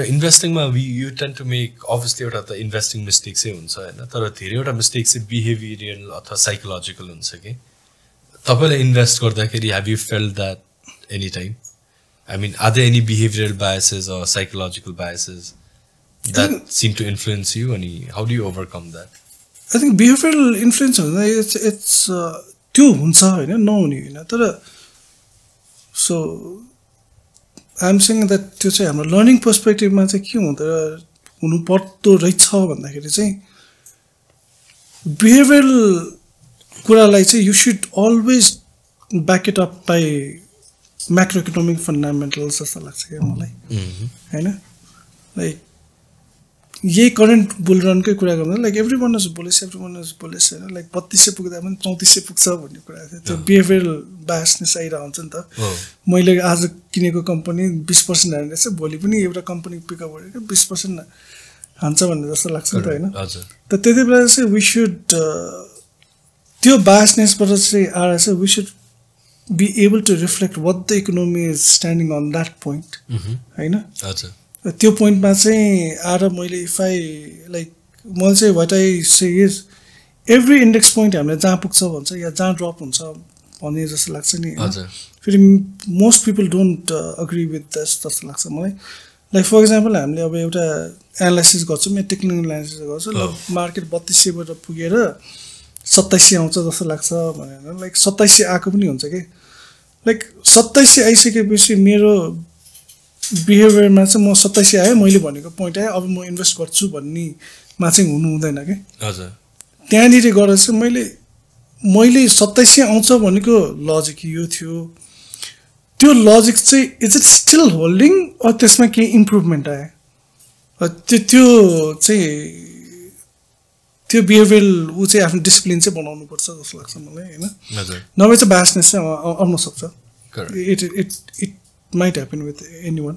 Speaker 1: investing मा you tend to make obviously एउटा त investing mistakes चाहिँ हुन्छ हैन तर धेरैवटा mistakes चाहिँ behavioral अथवा psychological हुन्छ के तपाईले इन्भेस्ट गर्दाखेरि have you felt that any time I mean are there any behavioral biases or psychological biases that seem to influence you and how do you overcome that
Speaker 2: I think behavioral influence it's त्यो हुन्छ हैन नहुने हैन तर so I'm saying that त्यो चाहिँ हाम्रो learning पर्सपेक्टिभमा चाहिँ के हुनु पर्दो रहेछ भन्दाखेरि चाहिँ behavioral कुरालाई चाहिँ you should always back it up by macroeconomic fundamentals जस्तो लाग्छ के मलाई हैन लाइक यही करेन्ट बुल रनकै कुरा गर्दा लाइक everyone is bullish हैन लाइक 3200 पुग्दा पनि 3400 पुग्छ भन्ने कुरा थियो त्यो बिहेभियरल बायसनेस आइरा हुन्छ नि त मैले आज किनेको कम्पनी 20% हान्दैछ भोलि पनि एउटा कम्पनी पिकअप गरेको 20% हान्छ भन्ने जस्तो लाग्छ नि त हैन
Speaker 1: हजुर
Speaker 2: त त्यति बेला चाहिँ वी शुड त्यो बायसनेसबाट चाहिँ आएर चाहिँ we should be able to reflect what the economy is standing on that point हैन
Speaker 1: हजुर
Speaker 2: त्यो पोइन्टमा चाहिँ आएर मैले इफ आई लाइक मैले चाहिँ what I say is every index point हामीले जहाँ पुग्छ भन्छ या जहाँ ड्रप हुन्छ भन्ने जस्तो लाग्छ नि
Speaker 1: हजुर
Speaker 2: फेरि most people don't agree with this जस्तो लाग्छ मलाई लाइक फर इक्जाम्पल हामीले अब एउटा एनालाइसिस गर्छौँ या टेक्निकल एनालाइसिस गर्छौँ मार्केट 3200 बाट पुगेर 2700 आउँछ जस्तो लाग्छ भनेर लाइक 2700 आएको पनि हुन्छ के लाइक 2700 आइसकेपछि मेरो बिहेभियरमा चाहिँ म 2700 आयो मैले भनेको पोइन्ट आयो अब म इन्भेस्ट गर्छु भन्नेमा चाहिँ हुनु हुँदैन के
Speaker 1: हजुर
Speaker 2: त्यहाँनिर गएर चाहिँ मैले 2700 आउँछ भनेको लजिक यो थियो त्यो लजिक चाहिँ is it still holding or त्यसमा केही इम्प्रुभमेन्ट आयो त्यो चाहिँ त्यो बिहेभियरल ऊ चाहिँ आफ्नो डिसिप्लिन चाहिँ बनाउनु पर्छ जस्तो लाग्छ मलाई हैन
Speaker 1: हजुर
Speaker 2: नभए चाहिँ बायसनेस चाहिँ आउन सक्छ it might happen with anyone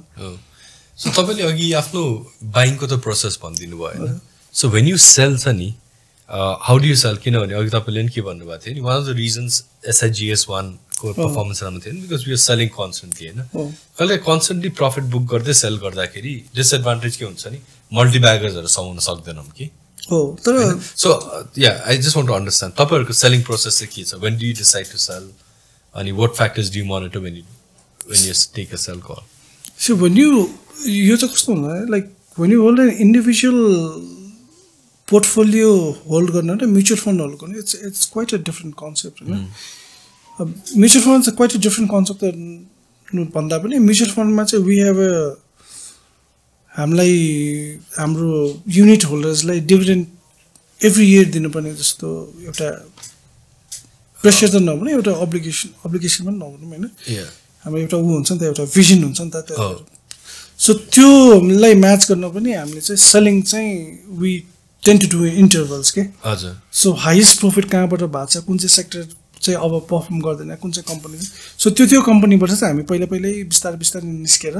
Speaker 1: so तपाईले अघि आफ्नो बाइङको त प्रोसेस भन्दिनु भयो हैन so when you sell छ नि how do you sell किनभने अघि तपाईले नि के भन्नु भएको थियो नि one of the reasons SIGS1 को परफर्मेन्स राम्रो थियो because we are selling constantly हैन कहिले constantly profit book गर्दै सेल गर्दाखेरि डिसएडभान्टेज के हुन्छ नि मल्टिब्यागर्सहरु समाउन सक्दैनौं कि
Speaker 2: तर
Speaker 1: so yeah I just want to understand तपाईहरुको सेलिङ प्रोसेस चाहिँ के छ when do you decide to sell अनि what factors do you monitor when you take a sell call
Speaker 2: so when you चाहिँ कस्तो हुन्छ like when you hold an individual portfolio hold गर्न र म्युचुअल फन्ड होल्ड गर्न it's quite a different concept हैन mutual fund चाहिँ quite a different concept भन्दा पनि म्युचुअल फन्डमा चाहिँ we have a हामीलाई हाम्रो युनिट होल्डर्सलाई डिभिडेन्ड एभ्री इयर दिनुपर्ने जस्तो एउटा प्रेसर त नभने एउटा अब्लिगेसन पनि नभनौँ हैन हाम्रो एउटा ऊ हुन्छ नि त एउटा भिजन हुन्छ नि त सो त्योलाई म्याच गर्न पनि हामीले चाहिँ सेलिङ चाहिँ वी टेन्ड टु डु इन्टरभल्स के
Speaker 1: हजुर
Speaker 2: सो हाइएस्ट प्रफिट कहाँबाट भएको छ कुन चाहिँ सेक्टर चाहिँ अब पर्फर्म गर्दैन कुन चाहिँ कम्पनी सो त्यो कम्पनीबाट चाहिँ हामी पहिल्यै बिस्तारै निस्केर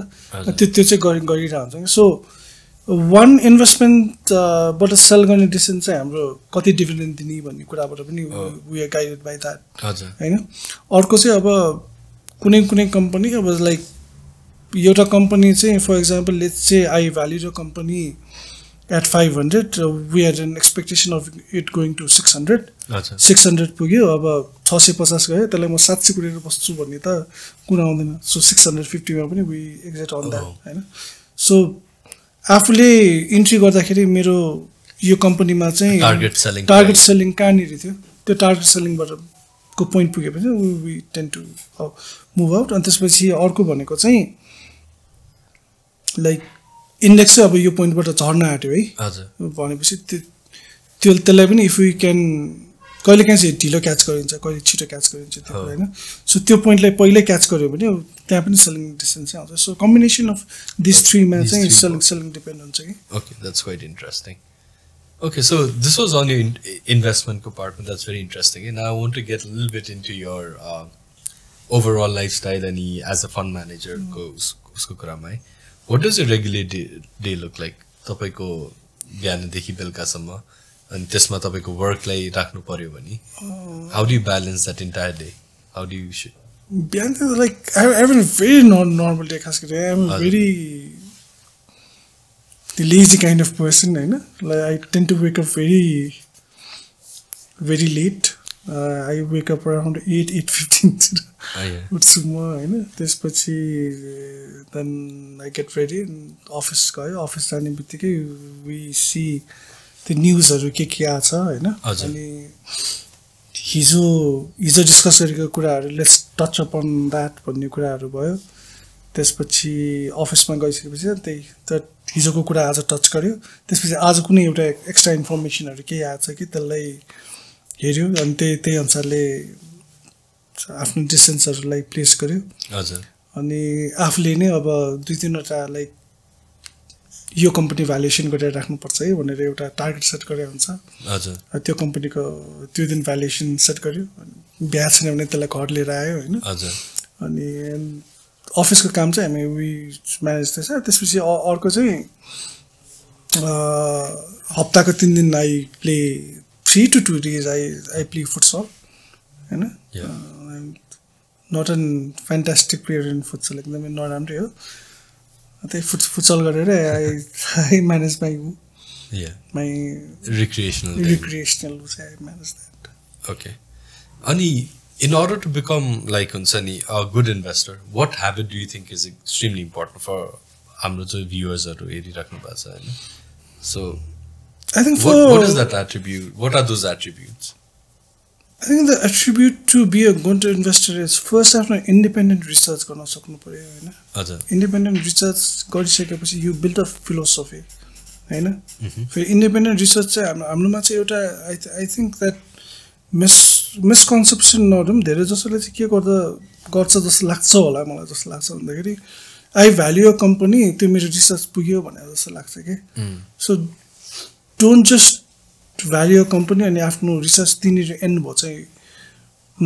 Speaker 2: त्यो चाहिँ गरिरहेको हुन्छ सो वान इन्भेस्टमेन्टबाट सेल गर्ने डिसिजन चाहिँ हाम्रो कति डिभिडेन्ड दिने भन्ने कुराबाट पनि we are guided by that
Speaker 1: हजुर
Speaker 2: हैन अर्को चाहिँ अब कुनै कम्पनी अब लाइक एउटा कम्पनी चाहिँ for example let's say I value the company at 500 we are an expectation of it going to 600 पुग्यो अब 650 गयो त्यसलाई म 700 कुरेर बस्छु भन्ने त कुरा आउँदैन सो 650 मा पनि वी एक्जिट अन द्याट हैन सो आफूले इन्ट्री गर्दाखेरि मेरो यो कम्पनीमा चाहिँ टार्गेट सेलिङ कहाँनिर थियो त्यो टार्गेट सेलिङबाट को पोइन्ट पुगेपछि वी टेन्ड टु मुभ आउट अनि त्यसपछि अर्को भनेको चाहिँ लाइक इन्डेक्स चाहिँ अब यो पोइन्टबाट झर्न आँट्यो है
Speaker 1: हजुर
Speaker 2: भनेपछि त्यसलाई पनि इफ यु क्यान कहिले काहीँ चाहिँ ढिलो क्याच गरिन्छ कहिले छिटो क्याच गरिन्छ त्यो होइन सो त्यो पोइन्टलाई पहिल्यै क्याच गर्यो भने त्यहाँ पनि सेलिङ डिस्टेन्स चाहिँ आउँछ सो कम्बिनेसन अफ दिस थ्रीमा चाहिँ सेलिङ डिपेन्ड हुन्छ कि
Speaker 1: okay that's quite interesting Okay, so this was on your investment compartment. That's very interesting. And I want to get a little bit into your overall lifestyle and as a fund manager. What does your regular day look like? Tapaiko bihanदेखि बेलुकासम्म अनि त्यसमा तपाईको वर्कलाई राख्नु पर्यो भने how do you balance that entire day how do you
Speaker 2: बिहान त like I have a very normal day खास गरी I am very lazy kind of person, like I tend to wake up very late. I wake up around 8:15. Utsu ma, त्यसपछि then I get ready and office गयो office जाने बित्तिकै we see the news हरु के आछ हैन अनि हिजो डिस्कस गरेको कुराहरु let's touch upon that भन्ने कुराहरु भयो त्यसपछि अफिसमा गइसकेपछि त्यही हिजोको कुरा आज टच गर्यो त्यसपछि आज कुनै एउटा एक्स्ट्रा इन्फर्मेसनहरु के आछ कि त्यसलाई हेर्यो अनि त्यही अनुसारले आफ्नो डिसिजन्सहरुलाई प्लेस गर्यो
Speaker 1: हजुर अनि
Speaker 2: आफूले नै अब दुई तीनवटा लाइक यो कम्पनी भ्यालुएसन गरेर राख्नु पर्छ है भनेर एउटा टार्गेट सेट गरेर हुन्छ
Speaker 1: हजुर
Speaker 2: त्यो कम्पनीको त्यो दिन भ्यालुएसन सेट गर्यो ब्याज छैन भने त्यसलाई घर लिएर आयो हैन
Speaker 1: हजुर अनि
Speaker 2: अफिसको काम चाहिँ हामी वी म्यानेज त्यसै त्यसपछि अर्को चाहिँ हप्ताको 3 दिन I play 3 to 2 days I play futsal हैन not an fantastic player in futsal एकदमै नराम्रै हो त्यही फुटसल गरेर I manage my
Speaker 1: recreational
Speaker 2: I manage that.
Speaker 1: Okay. Ani in order to become like Unsani a good investor, what habit do you think is extremely important for हाम्रो viewers or so
Speaker 2: I think
Speaker 1: what is that attribute? What are those attributes?
Speaker 2: I think the attribute to be a good investor is first after independent research गर्न सक्नु पर्यो हैन
Speaker 1: हजुर
Speaker 2: independent research गरिसकेपछि you build a philosophy हैन फेरि independent research चाहिँ हाम्रोमा चाहिँ एउटा I think that misconception नरौँ धेरै जसोले चाहिँ के गर्छ जस्तो लाग्छ होला मलाई जस्तो लाग्छ भन्दाखेरि I value a company त्यो मेरो रिसर्च पुग्यो भने जस्तो लाग्छ के so don't just value a company अनि आफ्नो रिसर्च तिनीहरु एन्ड भयो चाहिँ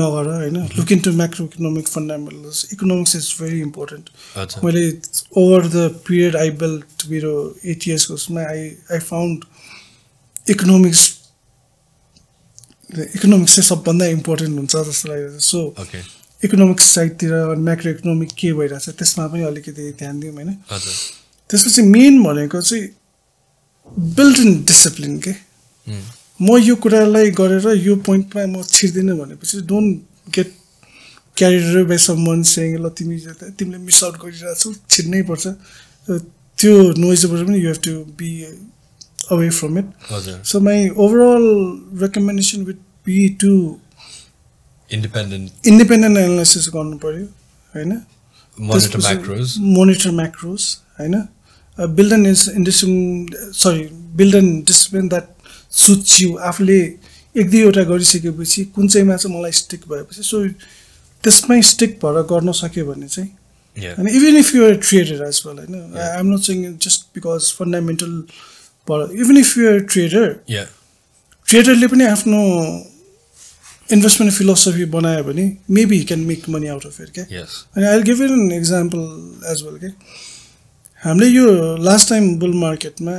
Speaker 2: नगर हैन look into macroeconomic fundamentals economics is very important मैले over the period I built मेरो 8 years Kosma I found economics चाहिँ सबभन्दा इम्पोर्टेन्ट हुन्छ जस्तो लाग्यो सो इकोनोमिक्स साइडतिर म्याक्रो इकोनोमिक के भइरहेछ त्यसमा पनि अलिकति ध्यान दिउँ हैन
Speaker 1: हजुर
Speaker 2: त्यसपछि मेन भनेको चाहिँ बिल्ड इन डिसिप्लिन के म यो कुरालाई गरेर यो पोइन्टमा म छिर्दिन भनेपछि don't get carried away by someone saying ल तिमीले मिस आउट गरिरहेछौ छिर्नै पर्छ त्यो नोइजबाट पनि you have to be away from it. So my overall recommendation would be to independent analysis गर्नु पर्यो हैन monitor macros हैन build an discipline that suits you आफूले एक दुईवटा गरिसकेपछि कुन चाहिँमा चाहिँ मलाई स्टिक भएपछि सो त्यसमै स्टिक भएर गर्न सक्यो भने चाहिँ and even if you are a trader as well हैन I'm not saying just because fundamental but even if you are a trader trader ले पनि आफ्नो investment philosophy बनायो भने maybe he can make money out of it okay and I'll give you an example as well okay हामीले यो last time bull market मा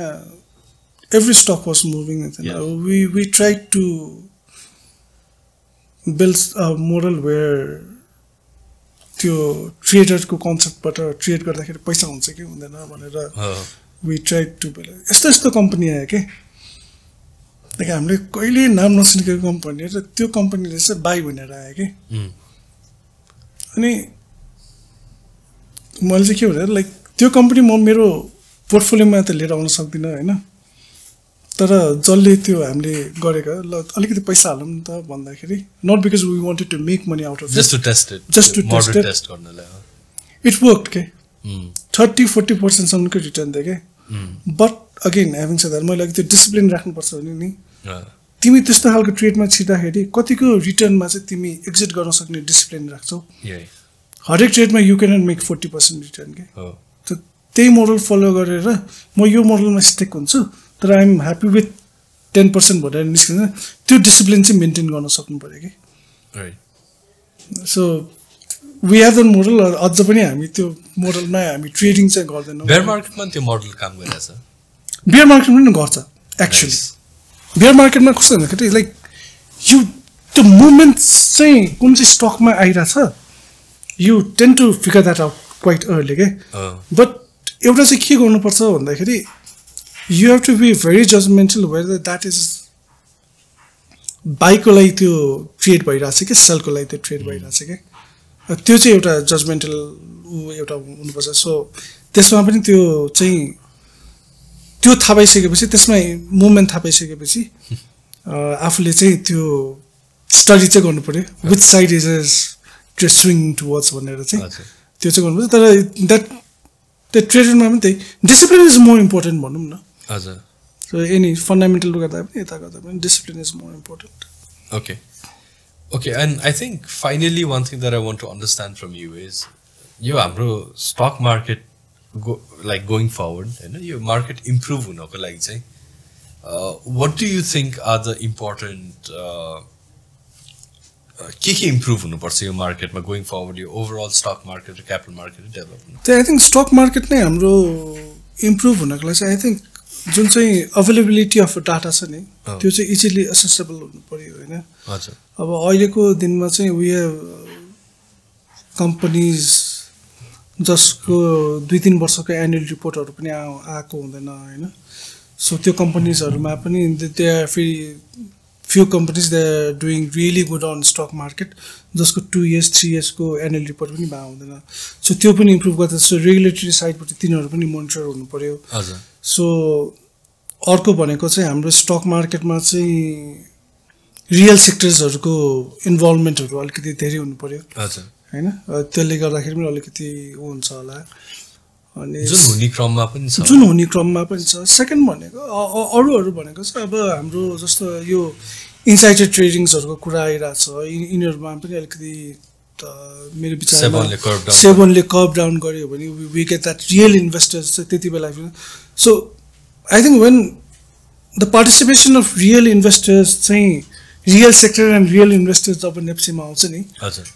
Speaker 2: every stock was moving we tried to build a model where त्यो trader को concept बाट trade गर्दाखेरि पैसा हुन्छ कि हुँदैन भनेर we tried to build यस्तो कम्पनी आयो के लाइक हामीले कहिले नाम नसुनेको कम्पनी र त्यो कम्पनीले चाहिँ बाई भनेर आयो के अनि मैले चाहिँ के भने लाइक त्यो कम्पनी म मेरो पोर्टफोलियोमा त लिएर आउन सक्दिनँ हैन तर जसले त्यो हामीले गरेको ल अलिकति पैसा हालौँ नि त भन्दाखेरि not because we wanted to make money out of
Speaker 1: just to test गर्नलाई
Speaker 2: इट वर्कड के 30-40% सम्मको रिटर्न दियो के but again having said that मैले त्यो डिसिप्लिन राख्नुपर्छ भने नि तिमी त्यस्तो खालको ट्रेडमा छिर्दाखेरि कतिको रिटर्नमा चाहिँ तिमी एक्जिट गर्न सक्ने डिसिप्लिन राख्छौ हरेक ट्रेडमा यु क्यान मेक 40% रिटर्न के त्यही मोडल फलो गरेर म यो मोडलमा स्टिक हुन्छु तर आई एम ह्याप्पी विथ 10% भनेर निस्किन्छ त्यो डिसिप्लिन चाहिँ मेन्टेन गर्न सक्नु पर्यो कि so we have the model अझ पनि हामी त्यो मोडलमा हामी ट्रेडिङ चाहिँ गर्दैनौँ
Speaker 1: बेयर मार्केटमा त्यो मोडल काम गरिरहेछ
Speaker 2: बेयर मार्केटमा पनि गर्छ एक्चुअली बेयर मार्केटमा कस्तो भन्दाखेरि लाइक यु त्यो मुभमेन्ट चाहिँ कुन चाहिँ स्टकमा आइरहेछ you tend to figure that out quite early के बट एउटा चाहिँ के गर्नुपर्छ भन्दाखेरि you have to be very judgmental whether that is बाईको लागि त्यो ट्रेड भइरहेछ कि सेलको लागि त्यो ट्रेड भइरहेछ कि त्यो चाहिँ एउटा जजमेन्टल एउटा हुनुपर्छ सो त्यसमा पनि त्यो चाहिँ त्यो थाहा पाइसकेपछि त्यसमा मुभमेन्ट थाहा पाइसकेपछि आफूले चाहिँ त्यो स्टडी चाहिँ गर्नु पऱ्यो which side is trade swing towards भनेर चाहिँ त्यो चाहिँ गर्नुपर्छ तर त्यो ट्रेडमा पनि त्यही डिसिप्लिन इज मोर इम्पोर्टेन्ट भनौँ न
Speaker 1: हजुर
Speaker 2: सो एनी फन्डामेन्टल गर्दा पनि यता गर्दा पनि discipline is more important
Speaker 1: Okay, and I think finally one thing that I want to understand from you is यो हाम्रो stock market going forward, your market improve हुनको लागि चाहिँ what do you think are the important के improve हुनुपर्छ यो मार्केटमा going forward यो overall stock market र capital market development?
Speaker 2: I think stock market नै हाम्रो improve हुनको लागि चाहिँ I think जुन चाहिँ अवेलेबिलिटी अफ डाटा छ नि त्यो चाहिँ इजिली एसेसेबल हुनु पर्यो होइन अब अहिलेको दिनमा चाहिँ वी हेभ कम्पनीज जसको 2-3 वर्षको एनुअल रिपोर्टहरू पनि आएको हुँदैन होइन सो त्यो कम्पनीजहरूमा पनि दे आर फेरि few companies they are doing really good on stock market जसको 2 years 3 years को एनुअल रिपोर्ट पनि भएको हुँदैन सो त्यो पनि इम्प्रुभ गर्दा सो रेगुलेटरी साइडबाट तिनीहरू पनि मोनिटर हुनु पर्यो सो अर्को भनेको चाहिँ हाम्रो स्टक मार्केटमा चाहिँ रियल सेक्टर्सहरूको इन्भल्भमेन्टहरू अलिकति धेरै हुनु पर्यो होइन त्यसले गर्दाखेरि पनि अलिकति हुन्छ होला अनि
Speaker 1: जुन हुने क्रममा
Speaker 2: पनि छ सेकेन्ड भनेको अरूहरू भनेको चाहिँ अब हाम्रो जस्तो यो इन्साइडर ट्रेडिङ्सहरूको कुरा आइरहेको छ यिनीहरूमा पनि अलिकति मेरो विचारमा सेभनले कर्भ डाउन गर्यो भने we get that real investors चाहिँ त्यति बेला so I think when the participation of real investors चाहिँ real sector and real investors जब नेप्सेमा आउँछ नि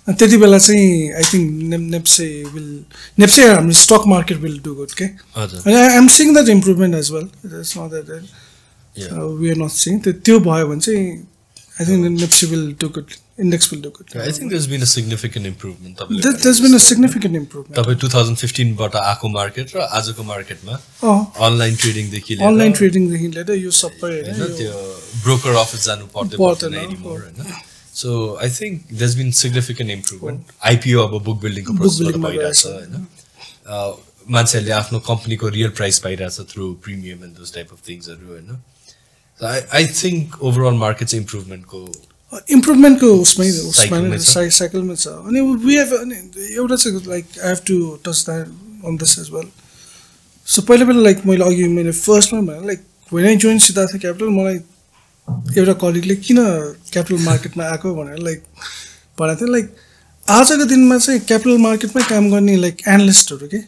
Speaker 2: त्यति बेला चाहिँ आई थिङ्क नेप्से हाम्रो stock market will do good के अनि I am seeing that improvement as well it's not that we are not seeing त्यो भयो भने चाहिँ I think NEPSE will do good index will do good.
Speaker 1: I think there's been a significant improvement.
Speaker 2: There's been a significant improvement.
Speaker 1: तपाईं 2015 बाट आको market र आजको मार्केटमा अनलाइन ट्रेडिङ देखि
Speaker 2: लिएर यो सबै
Speaker 1: हैन त्यो ब्रोकर अफिस जानु पर्दैन anymore हैन so I think there's been significant improvement. IPO अब बुक बिल्डिङको प्रोसेसबाट भइरहेछ हैन मान्छेले आफ्नो कम्पनीको रियल प्राइस पाइरहेछ through premium and those type of थिंग्सहरु हैन so I think overall markets improvement को
Speaker 2: उसमै साइकलमा छ अनि वी हेभ एउटा चाहिँ like I have to touch that on this as well so पहिला लाइक मैले फर्स्टमा भने like when I join Siddhartha Capital मलाई एउटा कलिगले किन क्यापिटल मार्केटमा आएको भनेर लाइक भनेको थियो लाइक आजको दिनमा चाहिँ क्यापिटल मार्केटमै काम गर्ने लाइक एनालिस्टहरू के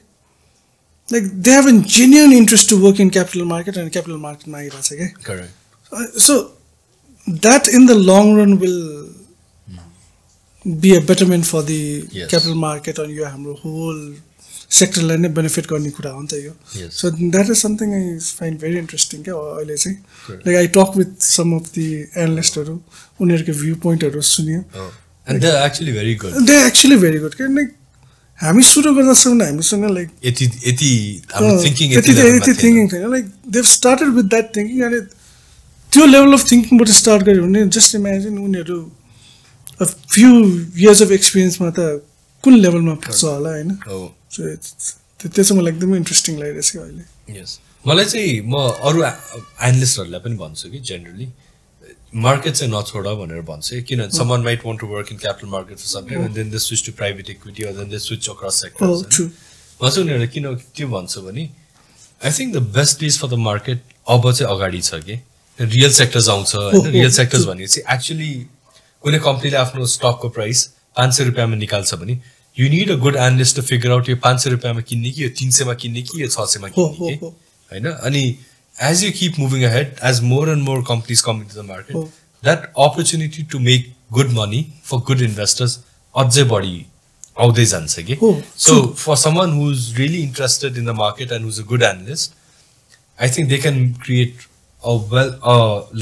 Speaker 2: like they have an genuine interest to work in capital market अनि क्यापिटल मार्केटमा आइरहेछ क्या so that in the long run will be a betterment for the capital market on your whole sector line benefit गर्ने कुरा हो नि त यो so that is something I find very interesting के अहिले चाहिँ like I talk with some of the analysts हरु उनीहरुको भ्यू पोइन्टहरु सुन्यो
Speaker 1: and they're actually very good
Speaker 2: के like हामी सुरु गर्दासम्म हामीसँग लाइक
Speaker 1: यति I'm thinking
Speaker 2: thinking like they've started with that thinking and त्यो लेभल अफ थिङ्किङबाट स्टार्ट गर्यो भने जस्ट इमेजिन उनीहरू अ फ्यु इयर्स अफ एक्सपिरियन्समा त कुन लेभलमा पुग्छ होला होइन सो त्यो चाहिँ मलाई एकदमै इन्ट्रेस्टिङ लागिरहेछ कि अहिले
Speaker 1: यस मलाई चाहिँ म अरू एनालिस्टहरूलाई पनि भन्छु कि जेनरली मार्केट चाहिँ नछोड भनेर भन्छु किनभने someone might want to work in capital market for some time and then they switch to private equity or then they switch across sectors म चाहिँ उनीहरूलाई किन त्यो भन्छु भने I think the best place for the market अब चाहिँ अगाडि छ कि रियल सेक्टर्स आउँछ हैन रियल सेक्टर्स भनेपछि एक्चुअली कुनै कम्पनीले आफ्नो स्टकको प्राइस 500 रुपैयाँमा निकाल्छ भने you need a good analyst to figure out यो 500 रुपैयाँमा किन्ने कि यो 300 मा किन्ने कि यो 600 मा किन्ने कि हैन अनि as you keep moving ahead as more and more companies come into the market that opportunity to make good money for good investors अझै बढी आउँदै जान्छ कि so for someone who is really interested in the market and who is a good analyst I think they can create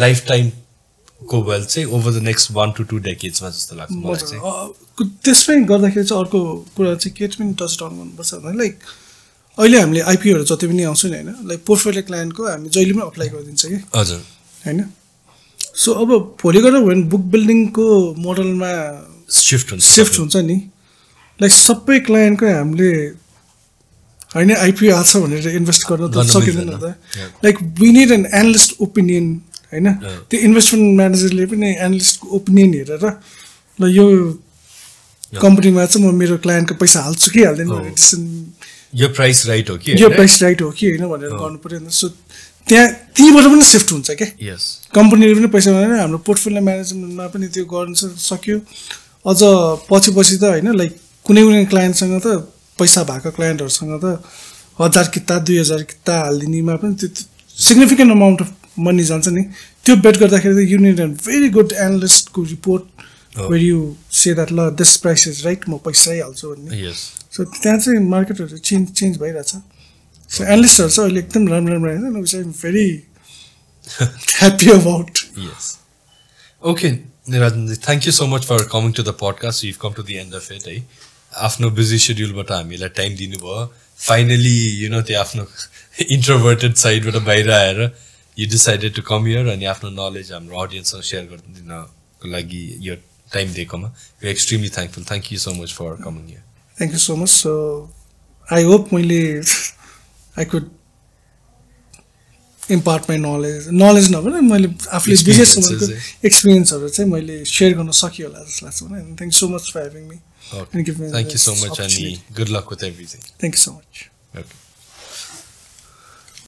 Speaker 1: लाइफटाइमको wealth चाहिँ over the next 1 to 2 डेकेड्समा जस्तो लाग्छ मलाई चाहिँ।
Speaker 2: त्यसमै गर्दाखेरि चाहिँ अर्को कुरा चाहिँ के पनि टच डाउन गर्नुपर्छ भने लाइक अहिले हामीले आइपिओहरू जति पनि आउँछ नि होइन लाइक पोर्टफोलियो क्लायन्टको हामी जहिले पनि अप्लाई गरिदिन्छ कि
Speaker 1: हजुर
Speaker 2: होइन। सो अब भोलि गएर वेन बुक बिल्डिङको मोडलमा सिफ्ट हुन्छ नि लाइक सबै क्लायन्टकै हामीले होइन आइपिओ आएको छ भनेर इन्भेस्ट गर्न त सकिँदैन त। Like we need an analyst opinion होइन, त्यो इन्भेस्टमेन्ट म्यानेजरले पनि एनालिस्टको ओपिनियन हेरेर ल यो कम्पनीमा चाहिँ म मेरो क्लायन्टको पैसा हाल्छु कि हाल्दैन डिसिसन
Speaker 1: यो प्राइस राइट हो कि
Speaker 2: होइन भनेर गर्नु पऱ्यो नि। सो त्यहीँबाट पनि सिफ्ट हुन्छ क्या, कम्पनीले पनि पैसा भनेर हाम्रो पोर्टफोलियो म्यानेजमेन्टमा पनि त्यो गर्नु सक्यो। अझ पछि त होइन लाइक कुनै क्लायन्टसँग त पैसा भएको क्लायन्टहरूसँग त 1000 किता 2000 किता हालिदिनेमा पनि त्यो सिग्निफिकेन्ट अमाउन्ट अफ मनी जान्छ नि। त्यो बेट गर्दाखेरि you need an very good एनालिस्टको report where you say that ल दिस प्राइस इज राइट म पैसै हाल्छु भन्ने। सो त्यहाँ चाहिँ मार्केटहरू चेन्ज भइरहेछ। सो एनालिस्टहरू चाहिँ अहिले एकदम राम्रो होइन, which I am very happy about.
Speaker 1: Okay Nirajan, thank you so much for coming to the podcast. You come to the end of it है। आफ्नो बिजी सेड्युलबाट हामीलाई टाइम दिनुभयो। फाइनली त्यो आफ्नो इन्ट्रोभर्टेड साइडबाट बाहिर आएर you decided to come here अनि आफ्नो नलेज हाम्रो अडियन्ससँग सेयर गरिदिनको लागि यो टाइम दिएकोमा we extremely thankful. Thank you so much for coming here.
Speaker 2: Thank you so much. So I hope मैले I could impart my knowledge नभएर मैले आफूले बिजनेसको एक्सपिरियन्सहरू चाहिँ मैले सेयर गर्न सकियो होला जस्तो लाग्छ होइन। Thank you so much for having me.
Speaker 1: Thank you so much and good luck with everything.
Speaker 2: Thank you so much.
Speaker 1: Okay.